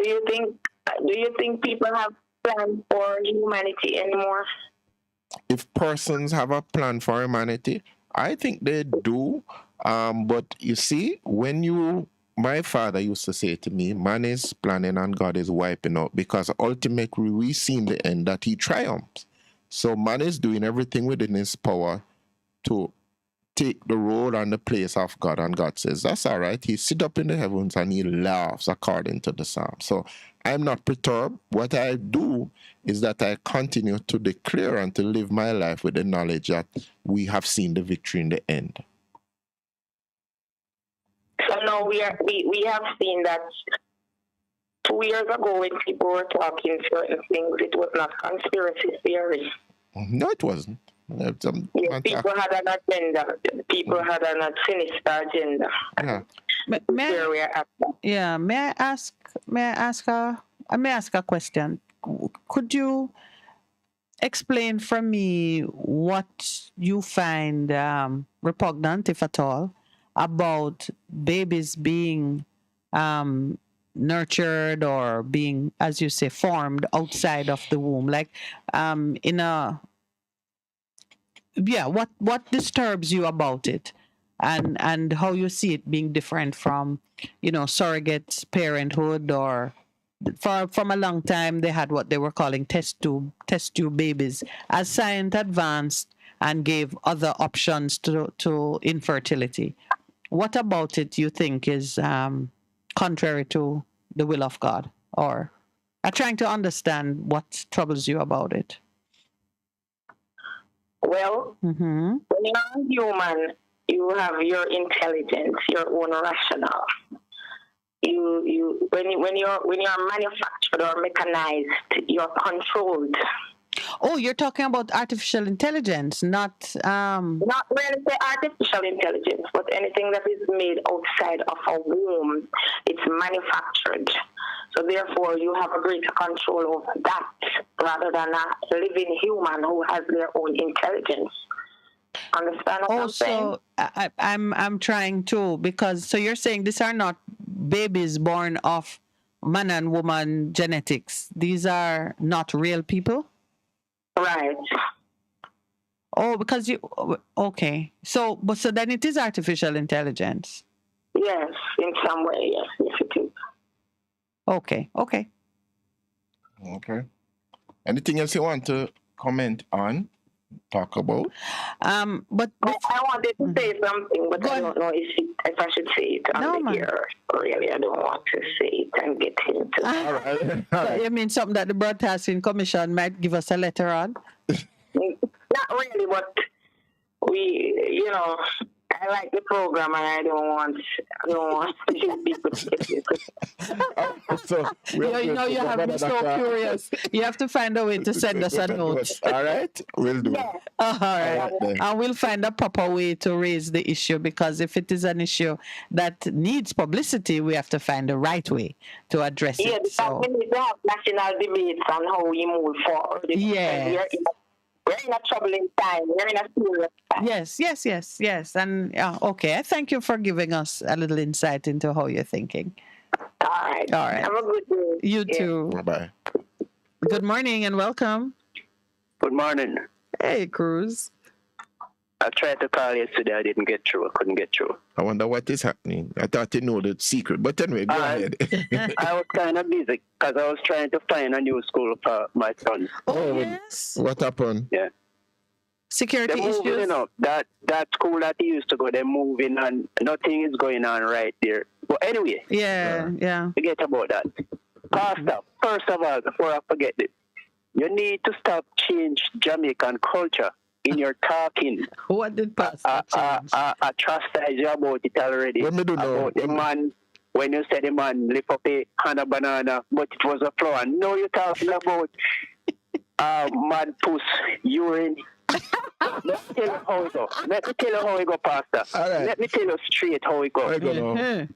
you think people have plans for humanity anymore? If persons have a plan for humanity, I think they do. But you see, my father used to say to me, man is planning and God is wiping out, because ultimately we see in the end that he triumphs. So man is doing everything within his power to take the role and the place of God, and God says, that's all right. He sits up in the heavens and he laughs according to the psalm. So I'm not perturbed. What I do is that I continue to declare and to live my life with the knowledge that we have seen the victory in the end. So now we have seen that 2 years ago when people were talking certain things, it was not conspiracy theory. No, it wasn't. People had an agenda. People had a sinister agenda. Yeah. May I ask a question? Could you explain for me what you find repugnant, if at all, about babies being nurtured or being, as you say, formed outside of the womb, like what disturbs you about it, and how you see it being different from, surrogate parenthood, or from a long time they had what they were calling test tube babies. As science advanced and gave other options to infertility, what about it you think is contrary to the will of God? Or I'm trying to understand what troubles you about it. Well, when you're human, you have your intelligence, your own rationale. when you're manufactured or mechanized, you're controlled. Oh, you're talking about artificial intelligence, not Not really say artificial intelligence, but anything that is made outside of a womb, it's manufactured. So therefore, you have a greater control over that rather than a living human who has their own intelligence. Understand what I'm saying? Also, I'm trying to, because so you're saying these are not babies born of man and woman genetics. These are not real people. Right. Oh, because you okay. So, but so then it is artificial intelligence. Yes, in some way, yes, yes it is. Okay. Okay. Okay. Anything else you want to comment on? Talk about? But I wanted to say something, but I don't know if I should say it on the air. Really, I don't want to say it and get into. All right. So you mean something that the Broadcasting Commission might give us a letter on? Not really, but I like the program, and I don't want people to get it. So you have me so curious. You have to find a way to send us a note. All right, we'll do. Yeah. All right. All right then. And we'll find a proper way to raise the issue, because if it is an issue that needs publicity, we have to find the right way to address Yeah, it. because So, we need to have national debates on how we move forward. Yes. We're in a troubling time. We're in a serious time. yes. And okay, I thank you for giving us a little insight into how you're thinking. All right. Have a good day. You too. Bye. Good morning and welcome. Good morning. Hey, Cruz. I tried to call yesterday. I didn't get through. I couldn't get through. I wonder what is happening. I thought you know the secret, but anyway, go ahead. I was kind of busy because I was trying to find a new school for my son. Oh, yes. What happened? Yeah. Security they're moving, issues. That school that he used to go, they're moving and nothing is going on right there. But anyway. Yeah. Forget about that. Pastor, first of all, before I forget it, you need to stop change Jamaican culture in your talking. What did Pastor change? I chastise you about it already. Let me do about the man, when you said the man lift up a hand of banana, but it was a flower. No, you're talking about mad puss, urine. Let me tell you how it go. Let me tell you how it go, Pastor. Right. Let me tell you straight how it go. I don't know.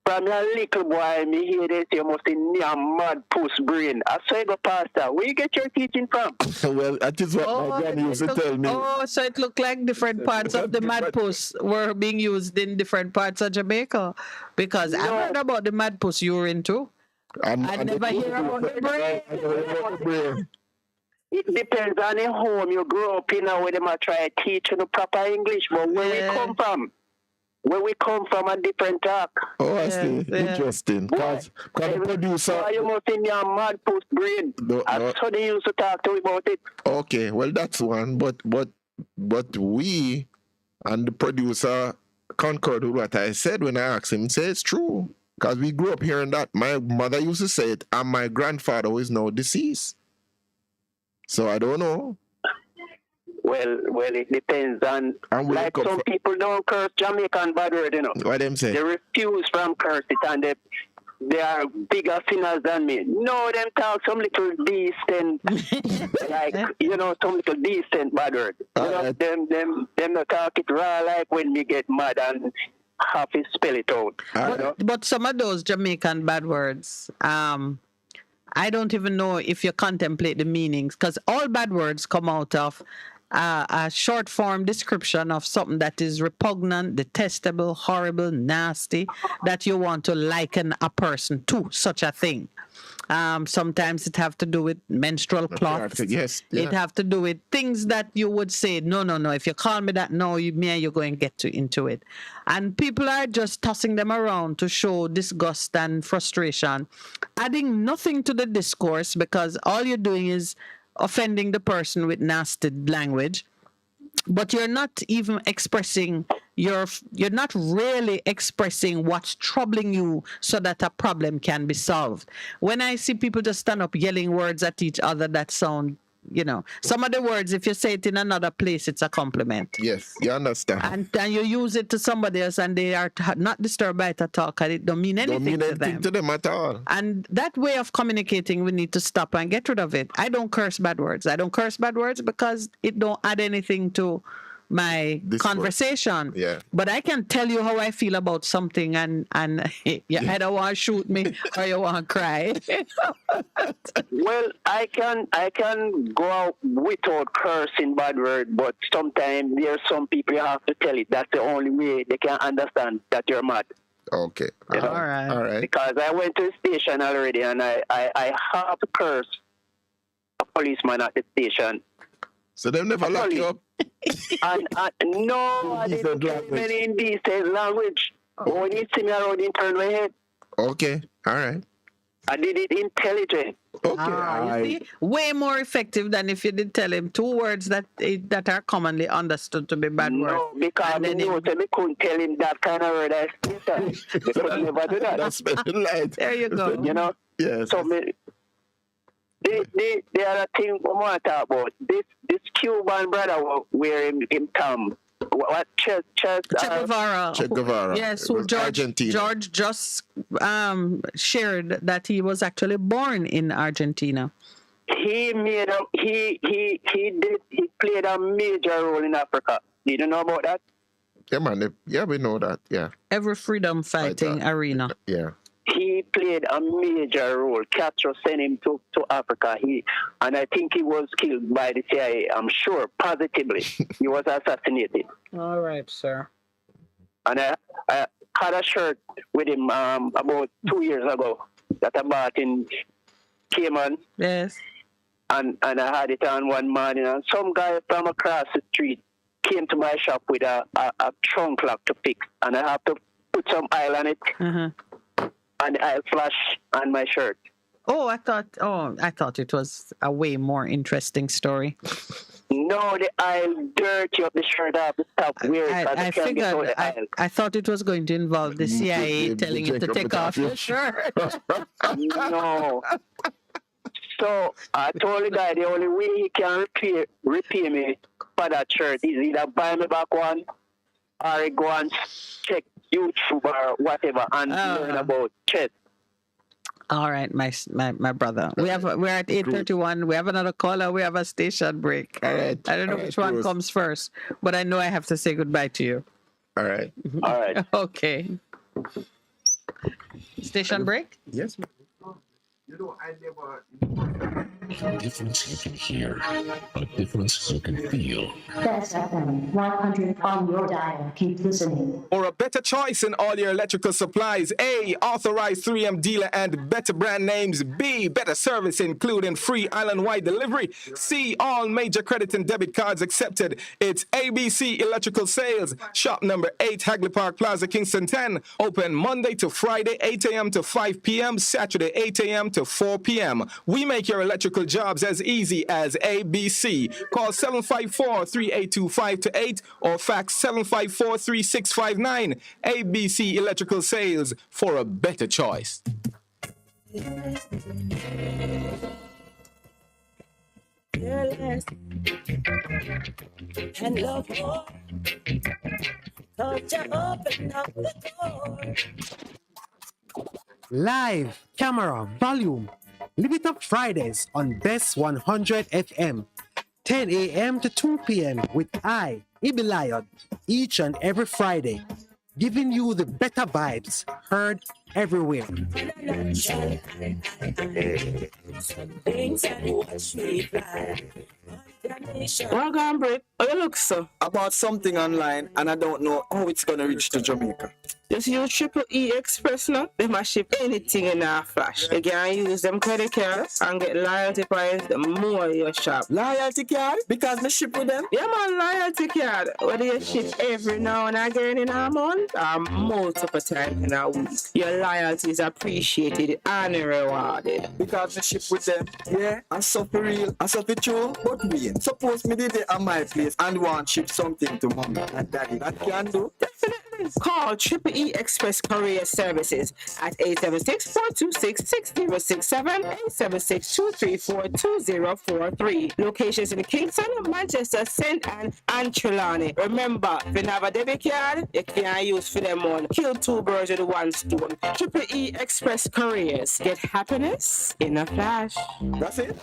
From your little boy, me hear this, you must be near mad puss brain. I swear you go, Pastor. Where you get your teaching from? Well, that is what my granny used to tell me. Oh, so it looked like different parts of the mad puss were being used in different parts of Jamaica. Because I heard about the mad puss urine too. I never hear about the brain. It depends on the home you grow up in, where they might try to teach you the proper English. But where we come from a different talk. Oh, I see. Interesting. Because the producer... Why you must in your mad post brain? That's how they used to talk to me about it. Okay, well, that's one. But we and the producer concurred with what I said when I asked him. He said it's true. Because we grew up hearing that. My mother used to say it, and my grandfather who is now deceased. So I don't know. Well, it depends on, like some people don't curse Jamaican bad word, you know. What them say? They refuse from curse it, and they are bigger sinners than me. No, them talk some little decent, like, some little decent bad word. Them not talk it raw like when we get mad and have to spell it out. But some of those Jamaican bad words, I don't even know if you contemplate the meanings, because all bad words come out of a short form description of something that is repugnant, detestable, horrible, nasty, that you want to liken a person to such a thing. Sometimes it have to do with menstrual cloths. Yes. Yeah. It have to do with things that you would say, no. If you call me that, no, me and you're going to get into it. And people are just tossing them around to show disgust and frustration, adding nothing to the discourse, because all you're doing is offending the person with nasty language. But you're not even expressing you're not really expressing what's troubling you so that a problem can be solved. When I see people just stand up yelling words at each other that sound some of the words, if you say it in another place, it's a compliment. Yes, you understand. And you use it to somebody else and they are not disturbed by it at all because it don't mean anything to them at all. And that way of communicating, we need to stop and get rid of it. I don't curse bad words. I don't curse bad words because it don't add anything to my conversation. Yeah. But I can tell you how I feel about something and you either want to shoot me or you want to cry. Well, I can go out without cursing bad word, but sometimes there's some people you have to tell it. That's the only way they can understand that you're mad. Okay. All right. Because I went to the station already and I have to curse a policeman at the station. So they never lock you up? And no, I didn't get any indecent language. But when you see me around, you turn my head. Okay, all right. I did it intelligent. Okay, you see, way more effective than if you did tell him 2 words that are commonly understood to be bad words. No, because I couldn't tell him that kind of word. They could never do that. That's right. There you go. Yes. So the other thing I want to talk about, this Cuban brother wearing him Tom. What Che Guevara. Che Guevara. Yes, who George just shared that he was actually born in Argentina. He played a major role in Africa. Did you know about that? Yeah, man. Yeah, we know that. Yeah. Every freedom fighting arena. Yeah. He played a major role. Castro sent him to Africa. And I think he was killed by the CIA. I'm sure, positively. He was assassinated. All right, sir. And I had a shirt with him about 2 years ago that I bought in Cayman. Yes. And I had it on one morning. And some guy from across the street came to my shop with a trunk lock to fix. And I have to put some oil on it. Mm-hmm. And I flash on my shirt. I thought it was a way more interesting story. No, I'll dirty up the shirt off the top weird. I figured. I thought it was going to involve the CIA telling you to take off your shirt. No. So I told the guy the only way he can repay me for that shirt is either buy me back one or he go and check YouTube or whatever and learn about chess. All right, my brother. We're at 8:31. We have another caller. We have a station break. All right. I don't know which one comes first, but I know I have to say goodbye to you. All right. All right. Okay. Station break? Yes. A difference you can hear, a difference you can feel. Best FM 100 on your dial. Keep listening. For a better choice in all your electrical supplies, A, authorized 3M dealer and better brand names. B, better service including free island-wide delivery. C, all major credit and debit cards accepted. It's ABC Electrical Sales. Shop number 8, Hagley Park Plaza, Kingston 10. Open Monday to Friday, 8 a.m. to 5 p.m., Saturday, 8 a.m. to 4 p.m. We make your electrical jobs as easy as ABC. Call 754-382-528 or fax 754-3659. ABC Electrical Sales, for a better choice. Fearless and love more. Don't you open up the door. Live, camera, volume. Live It Up Fridays on Best 100 FM. 10 a.m. to 2 p.m. with I, Ibilayod, each and every Friday. Giving you the better vibes heard everywhere. Welcome, Britt. Oh, you look so about something online, and I don't know how it's gonna reach to Jamaica. Just use Triple E Express now. They must ship anything in a flash. You can use them credit cards and get loyalty points the more you shop. Loyalty card? Because they ship with them? Yeah, man, loyalty card. Whether you ship every now and again in a month or multiple times in a week, your loyalty is appreciated and rewarded. Because they ship with them, yeah, I suffer real, I suffer true, but real. Suppose me did it at my place and want ship something to mommy and daddy. That can do? Definitely. Call Triple E Express Courier Services at 876-426-6067, 876-234-2043. Locations in Kingston, Manchester, St. Anne, and Trelawney. Remember, if you have a debit card, you can use for them on. Kill two birds with one stone. Triple E Express Couriers. Get happiness in a flash. That's it.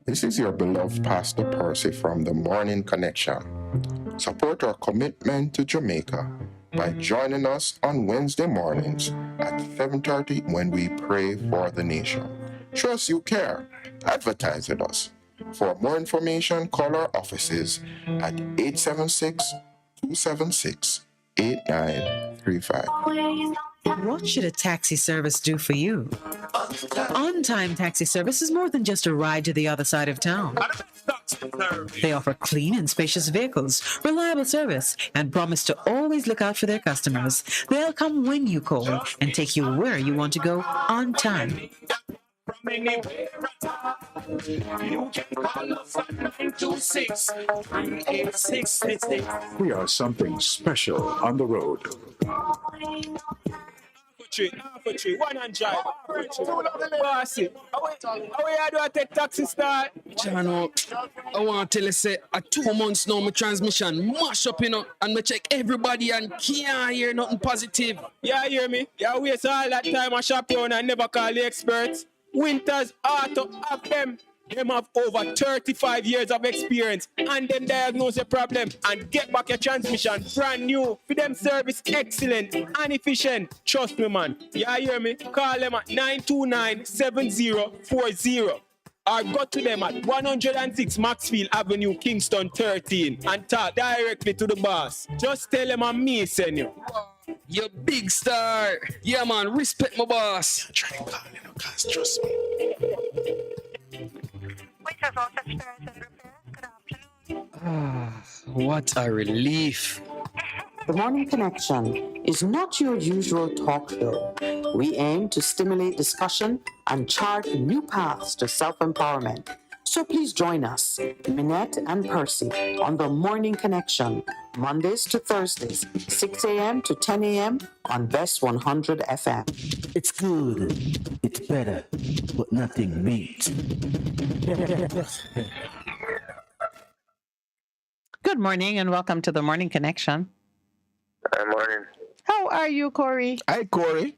This is your beloved Pastor Percy from the Morning Connection. Support our commitment to Jamaica by joining us on Wednesday mornings at 7:30 when we pray for the nation. Show us you care. Advertise with us. For more information, call our offices at 876-276-8935. What should a taxi service do for you? On-time taxi service is more than just a ride to the other side of town. They offer clean and spacious vehicles, reliable service, and promise to always look out for their customers. They'll come when you call and take you where you want to go on time. From anywhere at all, you can call us at 926-3866. We are something special on the road. Half a tree, one and drive. Bossy, how you do I take taxi start? Jano, I want to tell you, say, a 2 months now, my transmission mash up, and me check everybody and can't hear nothing positive. Yeah, hear me? Yeah, waste all that time I shop around and never call the experts. Winters Auto have them. Them have over 35 years of experience and them diagnose your problem and get back your transmission brand new. For them service excellent and efficient. Trust me, man. Yeah, hear me? Call them at 929-7040 or go to them at 106 Maxfield Avenue, Kingston 13 and talk directly to the boss. Just tell them I'm me send you. You big star. Yeah, man, respect my boss. Try to call you, cause trust me. What a relief. The Morning Connection is not your usual talk show. We aim to stimulate discussion and chart new paths to self-empowerment. So please join us, Minette and Percy, on The Morning Connection, Mondays to Thursdays, 6 a.m. to 10 a.m. on Best 100 FM. It's good. It's better, but nothing beats. Good morning and welcome to the Morning Connection. Good morning. How are you, Corey? Hi, Corey.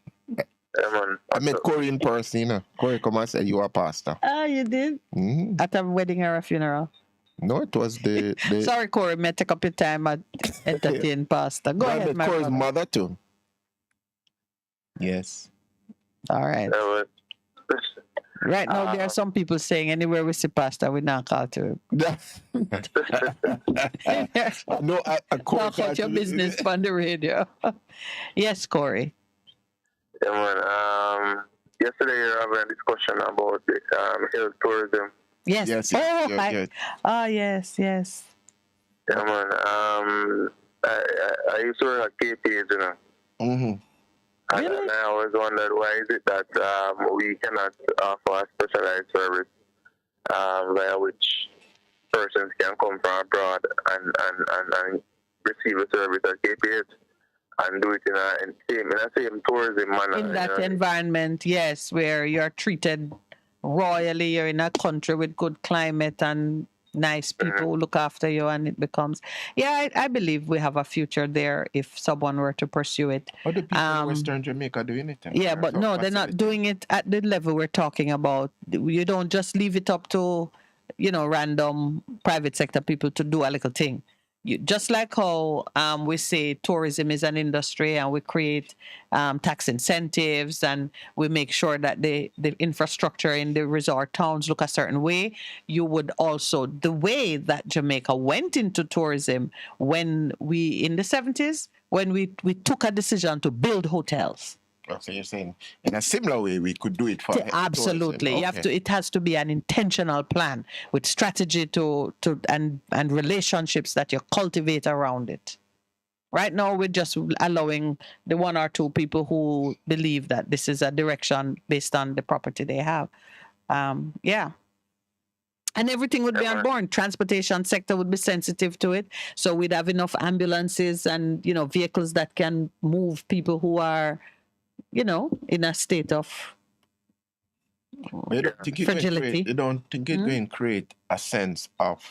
Man. I met Corey in person, you know. Corey come and said you are a pastor. Oh, you did? Mm-hmm. At a wedding or a funeral? No, it was the Sorry, Corey, may I take up your time at entertain pastor. Go ahead, my Corey's brother. mother too. Yes. All right. Right now, there are some people saying anywhere we see pastor, we not call to him. No, Talk about your business on the radio. Yes, Corey. Yeah, man. Yesterday you were having a discussion about the health tourism. Yes. Yes. Oh, yes. Yeah, man. I used to work at KPH, you know. Mm-hmm. And I always wondered why is it that we cannot offer a specialized service via which persons can come from abroad and receive a service at KPH and do it in a same tourism manner. In that environment, yes, where you're treated royally, you're in a country with good climate and nice people who look after you, and it becomes, I believe we have a future there if someone were to pursue it. What do people in Western Jamaica doing it? Yeah, but no, they're not doing it at the level we're talking about. You don't just leave it up to, random private sector people to do a little thing. Just like how we say tourism is an industry and we create tax incentives and we make sure that the infrastructure in the resort towns look a certain way, you would also, the way that Jamaica went into tourism when we, in the 70s, when we took a decision to build hotels. So you're saying in a similar way we could do it for Absolutely. tourism. Okay. It has to be an intentional plan with strategy and relationships that you cultivate around it. Right now we're just allowing the one or two people who believe that this is a direction based on the property they have. And everything would be on board. Transportation sector would be sensitive to it. So we'd have enough ambulances and, vehicles that can move people who are, in a state of fragility. You don't think it's going to create a sense of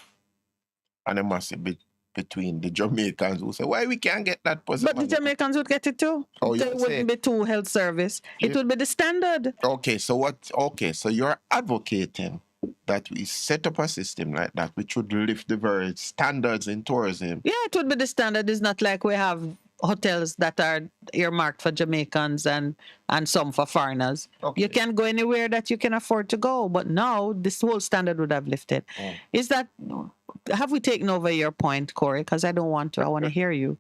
animosity between the Jamaicans who say, why we can't get that position? But the Jamaicans would get it too. It wouldn't be two health service. It would be the standard. Okay, so you're advocating that we set up a system like that which would lift the very standards in tourism. Yeah, it would be the standard. It's not like we have hotels that are earmarked for Jamaicans and some for foreigners. Okay. You can go anywhere that you can afford to go. But now this whole standard would have lifted. Is that, have we taken over your point, Corey? Because I don't want to. I want to hear you.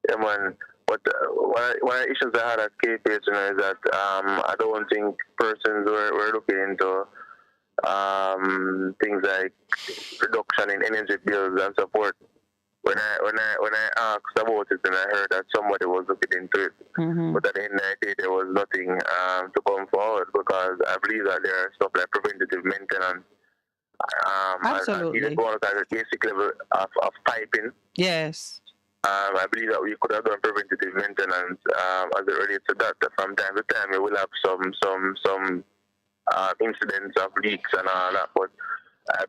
Yeah, man. But one of the issues I had at KPH is that I don't think persons were looking into things like reduction in energy bills and support. When I asked about it, and I heard that somebody was looking into it, but at the end of the day, there was nothing to come forward, because I believe that there are stuff like preventative maintenance. Absolutely. And even going at a basic level of piping. Yes. I believe that we could have done preventative maintenance as it relates to that. From time to time, we will have some incidents of leaks and all that, but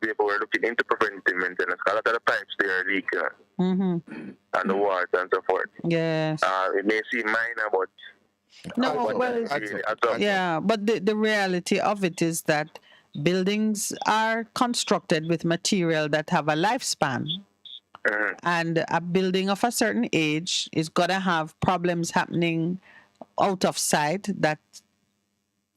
people were looking into preventative maintenance. A lot of the pipes they are leaking, and the walls and so forth. Yes. It may seem minor, but but the reality of it is that buildings are constructed with material that have a lifespan. And a building of a certain age is going to have problems happening out of sight that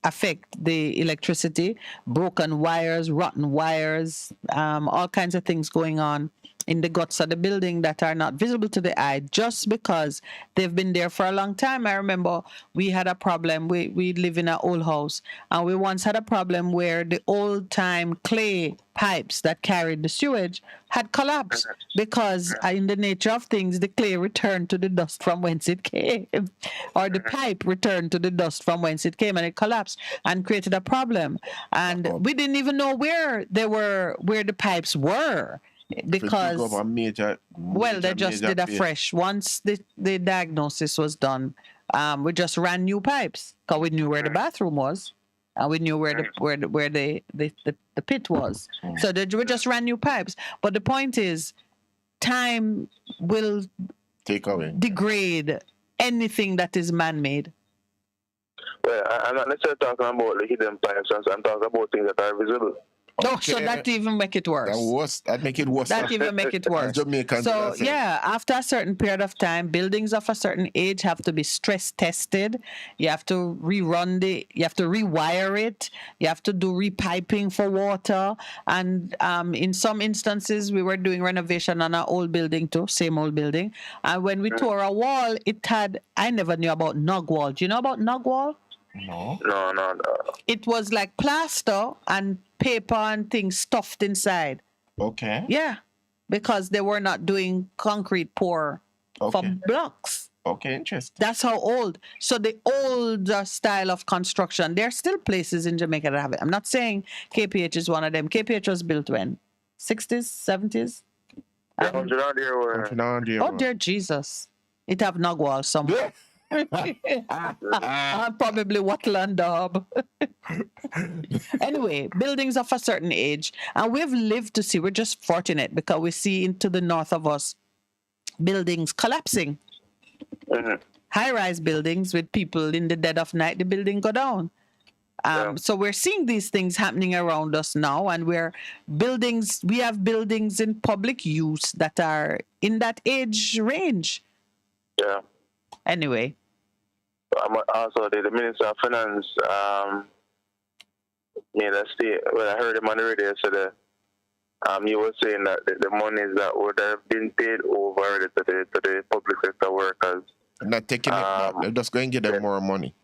affect the electricity, broken wires, rotten wires, all kinds of things going on in the guts of the building that are not visible to the eye just because they've been there for a long time. I remember we had a problem. We live in an old house, and we once had a problem where the old time clay pipes that carried the sewage had collapsed because in the nature of things, the clay returned to the dust from whence it came, or the pipe returned to the dust from whence it came, and it collapsed and created a problem. And we didn't even know where the pipes were. Because they just did a fresh. Once the diagnosis was done, we just ran new pipes because we knew where the bathroom was, and we knew where the pit was. So we just ran new pipes. But the point is, time will take away, degrade anything that is man-made. Well, I'm not necessarily talking about the hidden pipes. I'm talking about things that are visible. Oh, so that even make it worse. That make it worse. That even make it worse. So yeah, after a certain period of time, buildings of a certain age have to be stress tested. You have to you have to rewire it. You have to do repiping for water. And in some instances, we were doing renovation on our old building too, same old building. And when we tore a wall, I never knew about nug wall. Do you know about nug wall? No. It was like plaster and paper and things stuffed inside. Okay. Yeah, because they were not doing concrete pour for blocks. Okay, interesting. That's how old. So the older style of construction, there are still places in Jamaica that have it. I'm not saying KPH is one of them. KPH was built when? 60s, 70s? Oh, dear Jesus. It have nug wall somewhere. Probably wattle and daub. Anyway, buildings of a certain age, and we've lived to see, we're just fortunate because we see into the north of us buildings collapsing. High-rise buildings with people in the dead of night, the building go down. So we're seeing these things happening around us now, and we have buildings in public use that are in that age range. Yeah. Anyway. Also, the Minister of Finance made a statement. Well, I heard him on the radio yesterday. He was saying that the monies that would have been paid over to the public sector workers. Not taking it back. They're just going to give them more money.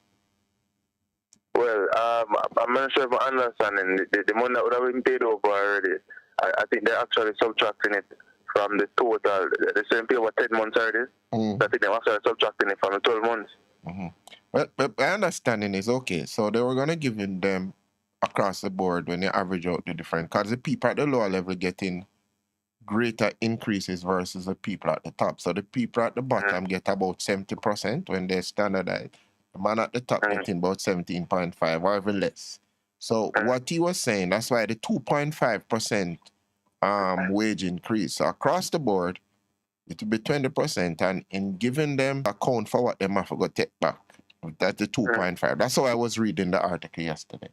Well, I'm not sure if I'm understanding. The money that would have been paid over already, I think they're actually subtracting it from the total. The same pay over 10 months already. I think they're actually subtracting it from the 12 months. But my understanding is okay. So they were going to give them across the board when you average out the different, because the people at the lower level getting greater increases versus the people at the top. So the people at the bottom get about 70% when they standardize. The man at the top getting about 17.5 or even less. So what he was saying, that's why the 2.5% wage increase. So across the board, it will be 20%, and in giving them account for what they have to go take back, that's the 2.5. That's how I was reading the article yesterday.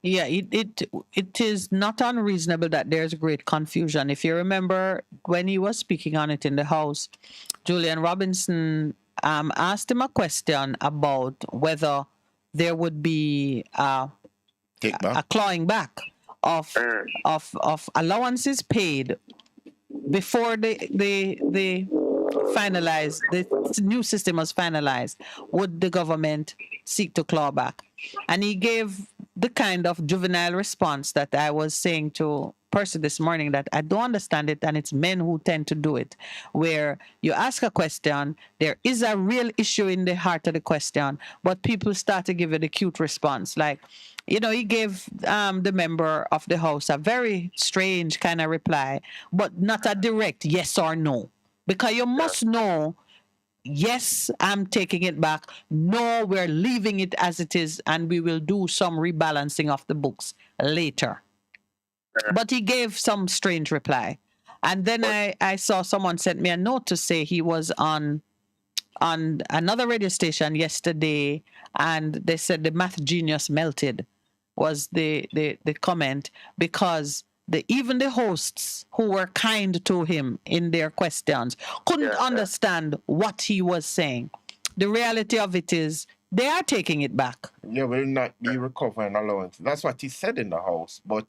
Yeah, it is not unreasonable that there's great confusion. If you remember when he was speaking on it in the House, Julian Robinson asked him a question about whether there would be a clawing back of allowances paid before the finalized, the new system was finalized. Would the government seek to claw back? And he gave the kind of juvenile response that I was saying to Percy this morning, that I don't understand it, and it's men who tend to do it, where you ask a question, there is a real issue in the heart of the question, but people start to give it a cute response. Like, you know, he gave the member of the House a very strange kind of reply, but not a direct yes or no. Because you must know, yes, I'm taking it back. No, we're leaving it as it is, and we will do some rebalancing of the books later. But he gave some strange reply. And then I saw someone sent me a note to say he was on another radio station yesterday, and they said the math genius melted, was the comment, because even the hosts who were kind to him in their questions couldn't understand what he was saying. The reality of it is they are taking it back. Yeah, will not be recovering allowance. That's what he said in the House, but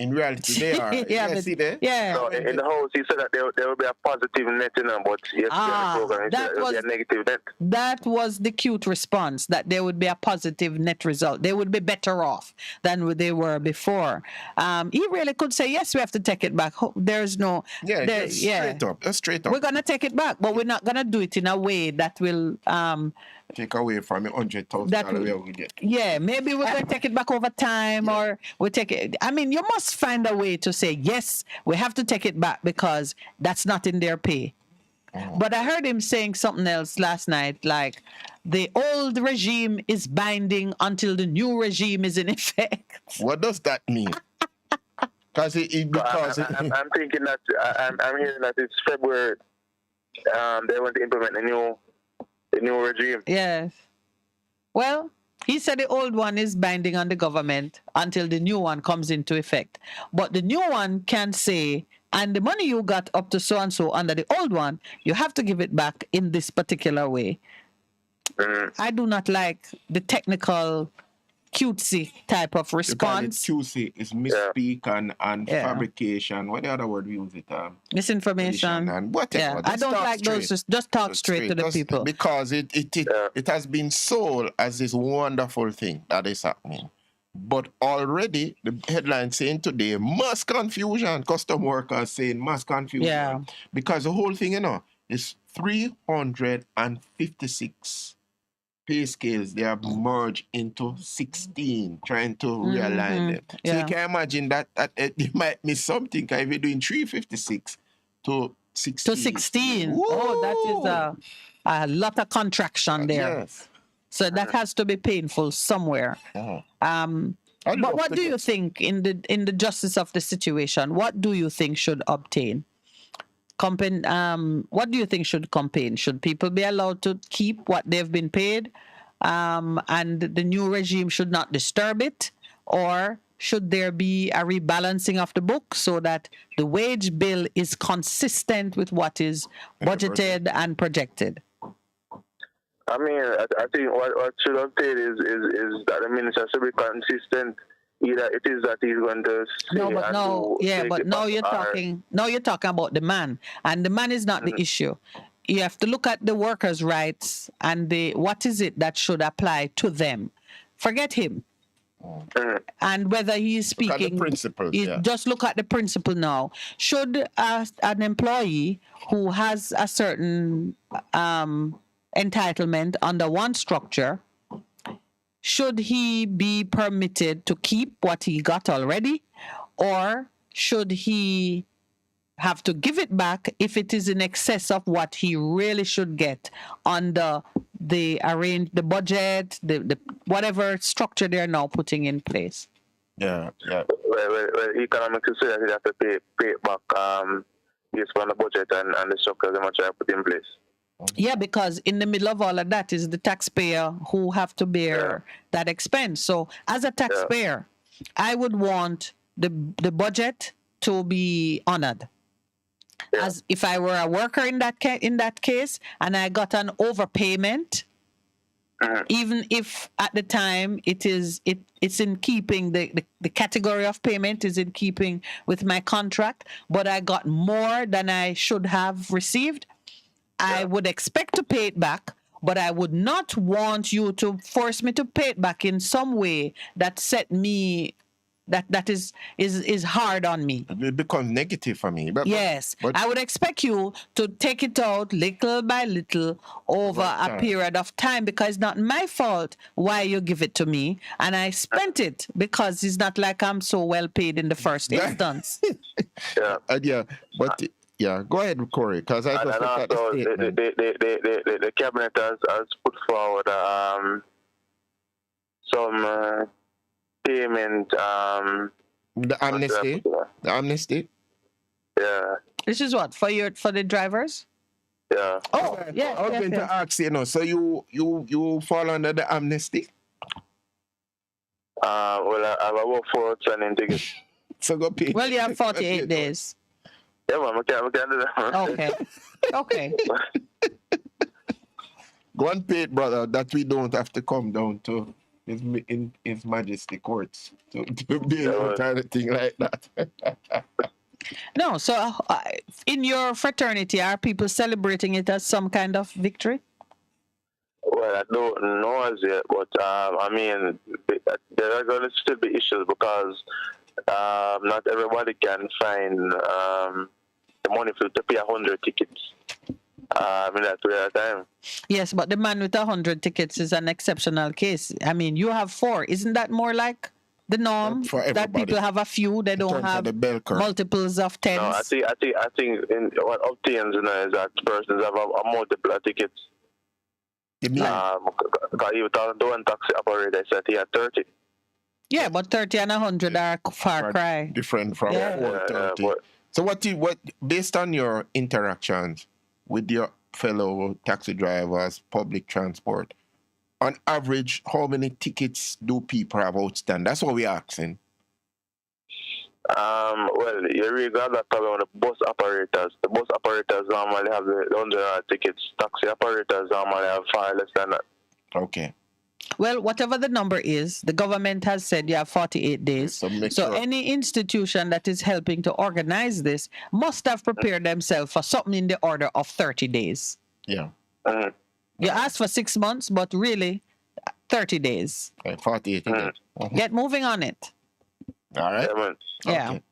in reality they are. See there? Yeah. So in the House, he said that there will be a positive net, but yes, the program, there will be a negative net. That was the cute response, that there would be a positive net result. They would be better off than they were before. He really could say, yes, we have to take it back. There's no... Straight up. That's straight up. We're going to take it back, but we're not going to do it in a way that will... take away from $100,000 we get. Yeah, maybe we're going to take it back over time, or we take it. I mean, you must find a way to say, yes, we have to take it back because that's not in their pay. But I heard him saying something else last night, like the old regime is binding until the new regime is in effect. What does that mean? Because I'm thinking that I'm hearing that it's February. They want to implement the new regime. Yes. Well, he said the old one is binding on the government until the new one comes into effect. But the new one can say, and the money you got up to so and so under the old one, you have to give it back in this particular way. I do not like the technical cutesy type of response. Cutesy is misspeak and fabrication. What the other word we use it? Misinformation. And whatever. I don't like those. Just talk straight to the people. Because it has been sold as this wonderful thing that is happening. But already the headline saying today, mass confusion. Custom workers saying mass confusion. Yeah. Because the whole thing, is 356 pay scales. They have merged into 16, trying to realign them. So you can imagine that you might miss something. If you're doing 356 to 16. To 16. Oh, that is a lot of contraction there. Yes. So that has to be painful somewhere. But what do you think in the justice of the situation? What do you think should obtain? What do you think should campaign? Should people be allowed to keep what they've been paid, and the new regime should not disturb it? Or should there be a rebalancing of the book so that the wage bill is consistent with what is budgeted and projected? I mean, I think what should obtain is that the minister should be consistent. Either it is that he's going to you're talking about the man, and the man is not the issue. You have to look at the workers' rights and what is it that should apply to them. Forget him. And whether he is speaking, just look at the principle now. Should an employee who has a certain entitlement under one structure, should he be permitted to keep what he got already, or should he have to give it back if it is in excess of what he really should get under the budget, the whatever structure they're now putting in place? Yeah. Well, economics is that you have to pay it back based on the budget and the structure they much put in place. Yeah, because in the middle of all of that is the taxpayer who have to bear that expense. So as a taxpayer, I would want the budget to be honored. As if I were a worker in that case and I got an overpayment, even if at the time it's in keeping, the category of payment is in keeping with my contract, but I got more than I should have received, I would expect to pay it back, but I would not want you to force me to pay it back in some way that set me that is hard on me. It becomes negative for me. But I would expect you to take it out little by little over a period of time, because it's not my fault why you give it to me, and I spent it because it's not like I'm so well paid in the first instance. Yeah, go ahead, Corey, because I just looked at the statement. The cabinet has put forward some payment. The amnesty. The amnesty. Yeah. This is what for the drivers. Yeah. Oh, yeah. I was going to ask so you fall under the amnesty. Well, I have about 4 outstanding tickets. So go pay. Well, you have 48 days. Yeah, man, we can do that. Okay. Go and pay it, brother, that we don't have to come down to His Majesty courts to be able to thing like that. No, so in your fraternity, are people celebrating it as some kind of victory? Well, I don't know as yet, but I mean, there are going to still be issues because not everybody can find the money to pay 100 tickets in that period of time. Yes, but the man with 100 tickets is an exceptional case. I mean, you have 4. Isn't that more like the norm? That people have a few, they don't have multiples of 10s? No, I think in what obtains is that persons have a multiple of tickets. Because even the one taxi operator said he had 30. Yeah, but 30 and 100 are far cry. Different from 430. So what based on your interactions with your fellow taxi drivers, public transport, on average, how many tickets do people have outstanding? That's what we're asking. Well, you really got that problem on the bus operators. The bus operators normally have the 100 tickets. Taxi operators normally have far less than that. Okay. Well, whatever the number is, the government has said you have 48 days. So any institution that is helping to organize this must have prepared themselves for something in the order of 30 days. Yeah. You asked for 6 months, but really 30 days. 48 days. Get moving on it. All right. Yeah. Okay.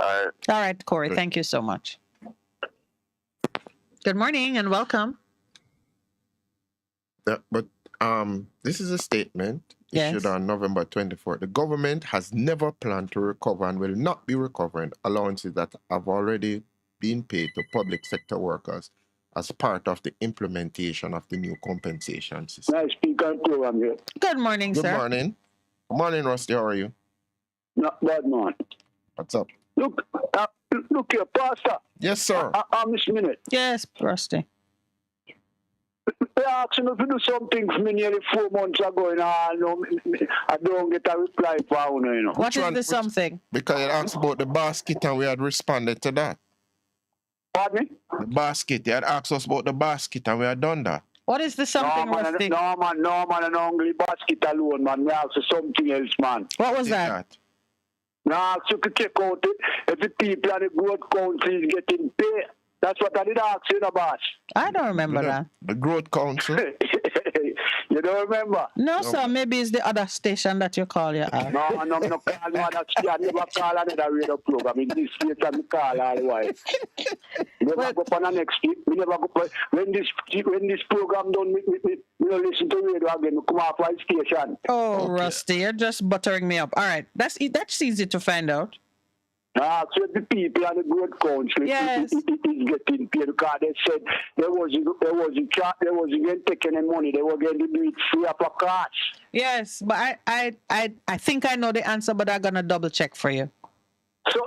All right, Corey. Thank you so much. Good morning and welcome. But this is a statement issued on November 24th. The government has never planned to recover and will not be recovering allowances that have already been paid to public sector workers as part of the implementation of the new compensation system. Nice speaker program here. Good morning, sir. Good morning. Good morning, Rusty. How are you? Not bad, man. What's up? Look here, Pastor. Yes, sir. Miss Minute. Yes, Rusty. They asked me to do something for me nearly 4 months ago, and I don't get a reply from you know. What is the something? Because it asked about the basket and we had responded to that. Pardon me? The basket. They had asked us about the basket and we had done that. What is the something, Rusty? No, man, and only basket alone, man. We asked for something else, man. What was that? Now, so you can check out it. If the people at the growth council is getting paid. That's what I did ask you, boss. I don't remember that. The growth council? You don't remember? No, sir. Maybe it's the other station that you call your app. No, call no other station. I never call another radio program. In this station, I call all the while. Never go on the next week. We never go when this program done, me listen to radio again. Come off my station. Oh, Rusty, you're just buttering me up. All right, that's easy to find out. So the people at the Growth Council yes. is getting paid because they said they wasn't taking any money. They were getting to do it free of cost. Yes, but I think I know the answer, but I'm gonna double check for you. So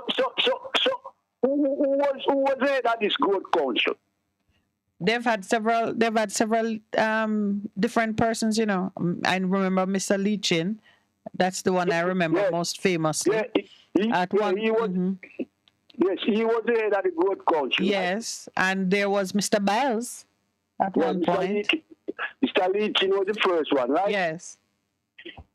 who was there at this Growth Council? They've had several different persons, you know. I remember Mr. Leachin. That's the one I remember most famously. Yeah, he was. Yes, he was the head of the Growth Council. Yes, and there was Mr. Biles at one point. Mr. Leachin was the first one, right? Yes.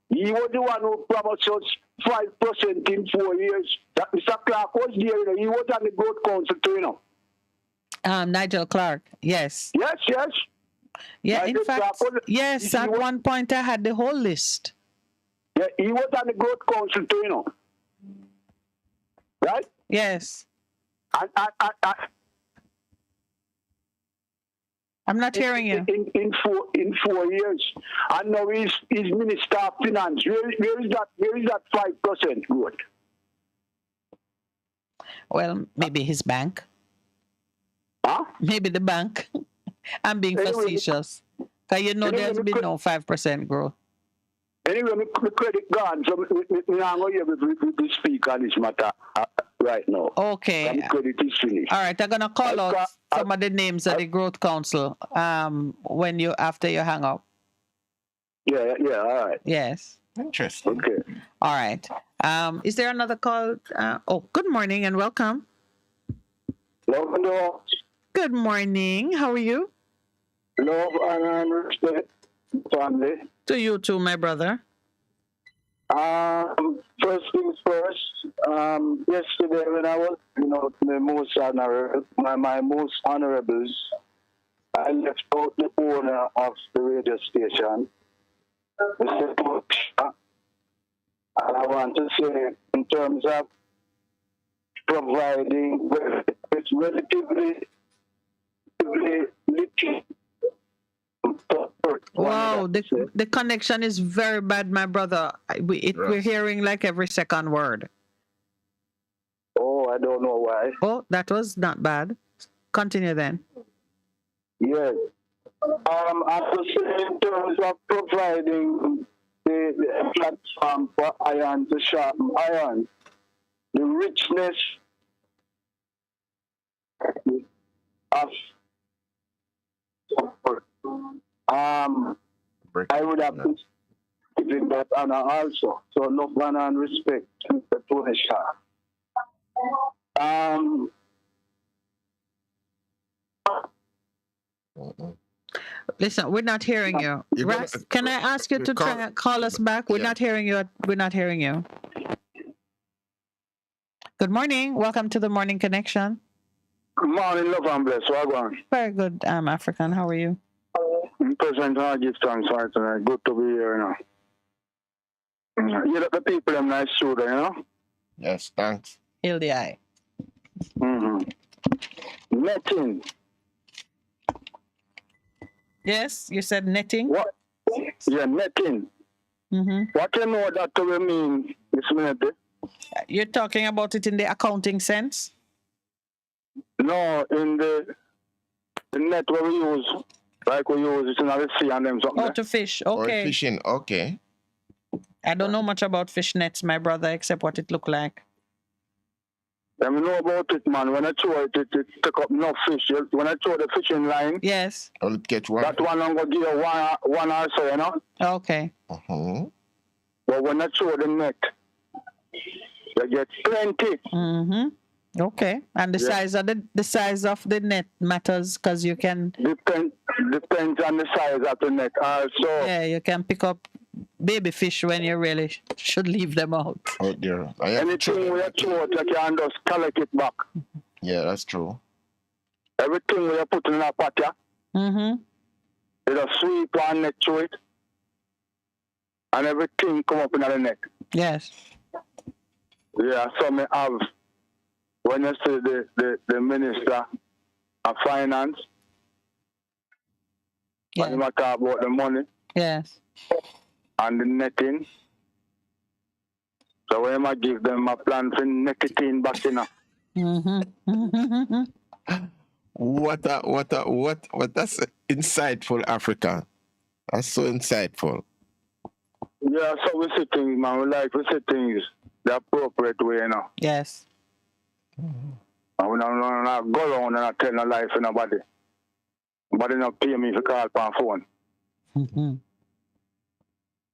He was the one who promised us 5% in 4 years. That Mr. Clark was there, you know. He was on the Growth Council too, you know. Nigel Clark, yes. Yes. Yeah, Nigel in fact, yes, at one point I had the whole list. Yeah, he was on the Growth Council too, you know. Right? Yes. I'm not hearing you. In 4 years. And now he's Minister of Finance. Where is that 5% growth? Well, maybe his bank. Huh? Maybe the bank. I'm being facetious. Because you know there's been no 5% growth. Anyway, my credit gone, so I'm not going to speak on this matter right now. Okay. My credit is finished. All right, I'm going to call out some of the names of the Growth Council after you hang up. Yeah, all right. Yes. Interesting. Okay. All right. Is there another call? Good morning and welcome. Hello. Good morning. How are you? Love and respect, family. To you too, my brother. First things first. Yesterday when I was, my most honorables, I left out the owner of the radio station, Mr. Buksha. And I want to say, in terms of providing, it's relatively little. Wow, the connection is very bad, my brother. We're hearing like every second word. Oh, I don't know why. Oh, that was not bad. Continue then. Yes. I was saying in terms of providing the platform for iron to sharpen iron, the richness of I would have to give that honor also. So love and respect to the Shah. Listen, we're not hearing you. Can I ask you to try and call us back? We're not hearing you. We're not hearing you. Good morning. Welcome to the Morning Connection. Good morning, love and bless. Welcome. Very good, African. How are you? President, I give thanks for tonight. Good to be here, you know. You let the people in nice shooter, you know? Yes, thanks. Heal the eye. Netting. Yes, you said netting? What? Yeah, netting. What you know that to mean, Miss Minette? You're talking about it in the accounting sense? No, in the net where we use, like we use it in the sea and them something. Oh, to fish. Okay. Or fishing, okay. I don't know much about fish nets, my brother, except what it look like. I know about it, man. When I throw it take up no fish. When I throw the fishing line, yes, I'll catch one. That one I'm gonna give you one or so, you know. Okay. But when I throw the net, you get plenty. Okay, and the size of the net matters because you can depends on the size of the net. Also, yeah, you can pick up baby fish when you really should leave them out. Oh dear. Anything we throw, you can just collect it back. Yeah, that's true. Everything we put in a pot, you just sweep and net through it, and everything come up in the net. Yes. Yeah, so me have. When you say the Minister of Finance, Yeah. And him a talk about the money Yes. and the netting. So when I give them a plan for netting back in. Mm-hmm. What that's insightful, Africa. That's so insightful. Yeah, so we see things, man. We see things the appropriate way, you know. Yes. And we don't go around and not tell no life to nobody. Nobody not pay me if you call on phone. Mm-hmm.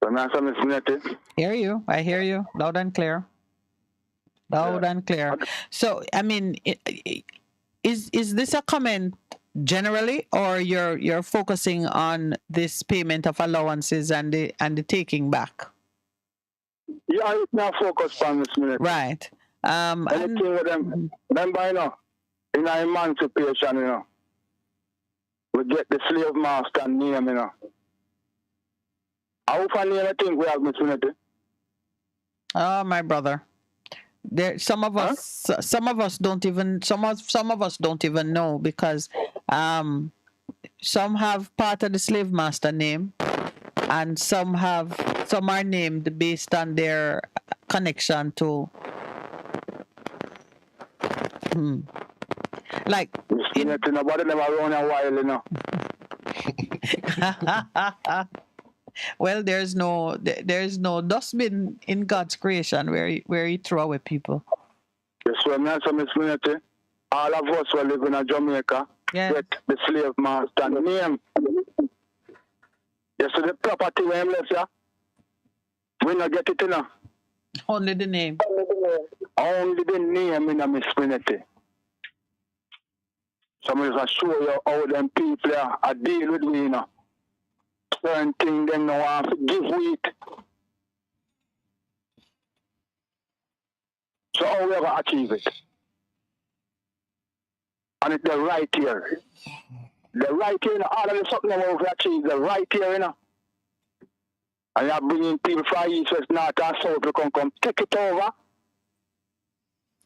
So I say, Miss Nettie. Hear you. I hear you. Loud and clear. Loud and clear. So, I mean, is this a comment generally, or you're focusing on this payment of allowances and the taking back? Yeah, it's not focused on this minute. Right. Anything with them, remember, you know, in our emancipation, you know, we get the slave master name, you know. How funny anything we have, Miss Minute? Oh, my brother. There, some of us don't even some of us don't even know, because some have part of the slave master name, and some are named based on their connection to like nobody never run a while, you know. Well, there's no dustbin in God's creation where he throw away people. Yes, when I say Miss Minute, all of us who live in Jamaica get the slave master name. Yes, so the property we left, yeah, we not get it, you know. Only the name. Only the name in a Miss Minute. Somebody's going to show you how them people are deal with me, you know. Certain things them no want to give with. So how we ever achieve it? And it's the right here. The right here, you know, all of the something that we achieve, the right here, you know. And you're bringing people from east, west, north, and south to come take it over.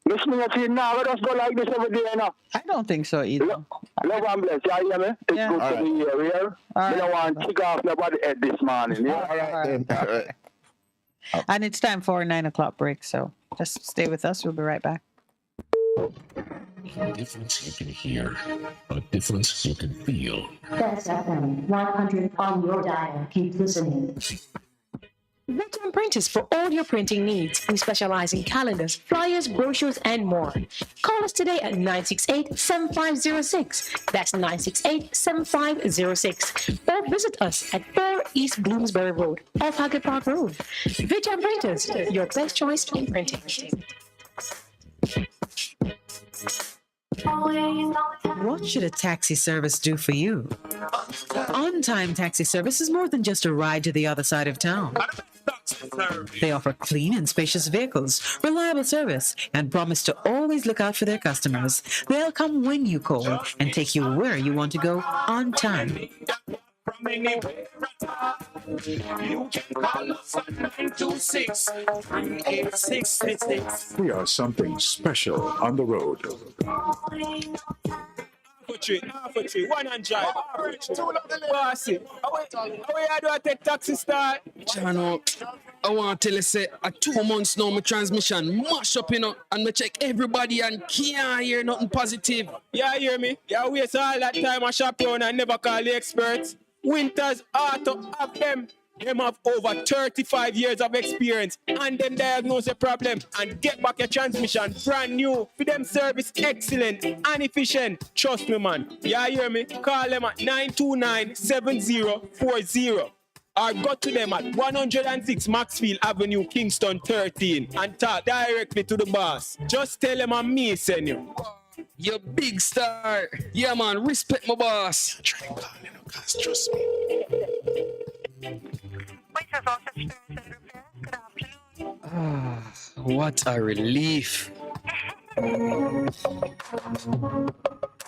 Miss Minute, now let us go like this every day, you know. I don't think so either. Love and bless, you hear me? It's good to be here. I don't want to kick off nobody's head this morning. Yeah? All right, then. All right. And it's time for a 9 o'clock break, so just stay with us. We'll be right back. A difference you can hear, a difference you can feel. That's FM 100 on your dial. Keep listening. Veteran Printers for all your printing needs. We specialize in calendars, flyers, brochures, and more. Call us today at 968-7506. That's 968-7506. Or visit us at 4 East Bloomsbury Road, off Haggard Park Road. Veteran Printers, your best choice in printing. What should a taxi service do for you? On-Time Taxi Service is more than just a ride to the other side of town. They offer clean and spacious vehicles, reliable service, and promise to always look out for their customers. They'll come when you call and take you where you want to go on time. From anywhere at all, you can call us at 926-3866. We are something special on the road. Half a tree, one and drive. Bossy, how you do a take taxi start? Jano, I want to tell you, say, 2 months now, my transmission mash up, you know, and I check everybody and can't hear nothing positive. Yeah, hear me? Yeah, waste all that time I shop around and never call the experts. Winters Auto have them. Them have over 35 years of experience and them diagnose the problem and get back your transmission brand new. For them service excellent and efficient. Trust me, man. Yeah, hear me? Call them at 929-7040 or go to them at 106 Maxfield Avenue, Kingston 13 and talk directly to the boss. Just tell them I'm me, send you. You big star. Yeah, man, respect my boss. Try to call you, guys, trust me. What a relief.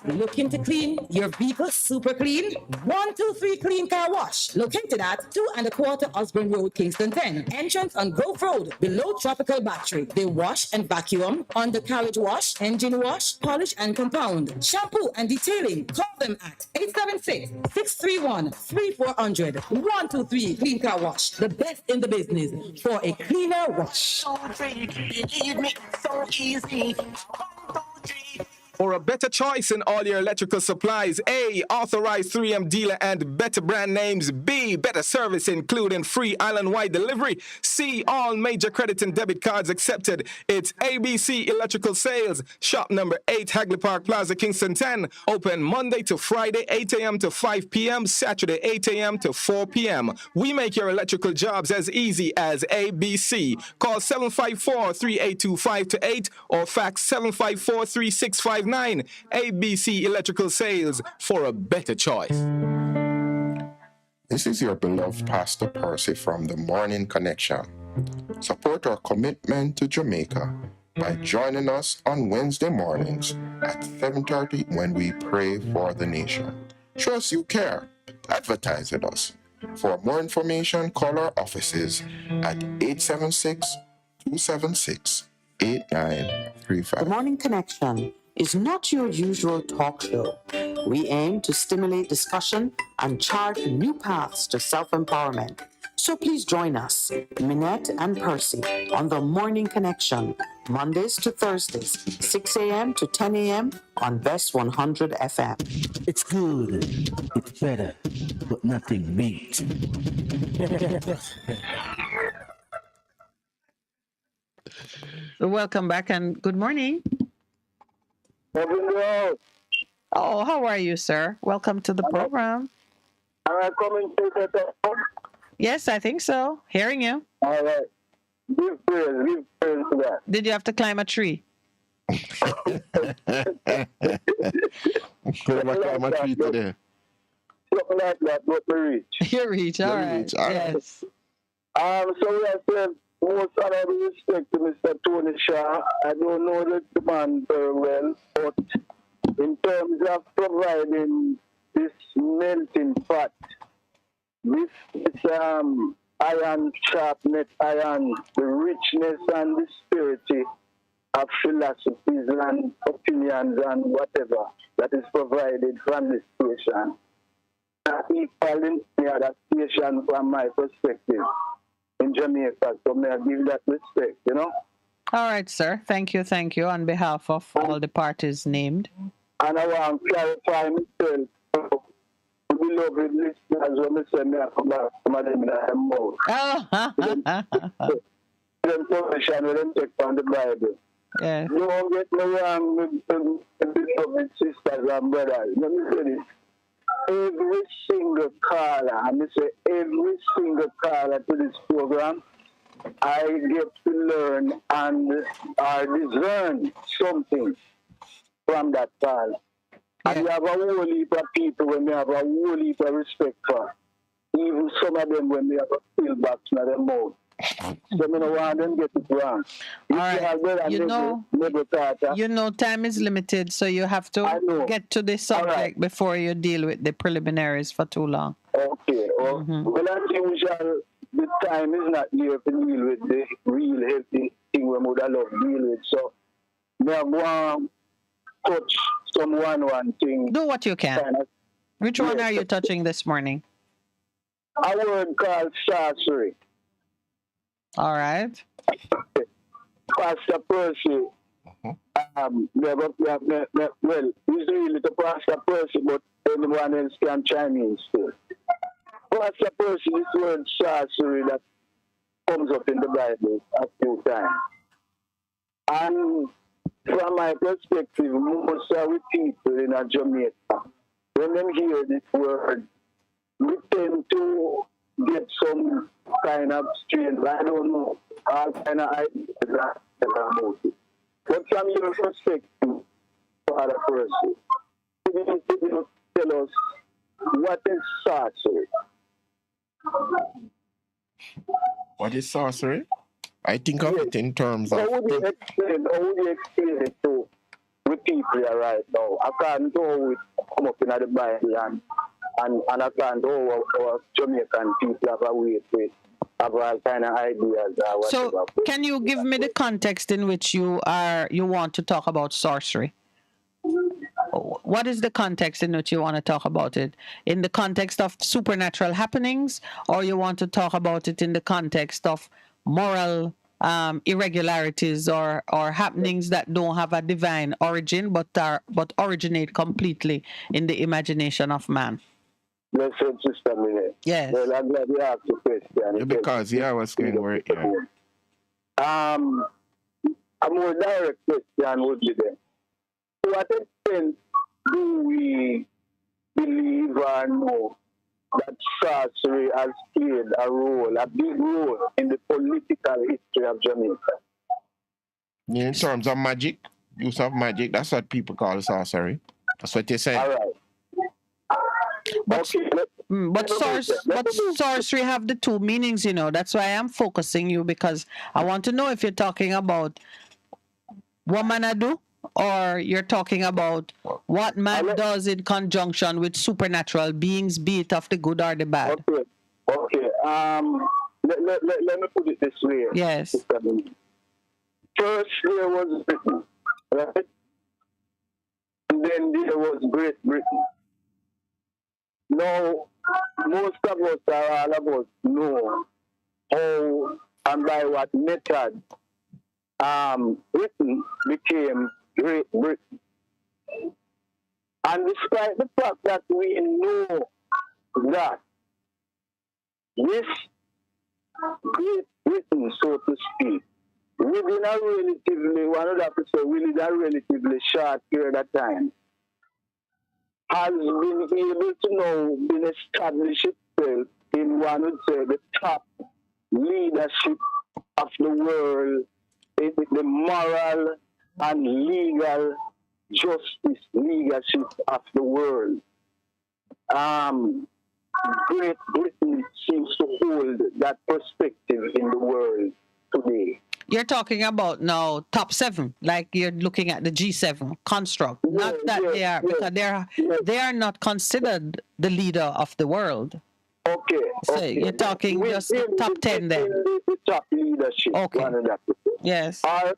Looking to clean your vehicle super clean? 123 Clean Car Wash. Located at 2¼ Osborne Road, Kingston 10. Entrance on Grove Road, below Tropical Battery. They wash and vacuum, undercarriage wash, engine wash, polish and compound, shampoo and detailing. Call them at 876-631-3400. 123 Clean Car Wash. The best in the business for a cleaner wash. Believe me, so easy. For a better choice in all your electrical supplies, A, authorized 3M dealer and better brand names. B, better service including free island-wide delivery. C, all major credit and debit cards accepted. It's ABC Electrical Sales. Shop number 8, Hagley Park Plaza, Kingston 10. Open Monday to Friday, 8 a.m. to 5 p.m. Saturday, 8 a.m. to 4 p.m. We make your electrical jobs as easy as ABC. Call 754-382-528 or fax 754-3659. ABC Electrical Sales, for a better choice. This is your beloved Pastor Percy from the Morning Connection. Support our commitment to Jamaica by joining us on Wednesday mornings at 7:30 when we pray for the nation. Show us you care. Advertise with us. For more information, call our offices at 876-276-8935. The Morning Connection is not your usual talk show. We aim to stimulate discussion and chart new paths to self-empowerment. So please join us, Minette and Percy, on the Morning Connection, Mondays to Thursdays, 6 a.m. to 10 a.m. on Best 100 FM. It's good. It's better, but nothing beats. So welcome back and good morning. Oh, how are you, sir? Welcome to the program. Am I coming to the top? Yes, I think so. Hearing you. All right. Give praise to that. Did you have to climb a tree? Climb a tree today. Something like that, but we reach. You reach, all right. Yes. So we have said most honorable respect to Mr. Tony Shaw. I don't know the man very well, but in terms of providing this melting pot, this iron sharpness, iron, the richness and the purity of philosophies and opinions and whatever that is provided from this station. Equal in the other station from my perspective in Jamaica. So may I give that respect, you know? All right, sir. Thank you. Thank you. On behalf of all the parties named. And I want to clarify myself. Beloved listeners, when I say me, I come back to them in the mouth. Them position with them take from the Bible. Yes. Don't get me wrong with beloved sisters and brothers. Let me say this. Every single caller, and I say every single caller to this program, I get to learn and discern something from that caller. And we have a whole heap of people when we have a whole heap of respect for. Even some of them when we have a pill box in their mouth. So I don't want them get it wrong. All right. You know, time is limited, so you have to get to the subject before you deal with the preliminaries for too long. Okay. Well, as usual, the time is not here to deal with the real healthy thing we would have loved to deal with. So we are going to touch some one thing. Do what you can. Which one are you touching this morning? A word called sorcery. All right. Pastor Percy. Well, he's really the Pastor Percy, but anyone else can chime in still. Pastor Percy, this word sorcery that comes up in the Bible a few times. And from my perspective, most of the people in Jamaica, when they hear this word, we tend to get some kind of strange, I don't know, all kind of ideas about it. But from your perspective, Father Percy, could you tell us what is sorcery? What is sorcery? I think of it in terms of... How would you explain it with people are right now. I can't do it come up in the Bible and I can't do our Jamaican people have a way to have all kind of ideas or whatever. So, can you give me the context in which you want to talk about sorcery? What is the context in which you want to talk about it? In the context of supernatural happenings, or you want to talk about it in the context of moral irregularities or happenings that don't have a divine origin but originate completely in the imagination of man? Let's just a minute. Yes. Well, I'm glad you asked the question. Because what's going on here? A more direct question would be there. To what extent do we believe or know that sorcery has played a big role in the political history of Jamaica? In terms of magic, use of magic, that's what people call sorcery. That's what they say. All right. But sorcery have the two meanings, you know. That's why I'm focusing you, because I want to know if you're talking about what man do, or you're talking about what man does in conjunction with supernatural beings, be it of the good or the bad. Okay. Let me put it this way. Yes. First there was Britain, right? And then there was Great Britain. Now, most of us or all of us know how and by what method Britain became Great Britain. And despite the fact that we know that this Great Britain, so to speak, within a relatively short period of time, has been able to now been established itself in, one would say, the top leadership of the world, in the moral and legal justice leadership of the world. Great Britain seems to hold that perspective in the world today. You're talking about now top 7, like you're looking at the G7 construct. Not that because they are not considered the leader of the world. Okay. So you're talking just the top 10 then. The top leadership. Okay. Yes. Or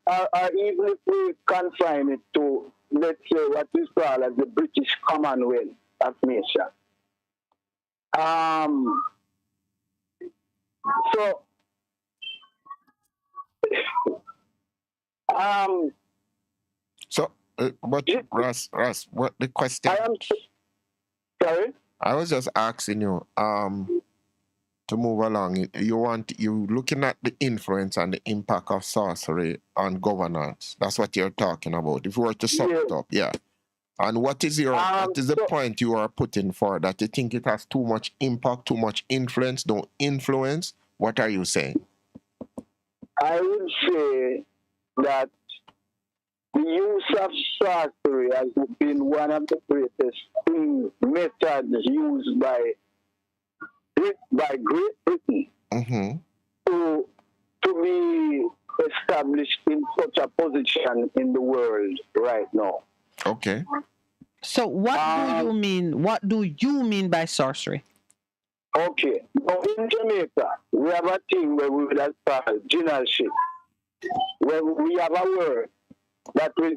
even if we confine it to, let's say, what is called as the British Commonwealth of Nations. But Ross, what the question? Sorry? I was just asking you, to move along. You looking at the influence and the impact of sorcery on governance. That's what you're talking about. If you were to sum it up, yeah. And what is the point you are putting for that? You think it has too much impact, too much influence, don't influence? What are you saying? I would say that the use of sorcery has been one of the greatest methods used by Great Britain to be established in such a position in the world right now. Okay. So what do you mean? What do you mean by sorcery? Okay. Now in Jamaica, we have a thing where we would call generalship, where we have a word that we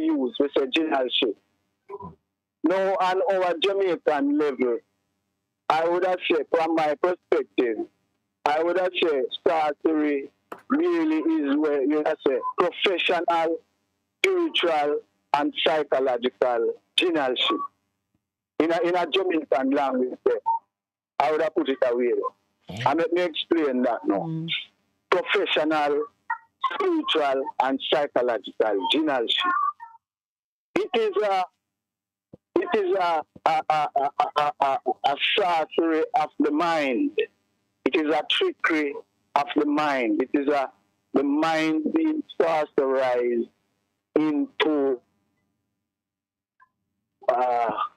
use. We say generalship. Now on our Jamaican level, I would have said, from my perspective, I would have said sorcery really is where you have say professional, spiritual, and psychological generalship. In a Jamaican language, I would have put it away. And let me explain that now. Professional, spiritual, and psychological generalship. It is a sorcery of the mind. It is a trickery of the mind. It is the mind being sorcerized into.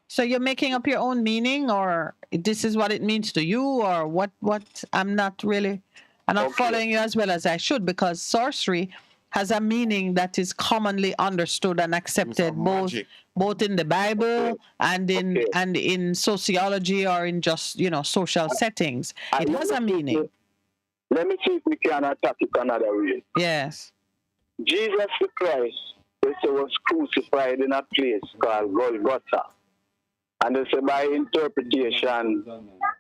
So you're making up your own meaning, or this is what it means to you, or what? I'm not following you as well as I should, because sorcery has a meaning that is commonly understood and accepted both in the Bible and in sociology or in just social settings. It has a meaning. Let me see if we can attack it another way. Yes. Jesus Christ, they say, was crucified in a place called Golgotha. And they say by interpretation,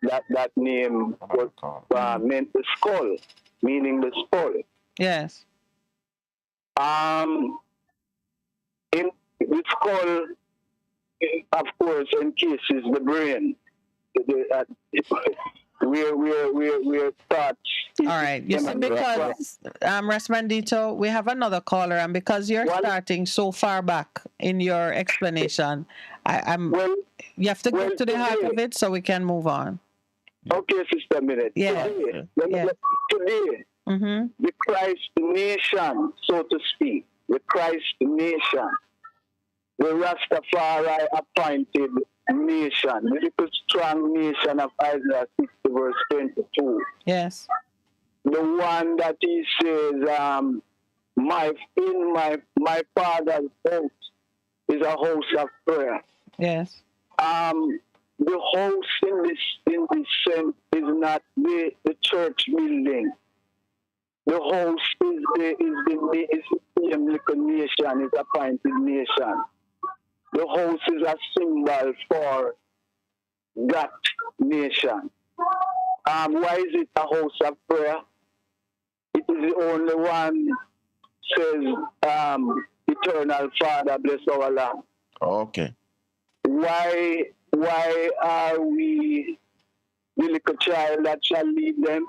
that name was meant the skull, meaning the skull. Yes. In the skull, of course, encases the brain. We're taught. All right. You see, because Respondito, we have another caller, and because you're starting so far back in your explanation, you have to get to the heart of it so we can move on. Okay, Sister Minute. Yeah. Today, the Christ nation, so to speak, the Christ nation, the Rastafari appointed nation, the little strong nation of Isaiah 60 verse 22. Yes. The one that he says, my father's house is a house of prayer. Yes. The house in this sense is not the church building. The house is the same little nation, is appointed nation. The house is a symbol for that nation. Why is it a house of prayer? It is the only one says, Eternal Father, bless our land. Okay. Why are we the little child that shall lead them?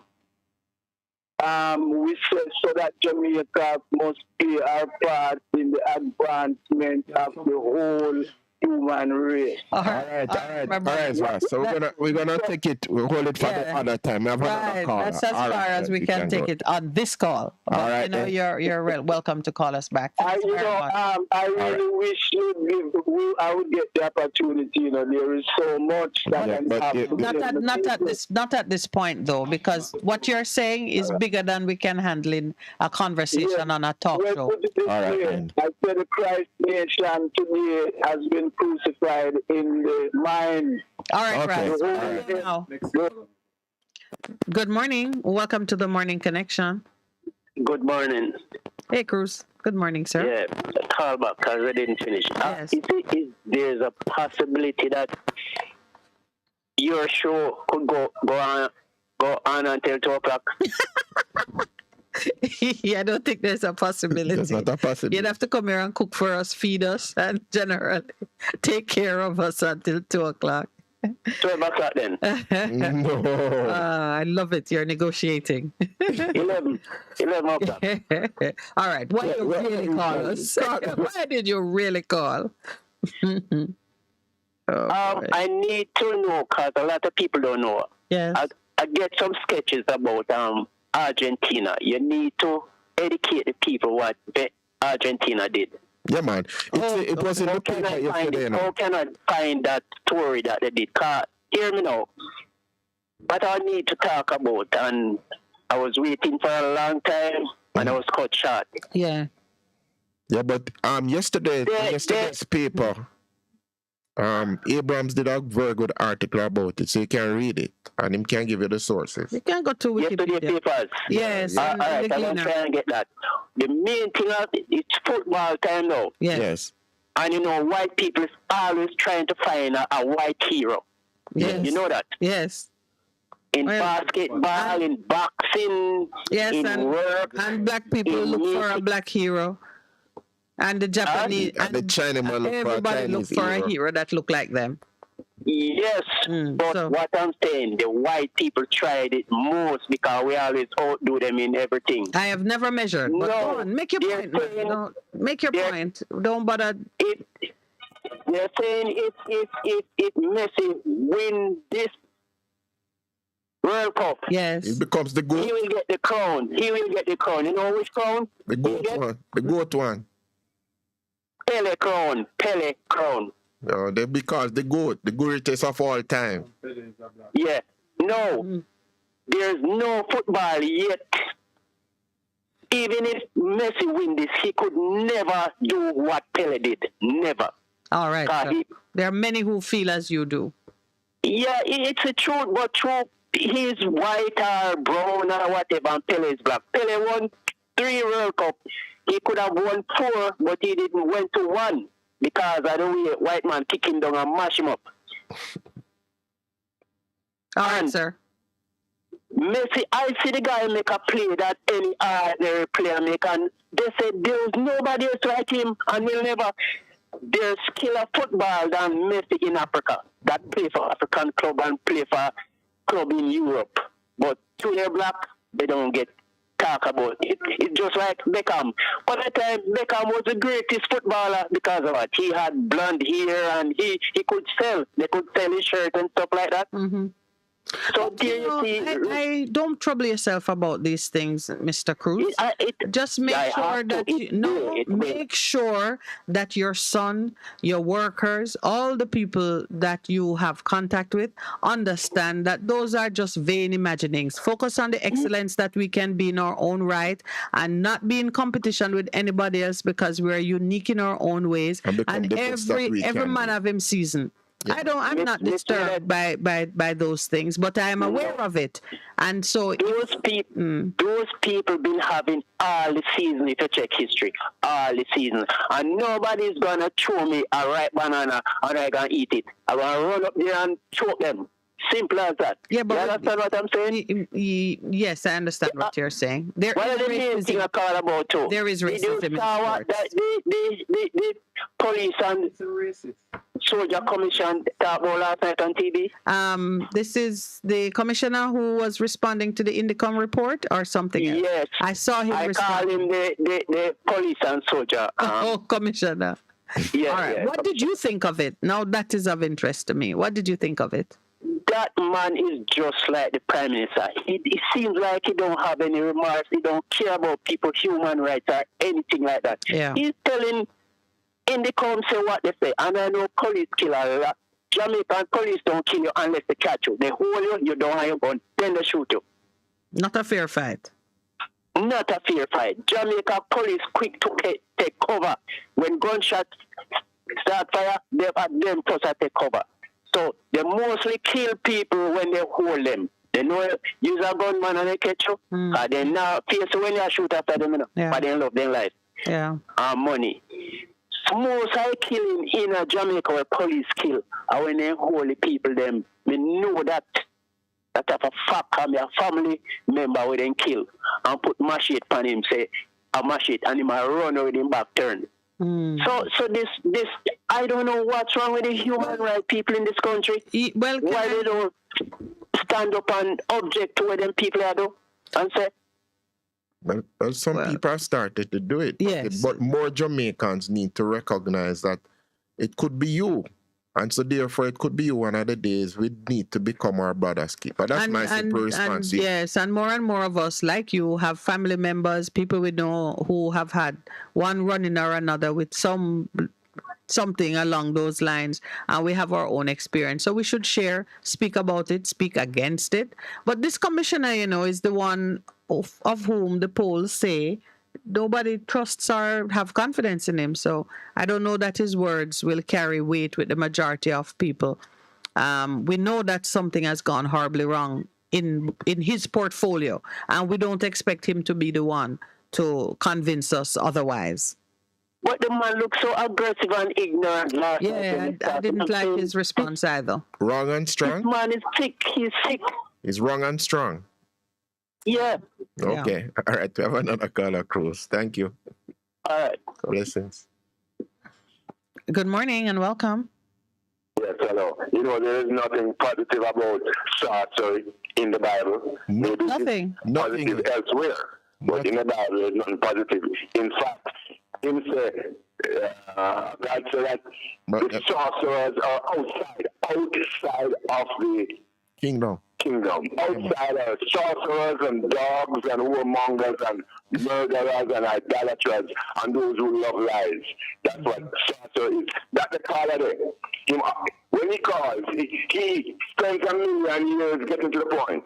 We say so that Jamaica must play our part in the advancement of the whole human race. All right, Ross. So we're gonna take it. We'll hold it for the other time. We have another call. That's as far as we can take it on this call. But, all right. You're welcome to call us back. I really wish I would get the opportunity. There is so much that can happen. Not at this point though, because what you're saying is bigger than we can handle in a conversation on a talk show. All right. I said the Christ nation today has been crucified in the mind. All right, okay. Right. Good morning. Welcome to the Morning Connection. Good morning. Hey, Cruz. Good morning, sir. Yeah, call back because I didn't finish. Yes. There's a possibility that your show could go on until 2 o'clock? I don't think there's a possibility. There's not a possibility. You'd have to come here and cook for us, feed us, and generally take care of us until 2 o'clock. 12 o'clock then. No. I love it. You're negotiating. 11 o'clock. All right. Why did you really call us? Why did you really call? I need to know because a lot of people don't know. Yes. I get some sketches about Argentina. You need to educate the people what Argentina did. Yeah, man. It was in the paper yesterday. How can I find that story that they did? Hear me now. What I need to talk about, and I was waiting for a long time, and I was cut short. Yeah. Yeah, but yesterday's paper, Abrams did a very good article about it, so you can read it, and him can give you the sources. You can go to Wikipedia. Yesterday papers. Yes. All right, I'm going to try and get that. The main thing of it's football time now. Yes. And white people is always trying to find a white hero. Yes. You know that? Yes. In basketball, in boxing, in work. And black people look for a black hero. And the Japanese and the Chinaman look everybody look for a hero that look like them. Yes, but what I'm saying, the white people tried it most because we always outdo them in everything. I have never measured. But go on, make your point. Make your point. Don't bother. They're saying if Messi win this World Cup, he becomes the GOAT. He will get the crown. You know which crown? The GOAT one. The GOAT one. Pele crown. No, because the greatest of all time. Yeah. No. There's no football yet even if Messi win this, he could never do what Pele did. Never. All right. So there are many who feel as you do. Yeah, it's a truth, but truth, he's white or brown or whatever, and Pele is black. Pele won 3 World Cup. He could have won 4, but he didn't went to 1 because of the way white man kick him down and mash him up. All right, sir. Messi, I see the guy make a play that any ordinary player make, and they said there's nobody else like him, and we'll never. There's killer football than Messi in Africa that play for African club and play for club in Europe. But to black, they don't get talk about it. It's just like Beckham. At the time, Beckham was the greatest footballer because of what? He had blonde hair and he could sell. They could sell his shirt and stuff like that. Mm-hmm. So there you see, I don't trouble yourself about these things, Mr. Cruz. Just make sure that make sure that your son, your workers, all the people that you have contact with understand that those are just vain imaginings. Focus on the excellence that we can be in our own right and not be in competition with anybody else because we are unique in our own ways. And every man have him season. Yeah. I'm not disturbed by those things, but I am aware of it. And so those people been having all the season, if you check history, all the season. And nobody's gonna throw me a ripe banana and I gonna eat it. I'm gonna run up there and choke them. Simple as that. Yeah, but you understand what I'm saying? Yes, I understand what you're saying. There is the main thing I call about too. There is racism in sports. The police and soldier commission talk about last night on TV. This is the commissioner who was responding to the Indicom report or something else? Yes. I saw him call him the police and soldier. Commissioner. Yeah, all right. Yeah. What did you think of it? Now that is of interest to me. What did you think of it? That man is just like the Prime Minister. It seems like he don't have any remorse. He don't care about people's human rights or anything like that. Yeah. He's telling Indicom say what they say. And I know police kill a lot. Jamaican police don't kill you unless they catch you. They hold you, you don't have your gun, then they shoot you. Not a fair fight. Not a fair fight. Jamaica police quick to take cover. When gunshots start fire, they have them first to take cover. So they mostly kill people when they hold them. They know use a gunman and they catch you. And then now face when you shoot after them, but they love their life. Yeah. And money. So most high killing in Jamaica where police kill. And when they hold the people them, we know that have a fact I'm a family member with them kill. And put machete on him, say a machete, and him a run with him back turn. So this I don't know what's wrong with the human rights people in this country. Why they don't stand up and object to what them people are do and say. Well, some people have started to do it. Yes. But more Jamaicans need to recognize that it could be you. And so therefore it could be one of the days we need to become our brother's keeper. That's my simple response. Yes, and more of us like you have family members, people we know who have had one running or another with something along those lines, and we have our own experience. So we should share, speak about it, speak against it. But this commissioner, is the one of whom the polls say nobody trusts or have confidence in him. So I don't know that his words will carry weight with the majority of people. We know that something has gone horribly wrong in his portfolio, and we don't expect him to be the one to convince us otherwise. But the man looks so aggressive and ignorant last night. Yeah, I didn't like his response either. Wrong and strong? This man is sick. He's sick. He's wrong and strong. Yeah. Okay. Yeah. All right. We have another caller, Cruz. Thank you. All right. Blessings. Good morning and welcome. Yes, hello. There is nothing positive about sorcery in the Bible. Maybe nothing. Positive elsewhere. But in the Bible, there's nothing positive. In fact, him say, God said that the sorcerers are outside of the kingdom. Outside are sorcerers and dogs and warmongers and murderers and idolaters and those who love lies. That's what sorcerer is. That's the call of it. When he calls, he spends a million years getting to the point.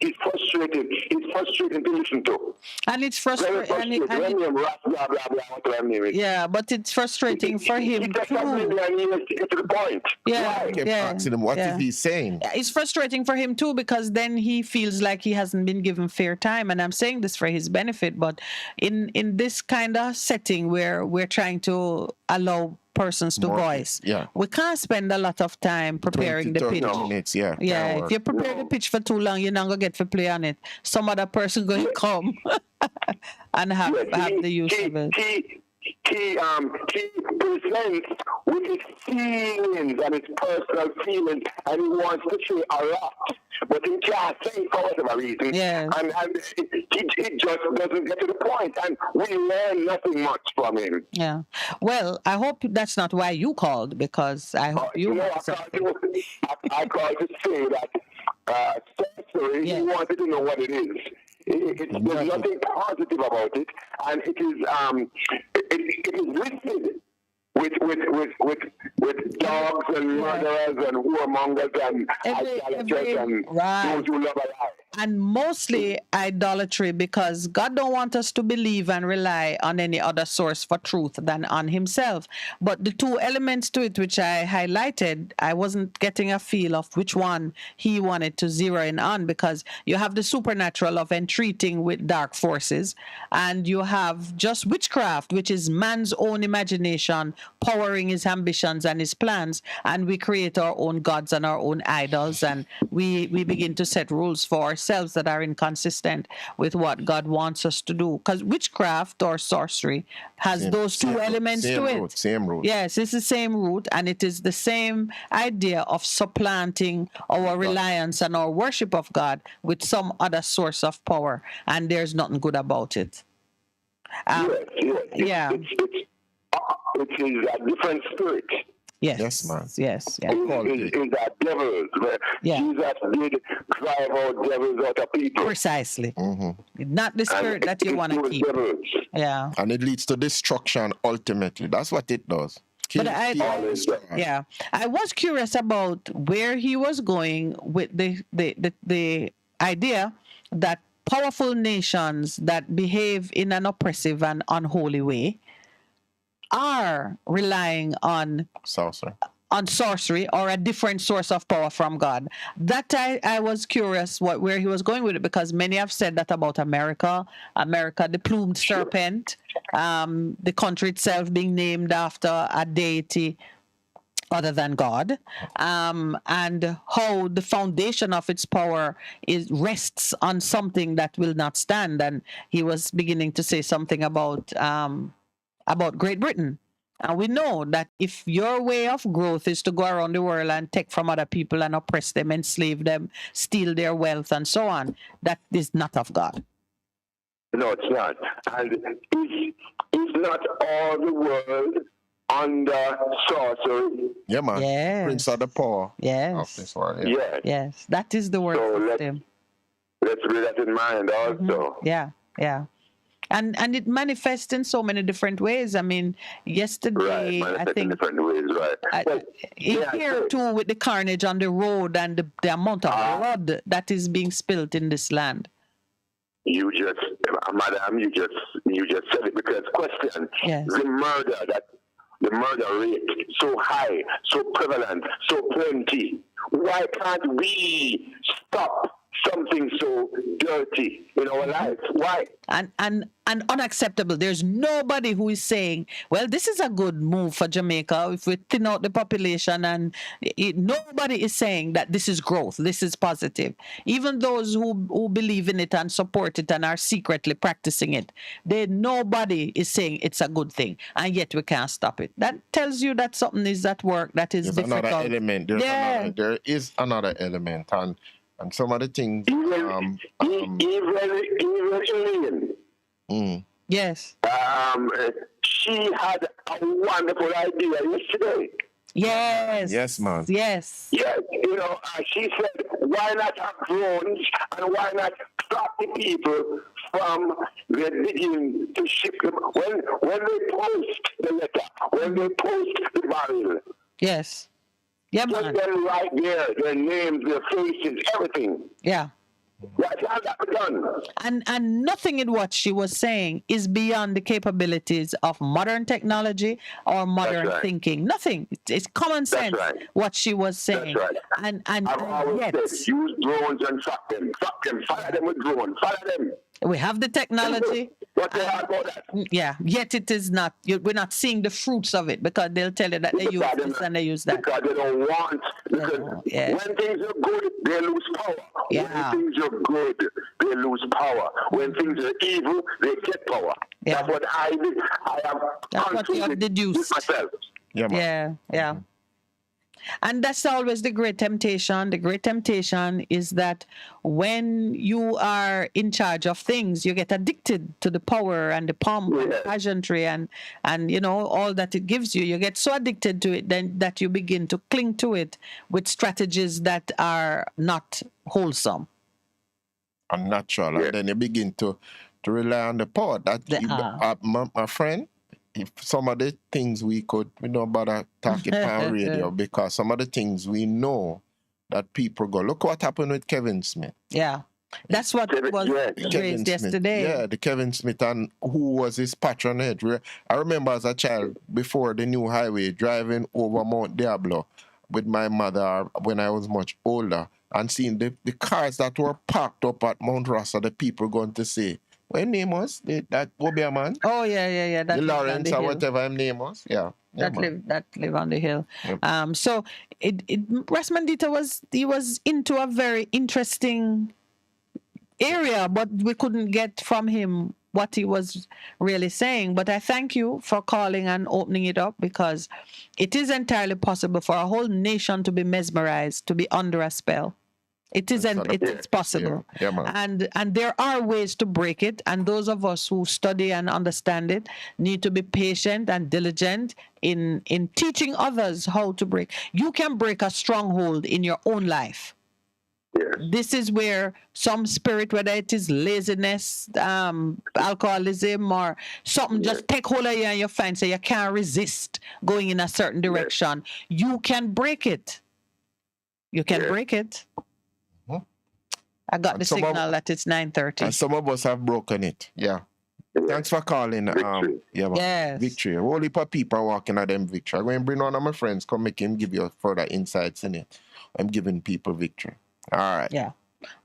is frustrating. It's frustrating to listen to. And it's Very frustrating. frustrating. When you rap, blah, blah, blah, whatever name it. Yeah, but it's frustrating for him He takes too. a minute and he has to get to the point. Yeah, Why? Kept asking him, what is he saying? It's frustrating for him too because then he feels like he hasn't been given fair time. And I'm saying this for his benefit, but in this kind of setting where we're trying to allow persons to voice, we can't spend a lot of time preparing the pitch. Minutes, yeah. If you prepare the pitch for too long, you're not gonna get to play on it. Some other person going to come and have the use of it. He presents with his feelings and his personal feelings, and he wants to say a lot, but he can't say for whatever reason. And he just doesn't get to the point, and we learn nothing much from him. Yeah. Well, I hope that's not why you called, because I hope you. I called to say that sorcery. He wanted to know what it is. There's nothing positive about it, and it is listed with dogs and murderers and whoremongers and idolaters and those who love a lie. And mostly idolatry, because God don't want us to believe and rely on any other source for truth than on himself. But the two elements to it which I highlighted, I wasn't getting a feel of which one he wanted to zero in on, because you have the supernatural of entreating with dark forces, and you have just witchcraft, which is man's own imagination powering his ambitions and his plans, and we create our own gods and our own idols, and we begin to set rules for ourselves that are inconsistent with what God wants us to do. Because witchcraft or sorcery has those two elements to it. Same root. Yes, it's the same root, and it is the same idea of supplanting our reliance and our worship of God with some other source of power, and there's nothing good about it. It is a different spirit. Yes, man. Yes. It is that devils. Jesus did drive out devils out of people. Precisely. Not the spirit that you want to keep. Devils. Yeah. And it leads to destruction ultimately. That's what it does. But I was curious about where he was going with the idea that powerful nations that behave in an oppressive and unholy way are relying on sorcery or a different source of power from God. That I was curious where he was going with it, because many have said that about America, the plumed serpent, the country itself being named after a deity other than God, and how the foundation of its power rests on something that will not stand. And he was beginning to say something about Great Britain. And we know that if your way of growth is to go around the world and take from other people and oppress them, enslave them, steal their wealth, and so on, that is not of God. No, it's not. And is not all the world under sorcery? Yeah, man. Yes. Prince of the power. Yes. Of this world. Yes. That is the word system. Let's bear that in mind also. Yeah. And it manifests in so many different ways. I mean, yesterday, I think, in different ways, right? Here too, with the carnage on the road and the amount of blood that is being spilt in this land. Madam, you just said it, because question, the murder rate so high, so prevalent, so plenty. Why can't we stop something so dirty in our lives? Why? And unacceptable. There's nobody who is saying, well, this is a good move for Jamaica if we thin out the population, and nobody is saying that this is growth, this is positive. Even those who believe in it and support it and are secretly practicing it, nobody is saying it's a good thing, and yet we can't stop it. That tells you that something is at work that is difficult. Another element. There is another element, and some of the things. Even yes. She had a wonderful idea yesterday. Yes. Yes, man. Yes. Yes, she said, why not have drones, and why not stop the people from beginning to ship them when they post the letter, when they post the barrel. Yes. Yeah, man. Get them right there, their names, their faces, everything. Yeah. What has that done? And nothing in what she was saying is beyond the capabilities of modern technology or modern thinking. Nothing. It's common sense what she was saying. That's right. And I've always said, use drones and track them. Track them. Fire them with drones. Fire them. We have the technology. What they are about that? Yeah, yet it is not. We're not seeing the fruits of it because they'll tell you that they use this and they use that. Because they don't want. Because when things are good, they lose power. Yeah. When things are good, they lose power. When things are evil, they get power. Yeah. That's what I did. That's what you have deduced. Myself. Yeah. And that's always the great temptation. The great temptation is that when you are in charge of things, you get addicted to the power and the pomp and the pageantry and all that it gives you. You get so addicted to it then that you begin to cling to it with strategies that are not wholesome. Unnatural. And then you begin to rely on the power. My friend, if some of the things we don't bother talking on radio because some of the things we know that people go, look what happened with Kevin Smith. Yeah. That's what was raised yesterday. Yeah, the Kevin Smith and who was his patronage. I remember as a child, before the new highway, driving over Mount Diablo with my mother when I was much older and seeing the cars that were parked up at Mount Rasa, the people going to say, what his name was? That Obia man? Oh, yeah. The Lawrence or whatever his name was. Yeah. That live on the hill. Yep. So Rasmandita was into a very interesting area, but we couldn't get from him what he was really saying. But I thank you for calling and opening it up because it is entirely possible for a whole nation to be mesmerized, to be under a spell. It's possible. Yeah, man. And there are ways to break it. And those of us who study and understand it need to be patient and diligent in teaching others how to break. You can break a stronghold in your own life. This is where some spirit, whether it is laziness, alcoholism, or something, just take hold of you and you find so you can't resist going in a certain direction. You can break it. You can break it. I got the signal that it's 9:30. And some of us have broken it. Yeah. Thanks for calling. Victory. A whole heap of people are walking at them victory. I'm going to bring one of my friends, come make him give you further insights in it. I'm giving people victory. All right. Yeah.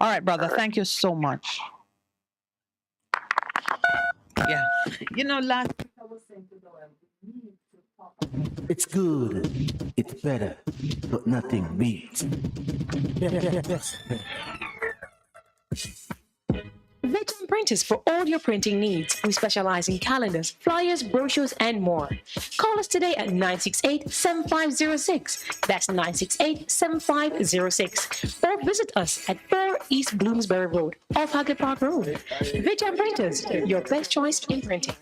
All right, brother. Thank you so much. Yeah. Last week I was saying to Noel, we need to talk. It's good. It's better. But nothing beats. Yes. Veteran Printers for all your printing needs. We specialize in calendars, flyers, brochures, and more. Call us today at 968-7506. That's 968-7506. Or visit us at 4 East Bloomsbury Road, off Hagley Park Road. Veteran Printers, your best choice in printing.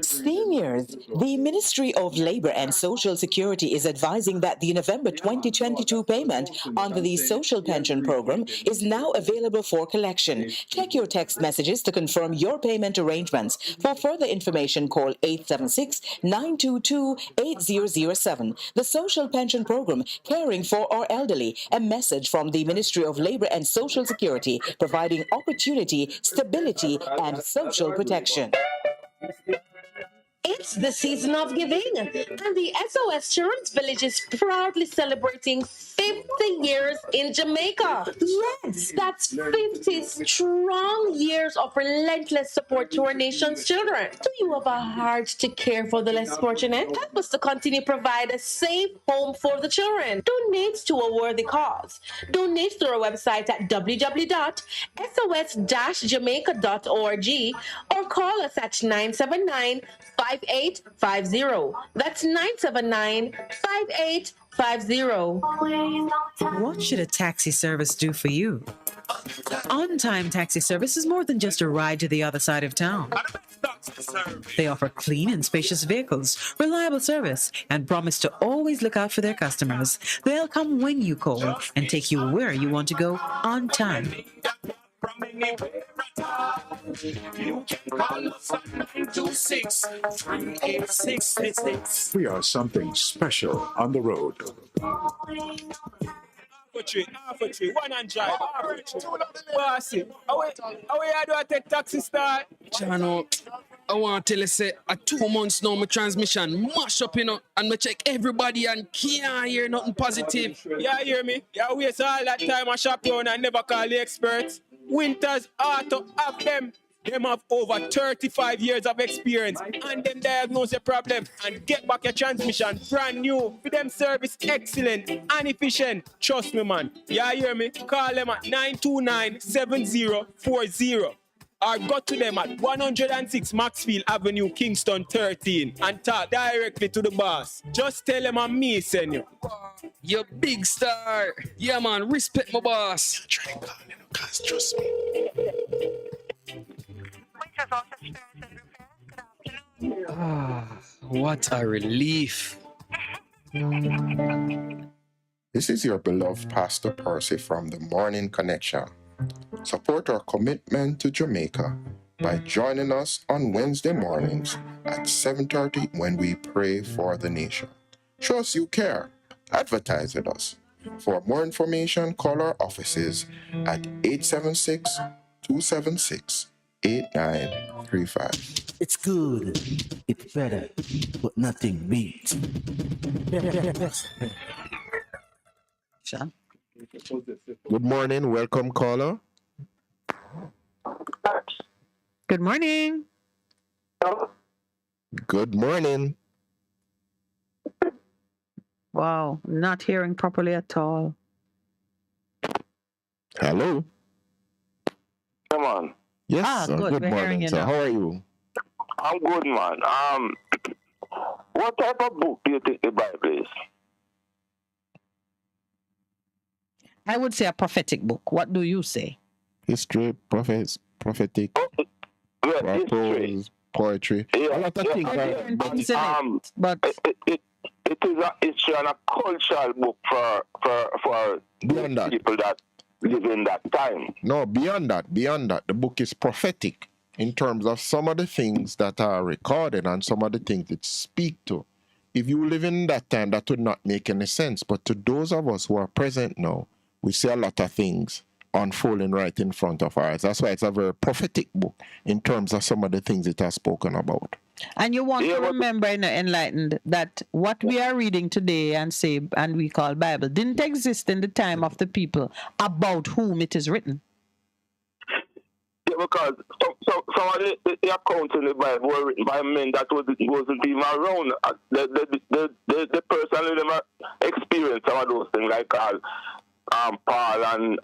Seniors, the Ministry of Labor and Social Security is advising that the November 2022 payment under the Social Pension Program is now available for collection. Check your text messages to confirm your payment arrangements. For further information, call 876-922-8007. The Social Pension Program, caring for our elderly. A message from the Ministry of Labor and Social Security, providing opportunity, stability, and social protection. It's the season of giving, and the SOS Children's Village is proudly celebrating 50 years in Jamaica. Yes, that's 50 strong years of relentless support to our nation's children. Do you have a heart to care for the less fortunate? Help us to continue to provide a safe home for the children. Donate to a worthy cause. Donate through our website at www.sos-jamaica.org or call us at 979-5850. That's 979-5850. What should a taxi service do for you? On-time taxi service is more than just a ride to the other side of town. They offer clean and spacious vehicles, reliable service, and promise to always look out for their customers. They'll come when you call and take you where you want to go on time. You can call us at 926-3866. We are something special on the road. half a tree, one and drive, half a tree. Bossy, how we do I take taxi start? Chano, I want to tell you, say, a 2 months now, my transmission mash up, and me check everybody and can't hear nothing positive. Yeah, hear me? Yeah, waste all that time I shop around and never call the experts. Winters Auto have them. Them have over 35 years of experience and them diagnose the problem and get back your transmission brand new. For them service excellent and efficient. Trust me, man. Yeah, hear me? Call them at 929-7040. Or go to them at 106 Maxfield Avenue, Kingston 13 and talk directly to the boss. Just tell them I'm me, send you. You big star. Yeah, man, respect my boss. Try calling him, cause trust me. What a relief. This is your beloved Pastor Percy from the Morning Connection. Support our commitment to Jamaica by joining us on Wednesday mornings at 7:30 when we pray for the nation. Show us you care. Advertise with us. For more information, call our offices at 876-276-8935. It's good, it's better, but nothing beats. Sean? Good morning. Welcome, caller. Good morning. Good morning. Wow, not hearing properly at all. Hello. Come on. Yes, good. Good We're hearing morning, you sir. now. How are you? I'm good, man. What type of book do you think the Bible is? I would say a prophetic book. What do you say? History, prophetic, prose, poetry. Yeah, A lot of things. But it is a history and a cultural book for beyond that, people that live in that time. No, beyond that, the book is prophetic in terms of some of the things that are recorded and some of the things it speak to. If you live in that time, that would not make any sense. But to those of us who are present now, we see a lot of things unfolding right in front of our eyes. That's why it's a very prophetic book in terms of some of the things it has spoken about. And you want to remember in the Enlightened that what we are reading today and we call Bible didn't exist in the time of the people about whom it is written. Yeah, because some of the accounts in the Bible were written by men that wasn't even around. The person who never experienced some of those things, like Paul and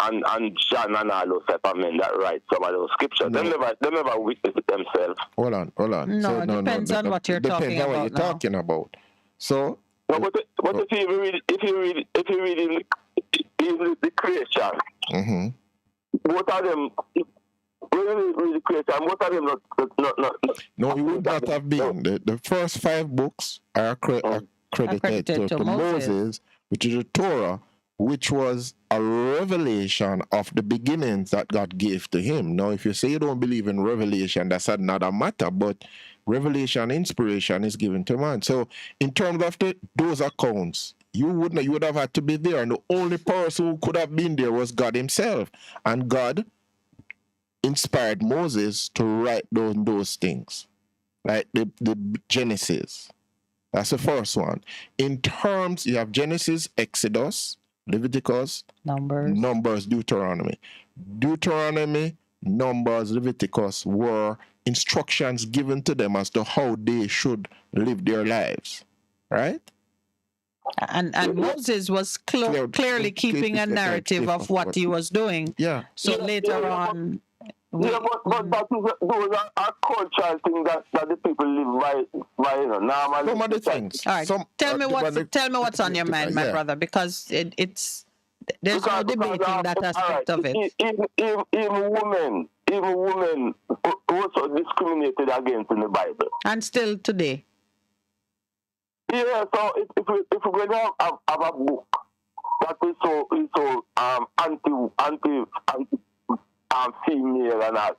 John and all those type of men that write some of those scriptures. No. They never witnessed it themselves. Hold on. No, it depends on what you're talking about. Depends on what you're talking about. So, but if you read in the creation, both of them. When you read the creation, both of them not. No, you would not have been. The first 5 books are credited to Moses, which is the Torah, which was a revelation of the beginnings that God gave to him. Now, if you say you don't believe in revelation, that's another matter, but revelation, inspiration is given to man. So, in terms of those accounts, you would have had to be there, and the only person who could have been there was God himself. And God inspired Moses to write those things, like the Genesis. That's the first one. In terms, you have Genesis, Exodus, Leviticus, Numbers, Deuteronomy. Deuteronomy, Numbers, Leviticus were instructions given to them as to how they should live their lives, right? And Moses was clearly keeping a narrative of what he was doing. Yeah. So later on. But those are cultural things that the people live by normally. Some of the things. All right. Tell me what's on your mind, my brother, because there's no debating that aspect of it. Even women also discriminated against in the Bible. And still today. Yeah, so if we're going to have a book that is so anti-female and that.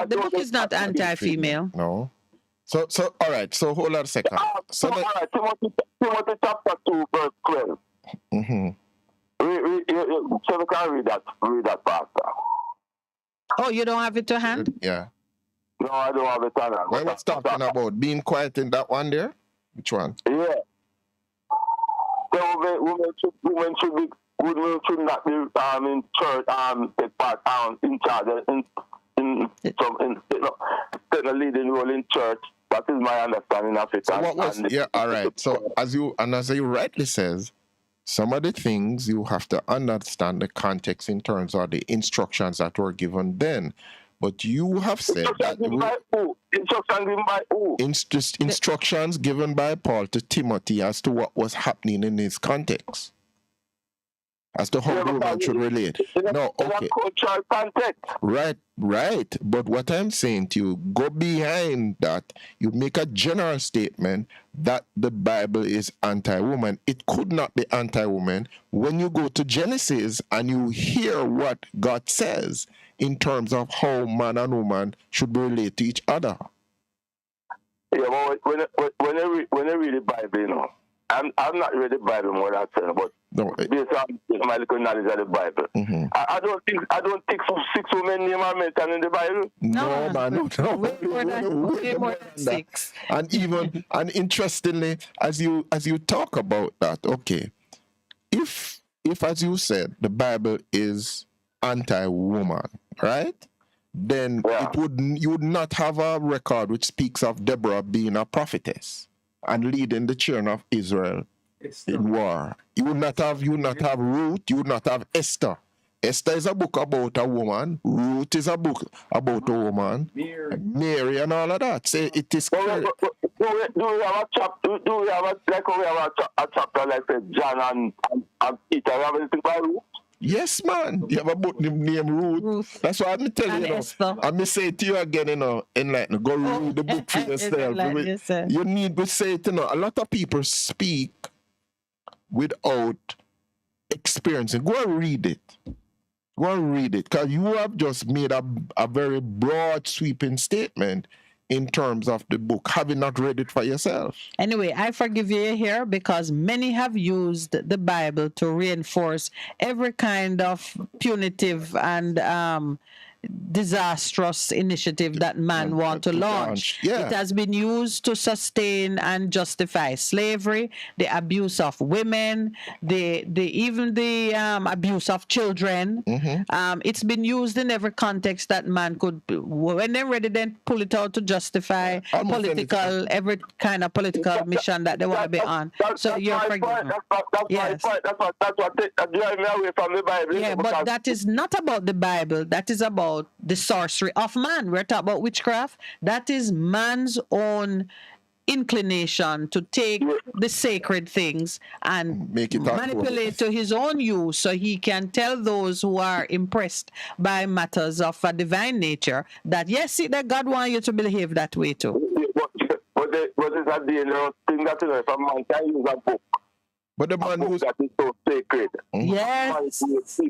The book is not anti-female. No. So all right. So hold on a second. Timothy chapter 2 verse 12. So we can read that Pastor. Oh, you don't have it to hand? Yeah. No, I don't have it to hand. I was talking about being quiet in that one there. Which one? Yeah. So women should not be in church take part in charge in leading role in church. That is my understanding of it. So all right. So as you rightly says, some of the things you have to understand the context in terms of the instructions that were given then. But you have said that instructions given by Paul to Timothy as to what was happening in his context, as to how the woman should relate. No, okay. Right. But what I'm saying to you, go behind that. You make a general statement that the Bible is anti-woman. It could not be anti-woman when you go to Genesis and you hear what God says in terms of how man and woman should relate to each other. Yeah, but when I read the Bible, you know, I'm not read the Bible more than saying, but based on my little knowledge of the Bible, I don't think 6 women name are mentioned in the Bible. No, man, no. Way more than 6. And interestingly, as you talk about that, okay, if as you said, the Bible is anti-woman, right? Then you would not have a record which speaks of Deborah being a prophetess and leading the children of Israel in war. You would not have Ruth, you would not have Esther. Esther is a book about a woman. Ruth is a book about a woman. Mary and all of that. Say it is clear. Do we have a chapter? Do we have a chapter like John and Peter? Have anything by Ruth? Yes, man. You have a book named Ruth. That's why I'm telling you. I'm say it to you again, enlighten. Go read the book for yourself. You need to say it, a lot of people speak without experiencing. Go and read it. Because you have just made a very broad, sweeping statement in terms of the book, having not read it for yourself. Anyway, I forgive you here because many have used the Bible to reinforce every kind of punitive and disastrous initiative that man want to launch. Yeah. It has been used to sustain and justify slavery, the abuse of women, even the abuse of children. It's been used in every context that man could. When they're ready, then pull it out to justify every kind of political mission that they want to be on. So you're forgiven. That's what drive me away from the Bible. Yeah, but that is not about the Bible. That is about the sorcery of man. We're talking about witchcraft. That is man's own inclination to take the sacred things and make it manipulate to his own use so he can tell those who are impressed by matters of a divine nature that yes, see that God wants you to behave that way too. But it's a dangerous thing that if a man can use a book. But the man who's that is so sacred.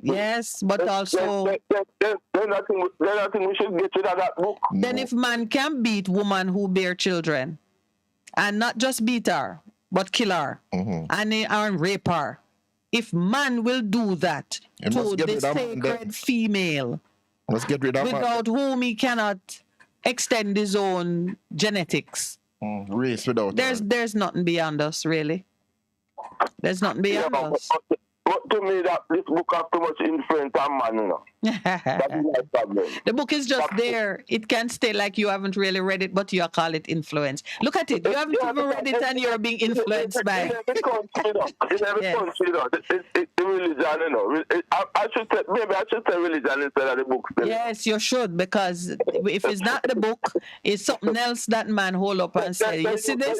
Yes, but also then I think we should get rid of that book. Then if man can beat woman who bear children, and not just beat her, but kill her and rape her, if man will do that to the sacred female, without whom he cannot extend his own genetics, race without there's nothing beyond us, really. There's nothing beyond us. But to me, that this book has too much influence on man, you know. That is my problem. The book is just there. It can stay like you haven't really read it, but you call it influence. Look at it. You haven't even read it and you're being influenced by it. In every country, it's the religion, you know. I should say religion instead of the book. Yes, you should, because if it's not the book, it's something else that man hold up and say, you see this?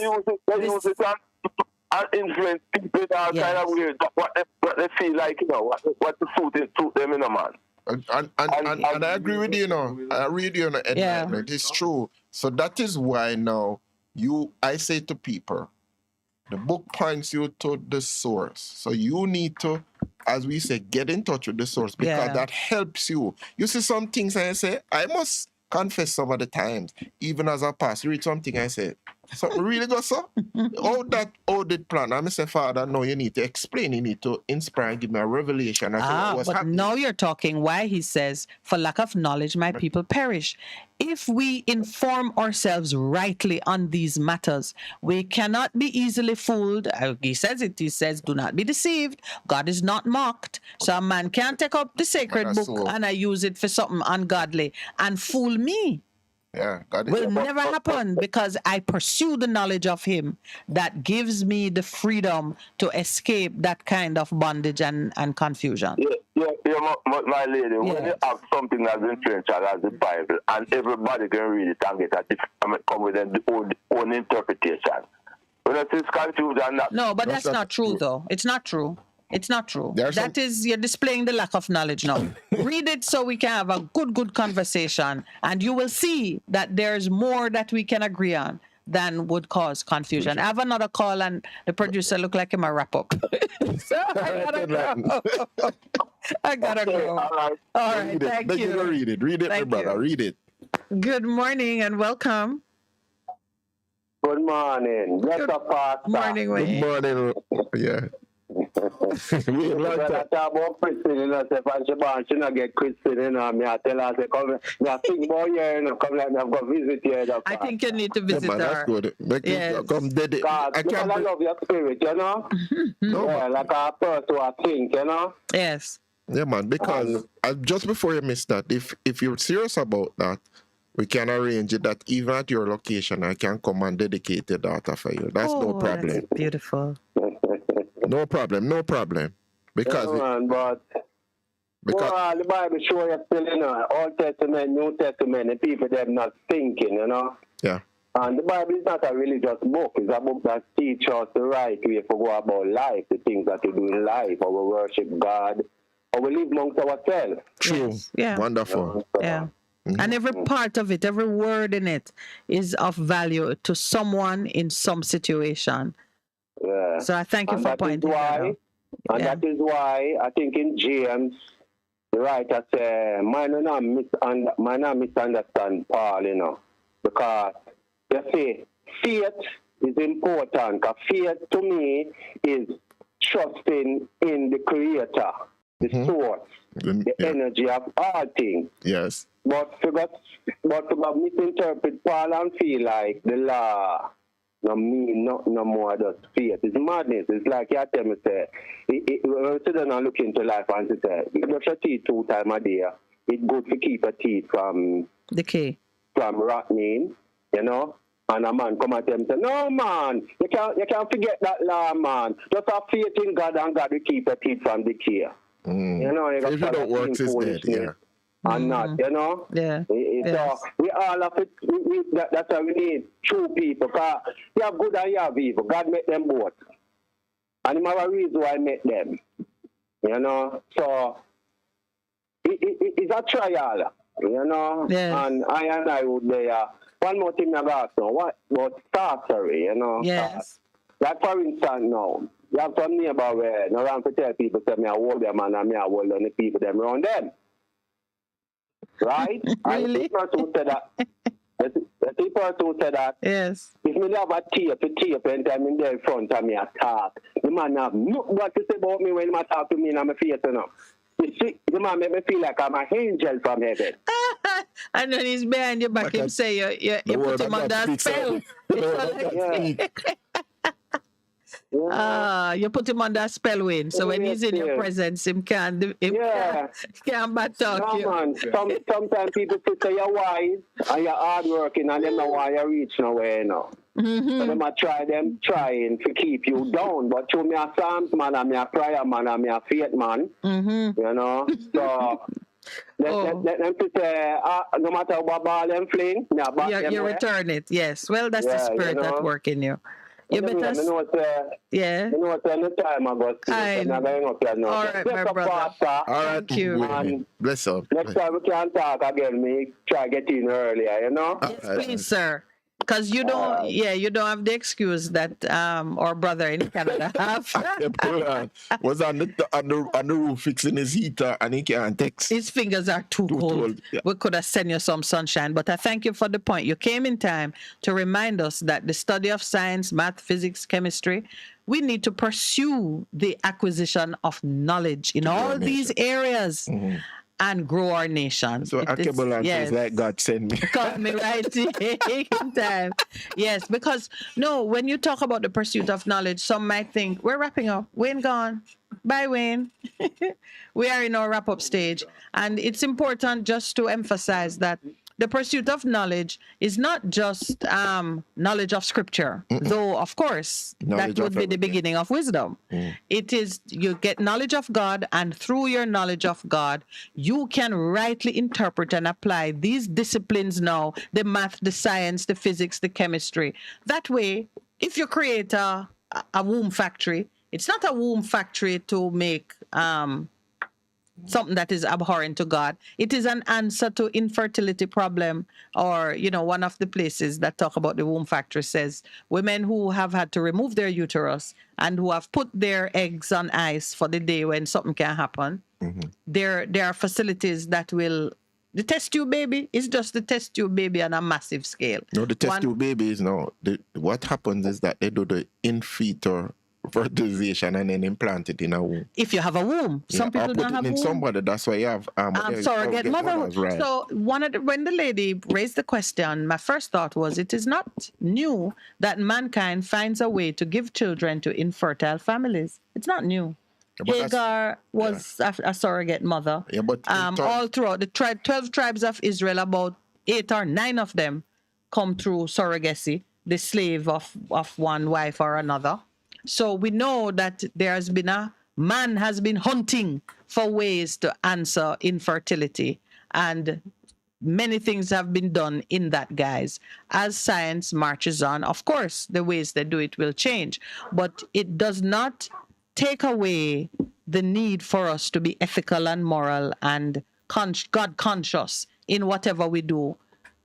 And influence people in all kind of weird, what they feel like, you know, what the suit them in a man. And I agree with you, you know. I read you on the enlightenment. It's true. So that is why now I say to people, the book points you to the source. So you need to, as we say, get in touch with the source because that helps you. You see some things I say, I must confess some of the times, even as a pastor, read something I say, Something really go so? How that audit plan? I say, Father, no, you need to explain. You need to inspire and give me a revelation as to what's But happening. now you're talking why he says, for lack of knowledge, my people perish. If we inform ourselves rightly on these matters, we cannot be easily fooled. He says it. He says, do not be deceived. God is not mocked. So a man can't take up the sacred book and I use it for something ungodly and fool me. Yeah, God will never happen because I pursue the knowledge of him that gives me the freedom to escape that kind of bondage and confusion. My lady, when you have something as influential as the Bible and everybody can read it and get a different, come with their own interpretation. When it's confusion, no, but that's not true though. It's not true. It's not true. That is, you're displaying the lack of knowledge now. Read it so we can have a good conversation, and you will see that there's more that we can agree on than would cause confusion. I have another call, and the producer look like him a wrap up. So I gotta go. I gotta go. All right, thank you. Read it, my brother. Read it. Good morning and welcome. Good morning. Morning, Wayne. Good morning. Yeah. We talk about Christian, you know, say, if she not get Christian, you know, me I tell her, say, come, me I think about you, you know, come let me go visit you. I think you need to visit her. That's good. Yes. Come dead. I love your spirit, you know? Yeah, like a person who I think, you know? Yes. Yeah, man, because just before you miss that, if you're serious about that, we can arrange it that even at your location, I can come and dedicate the daughter for you. That's no problem. That's beautiful. No problem. Because the Bible show you still, you know, Old Testament, New Testament, the people them not thinking, you know. Yeah. And the Bible is not a religious book. It's a book that teaches us the right way to go about life, the things that we do in life, how we worship God, how we live amongst ourselves. True. Yes. Yeah. Wonderful. Yeah. And every part of it, every word in it is of value to someone in some situation. Yeah. So I thank you for pointing that out. And that is why I think in James, the writer says, might not misunderstand Paul, you know, because they say faith is important. Because faith to me is trusting in the Creator, the source, the energy of all things. Yes. But to misinterpret Paul and feel like the law no mean no more than faith. It's madness. It's like you tell me, say, when you sit down and look into life and say, you brush your teeth 2 times a day, it's good to keep your teeth from decay, from rotting, you know. And a man come at them and say, no man, you can't forget that law, man. Just have faith in God and God will keep your teeth from decay. You know, you if you don't work, it's dead, yeah. And not, you know? Yeah. So we all have to, that's why we need true people. Because you have good and you have evil. God made them both. And he have a reason why he made them. You know? So it's a trial. You know? Yes. And I would say, one more thing I got now. What about sorcery, you know? Yes. Like for instance now, you have some neighbor where no around to tell people say me I hold them and me I hold on the people them around them. Right? Really? The person who said that. The person who said that. Yes. If me have a tape and time in there in front of me I talk, the man have nothing what to say about me when he talk to me in my face, you know. You see, the man make me feel like I'm an angel from heaven. And when he's behind your back, him say you put him under a spell. You put him under a spell, Wayne. So when he's in your presence, him can't bad talk you. Man. Sometimes people say you're wise and you're hardworking and they know why you reach nowhere now. So they might trying to keep you down. But to me a Psalms man and me a prayer man and me a faith man. You know? So let them say no matter what ball them fling, you return it, yes. Well, that's the spirit that work in you. You better. You know what the time I got. All right, my brother. All right, thank you. Bless up. Next time we can talk again, me try get in earlier, you know? Yes, please, sir. Because you don't, you don't have the excuse that our brother in Canada have. Was on the roof fixing his heater and he can't text. His fingers are too cold. Yeah. We could have sent you some sunshine, but I thank you for the point. You came in time to remind us that the study of science, math, physics, chemistry, we need to pursue the acquisition of knowledge in all these areas. And grow our nation. So Akebolan is like God send me. Got me right in time. Yes, because when you talk about the pursuit of knowledge, some might think we're wrapping up. Wayne gone. Bye, Wayne. We are in our wrap-up stage. And it's important just to emphasize that the pursuit of knowledge is not just knowledge of scripture, though, of course, that would be the beginning of wisdom. It is, you get knowledge of God, and through your knowledge of God, you can rightly interpret and apply these disciplines now, the math, the science, the physics, the chemistry. That way, if you create a womb factory, it's not a womb factory to make something that is abhorrent to God. It is an answer to infertility problem, or, one of the places that talk about the womb factory says women who have had to remove their uterus and who have put their eggs on ice for the day when something can happen. There are facilities that will, the test tube baby is just the test tube baby on a massive scale. No, the test tube baby is what happens is that they do the in vitro fertilization and then implant it in a womb. If you have a womb, some people don't have a womb. Somebody, that's why you have surrogate motherhood. Right. So when the lady raised the question, my first thought was, it is not new that mankind finds a way to give children to infertile families. It's not new. Hagar was a surrogate mother. Yeah, but all throughout the 12 tribes of Israel, about 8 or 9 of them come through surrogacy, the slave of one wife or another. So we know that man has been hunting for ways to answer infertility, and many things have been done in that guise. As science marches on, of course, the ways they do it will change, but it does not take away the need for us to be ethical and moral and God conscious in whatever we do.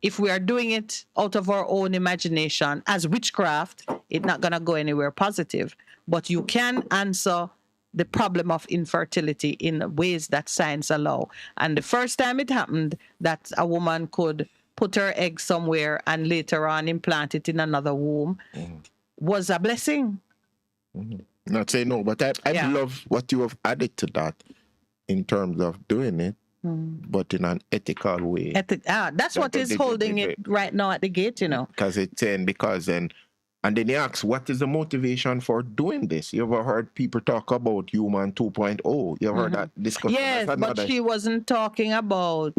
If we are doing it out of our own imagination as witchcraft, it's not going to go anywhere positive. But you can answer the problem of infertility in ways that science allow. And the first time it happened that a woman could put her egg somewhere and later on implant it in another womb was a blessing. Not saying no, but I love what you have added to that in terms of doing it. But in an ethical way. That's what is holding it right now at the gate, Because it's saying, and then he asks, what is the motivation for doing this? You ever heard people talk about human 2.0? You ever heard that discussion? Yes, but she wasn't talking about...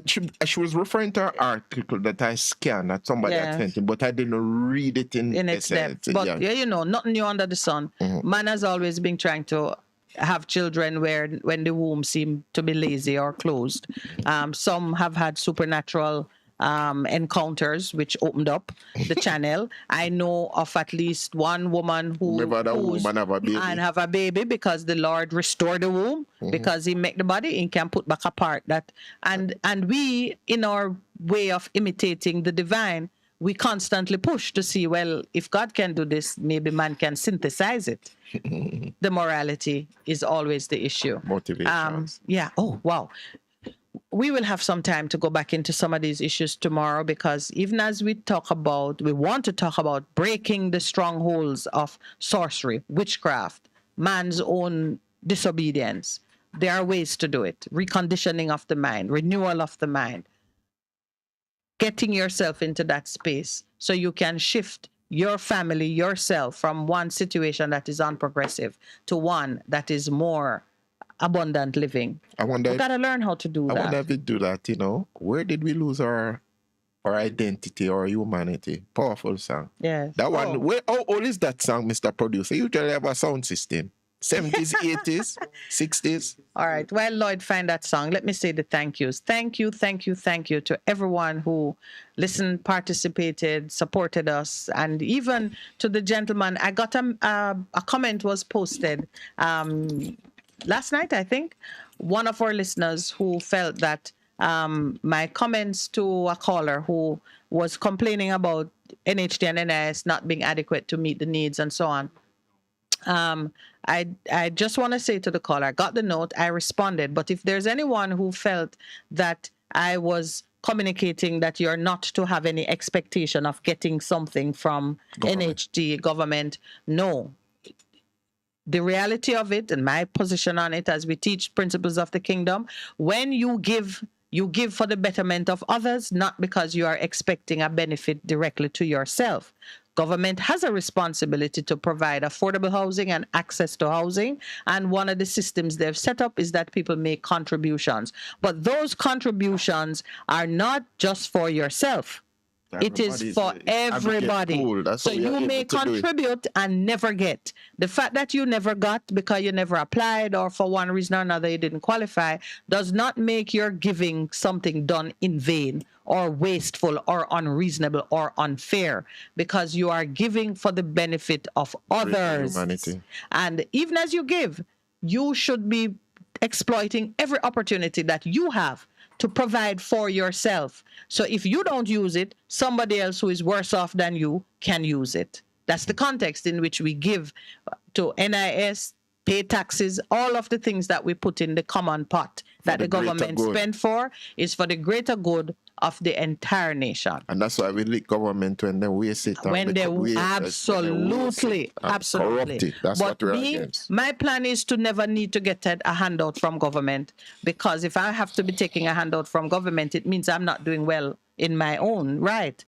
she was referring to an article that I scanned that somebody had sent in, but I didn't read it in its depth. But nothing new under the sun. Man has always been trying to have children when the womb seemed to be lazy or closed. Some have had supernatural encounters which opened up the channel. I know of at least one woman who have a baby because the Lord restored the womb, because he make the body and can put back apart that. And we, in our way of imitating the divine, we constantly push to see, well, if God can do this, maybe man can synthesize it. The morality is always the issue. Motivations. Oh, wow. We will have some time to go back into some of these issues tomorrow, because even as we want to talk about breaking the strongholds of sorcery, witchcraft, man's own disobedience. There are ways to do it. Reconditioning of the mind, renewal of the mind. Getting yourself into that space so you can shift your family, yourself, from one situation that is unprogressive to one that is more abundant living. We got to learn how to do that. I wonder if we do that, where did we lose our identity or humanity? Powerful song. Yes. That one, how old is that song, Mr. Producer? You usually have a sound system. 70s, 80s, 60s. All right. While Lloyd find that song, let me say the thank yous. Thank you to everyone who listened, participated, supported us, and even to the gentleman. I got a comment was posted last night, I think. One of our listeners who felt that my comments to a caller who was complaining about NHT and NIS not being adequate to meet the needs and so on. I just want to say to the caller, I got the note, I responded, but if there's anyone who felt that I was communicating that you're not to have any expectation of getting something from NHT government, no. The reality of it and my position on it, as we teach principles of the kingdom, when you give for the betterment of others, not because you are expecting a benefit directly to yourself. Government has a responsibility to provide affordable housing and access to housing. And one of the systems they've set up is that people make contributions. But those contributions are not just for yourself. It is for everybody. So you may contribute and never get. The fact that you never got because you never applied or for one reason or another you didn't qualify does not make your giving something done in vain or wasteful or unreasonable or unfair, because you are giving for the benefit of others. And even as you give, you should be exploiting every opportunity that you have to provide for yourself. So if you don't use it, somebody else who is worse off than you can use it. That's the context in which we give to NIS, pay taxes, all of the things that we put in the common pot that the government spend for is for the greater good of the entire nation. And that's why we leak government when they waste it. When they absolutely. That's what we're against. My plan is to never need to get a handout from government, because if I have to be taking a handout from government, it means I'm not doing well in my own right.